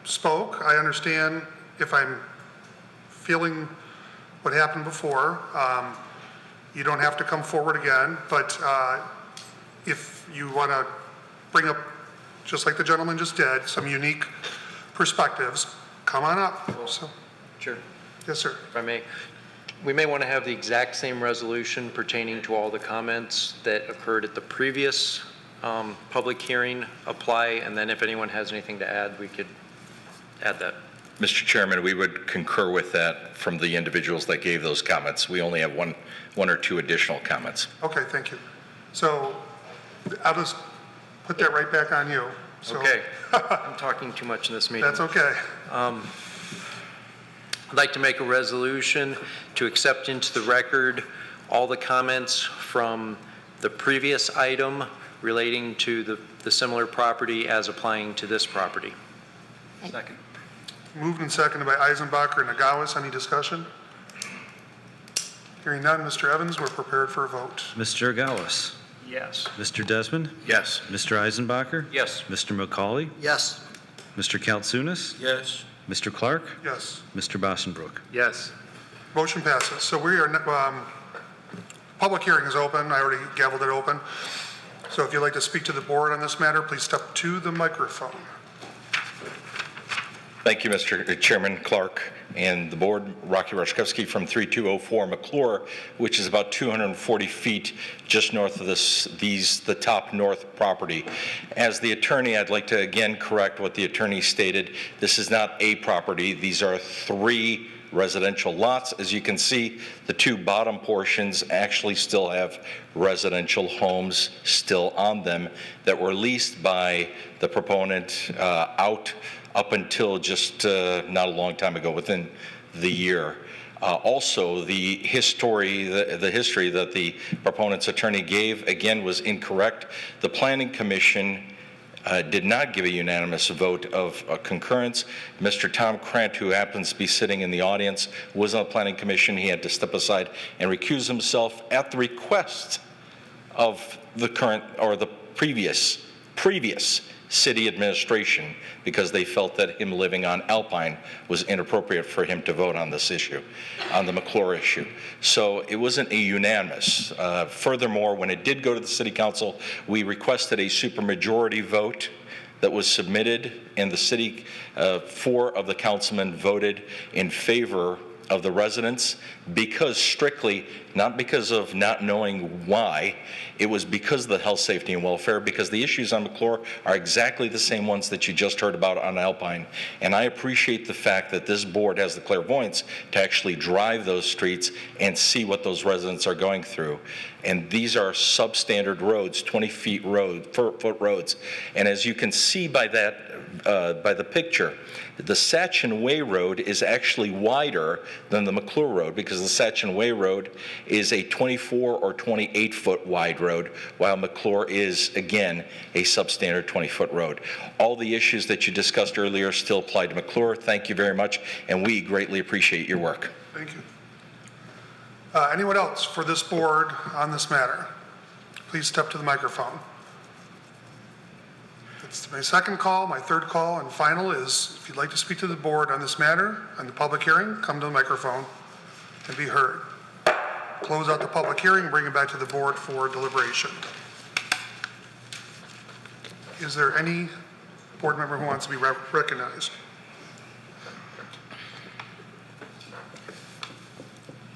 spoke, I understand if I'm feeling what happened before. You don't have to come forward again, but if you want to bring up, just like the gentleman just did, some unique perspectives, come on up. So, Sure. yes, sir. If I may, we may want to have the exact same resolution pertaining to all the comments that occurred at the previous public hearing apply, and then if anyone has anything to add, we could add that. Mr. Chairman, we would concur with that from the individuals that gave those comments. We only have one or two additional comments. Okay, thank you. So I'll just put that right back on you. So, Okay. I'm talking too much in this meeting. that's okay. I'd like to make a resolution to accept into the record all the comments from the previous item relating to the similar property as applying to this property. Second. Moved and seconded by Eisenbacher and Agawas. Any discussion? Hearing none, Mr. Evans, we're prepared for a vote. Mr. Gauss? Yes. Mr. Desmond? Yes. Mr. Eisenbacher? Yes. Mr. McCauley? Yes. Mr. Kaltsunis? Yes. Mr. Clark? Yes. Mr. Bossenbrook? Yes. Motion passes. So we are, public hearing is open. I already gavelled it open. So if you'd like to speak to the board on this matter, please step to the microphone. Thank you, Mr. Chairman Clark and the board. Rocky Rashkowski from 3204 McClure, which is about 240 feet just north of the top north property. As the attorney, I'd like to again correct what the attorney stated. This is not a property. These are 3 residential lots. As you can see, the 2 bottom portions actually still have residential homes still on them that were leased by the proponent up until just not a long time ago, within the year. Also, the history that the proponent's attorney gave, again, was incorrect. The Planning Commission did not give a unanimous vote of concurrence. Mr. Tom Krant, who happens to be sitting in the audience, was on the Planning Commission. He had to step aside and recuse himself at the request of the current or the previous city administration, because they felt that him living on Alpine was inappropriate for him to vote on this issue, on the McClure issue. So it wasn't a unanimous. Furthermore, when it did go to the city council, we requested a supermajority vote that was submitted, and the city, 4 of the councilmen voted in favor of the residents, because strictly, not because of not knowing why, it was because of the health, safety, and welfare, because the issues on McClure are exactly the same ones that you just heard about on Alpine. And I appreciate the fact that this board has the clairvoyance to actually drive those streets and see what those residents are going through. And these are substandard roads, 20-foot roads. And as you can see by that, by the picture, the Satchin Way Road is actually wider than the McClure Road, because the Satchin Way Road is a 24 or 28-foot wide road, while McClure is, again, a substandard 20-foot road. All the issues that you discussed earlier still apply to McClure. Thank you very much, and we greatly appreciate your work. Thank you. Anyone else for this board on this matter? Please step to the microphone. It's my second call. My third call and final is, if you'd like to speak to the board on this matter, on the public hearing, come to the microphone and be heard. Close out the public hearing, bring it back to the board for deliberation. Is there any board member who wants to be recognized?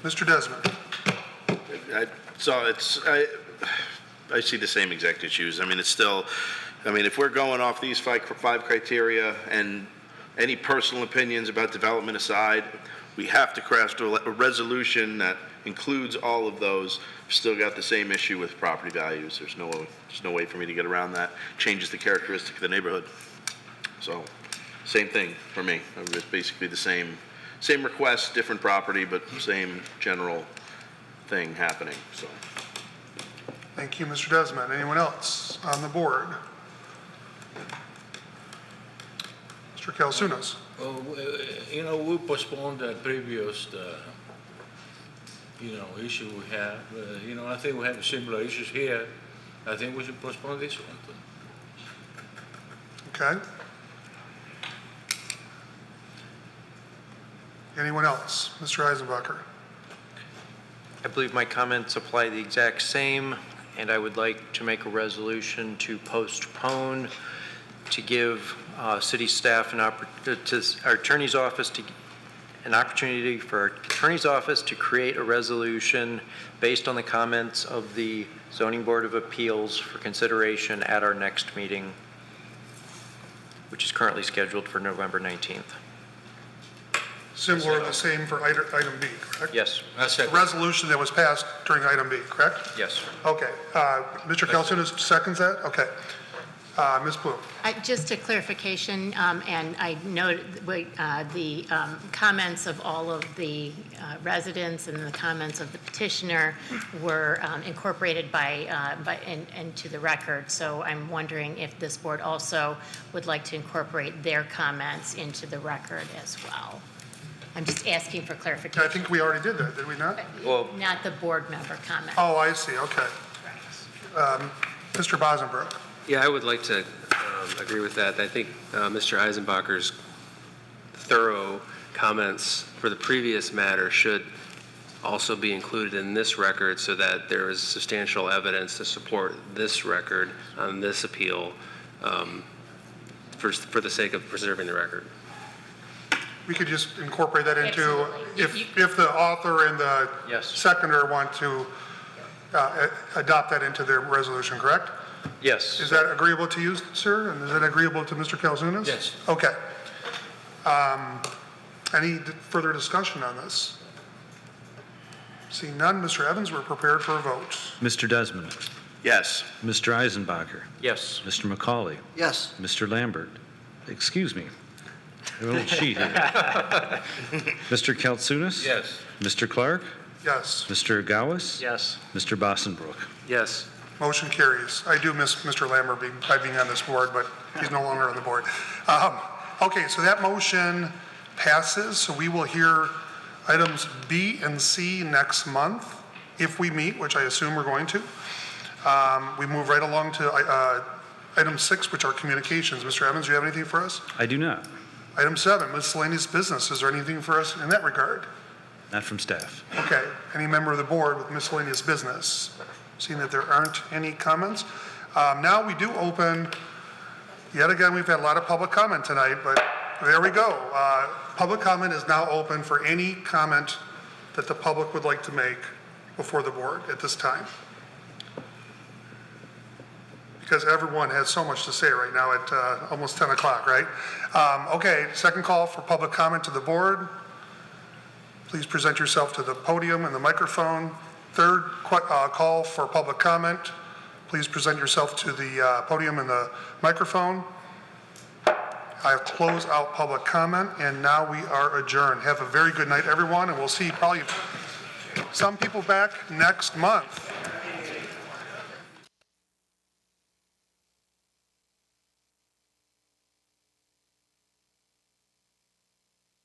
Mr. Desmond. I see the same exact issues. I mean, it's still, if we're going off these five criteria and any personal opinions about development aside, we have to craft a resolution that includes all of those. We've still got the same issue with property values. There's no way for me to get around that. Changes the characteristic of the neighborhood. So, same thing for me. It's basically the same request, different property, but same general thing happening. So. Thank you, Mr. Desmond. Anyone else on the board? Mr. Kaltsunis. We postponed the previous, issue we have. I think we have similar issues here. I think we should postpone this one too. Okay. Anyone else? Mr. Eisenbacher. I believe my comments apply the exact same, and I would like to make a resolution to postpone, to give city staff to our attorney's office an opportunity for our attorney's office to create a resolution based on the comments of the Zoning Board of Appeals for consideration at our next meeting, which is currently scheduled for November 19th. Similar, the same for item B, correct? Yes. The resolution that was passed during item B, correct? Yes. Okay. Mr. Kaltsunis seconds that? Okay. Ms. Bloom. Just a clarification, and I noted the comments of all of the residents and the comments of the petitioner were incorporated into the record. So I'm wondering if this board also would like to incorporate their comments into the record as well. I'm just asking for clarification. I think we already did that, did we not? Not the board member comment. Oh, I see. Okay. Mr. Bosenbrook. Yeah, I would like to agree with that. I think Mr. Eisenbacher's thorough comments for the previous matter should also be included in this record so that there is substantial evidence to support this record on this appeal for the sake of preserving the record. We could just incorporate that into, if the author and the seconder want to adopt that into their resolution, correct? Yes. Is that agreeable to you, sir? And is that agreeable to Mr. Kalzunas? Yes. Okay. Any further discussion on this? Seeing none, Mr. Evans, we're prepared for a vote. Mr. Desmond. Yes. Mr. Eisenbacher. Yes. Mr. McCauley. Yes. Mr. Lambert. Excuse me. I have a little cheat here. Mr. Kaltsunis? Yes. Mr. Clark? Yes. Mr. Gowis? Yes. Mr. Bossenbrook? Yes. Motion carries. I do miss Mr. Lambert by being on this board, but he's no longer on the board. Okay, so that motion passes, so we will hear items B and C next month, if we meet, which I assume we're going to. We move right along to item 6, which are communications. Mr. Evans, do you have anything for us? I do not. Item 7, miscellaneous business. Is there anything for us in that regard? Not from staff. Okay, any member of the board with miscellaneous business? Seeing that there aren't any comments. Now we do open, yet again, we've had a lot of public comment tonight, but there we go. Public comment is now open for any comment that the public would like to make before the board at this time. Because everyone has so much to say right now at almost 10 o'clock, right? Okay, second call for public comment to the board. Please present yourself to the podium and the microphone. Third call for public comment. Please present yourself to the podium and the microphone. I have closed out public comment, and now we are adjourned. Have a very good night, everyone, and we'll see probably some people back next month.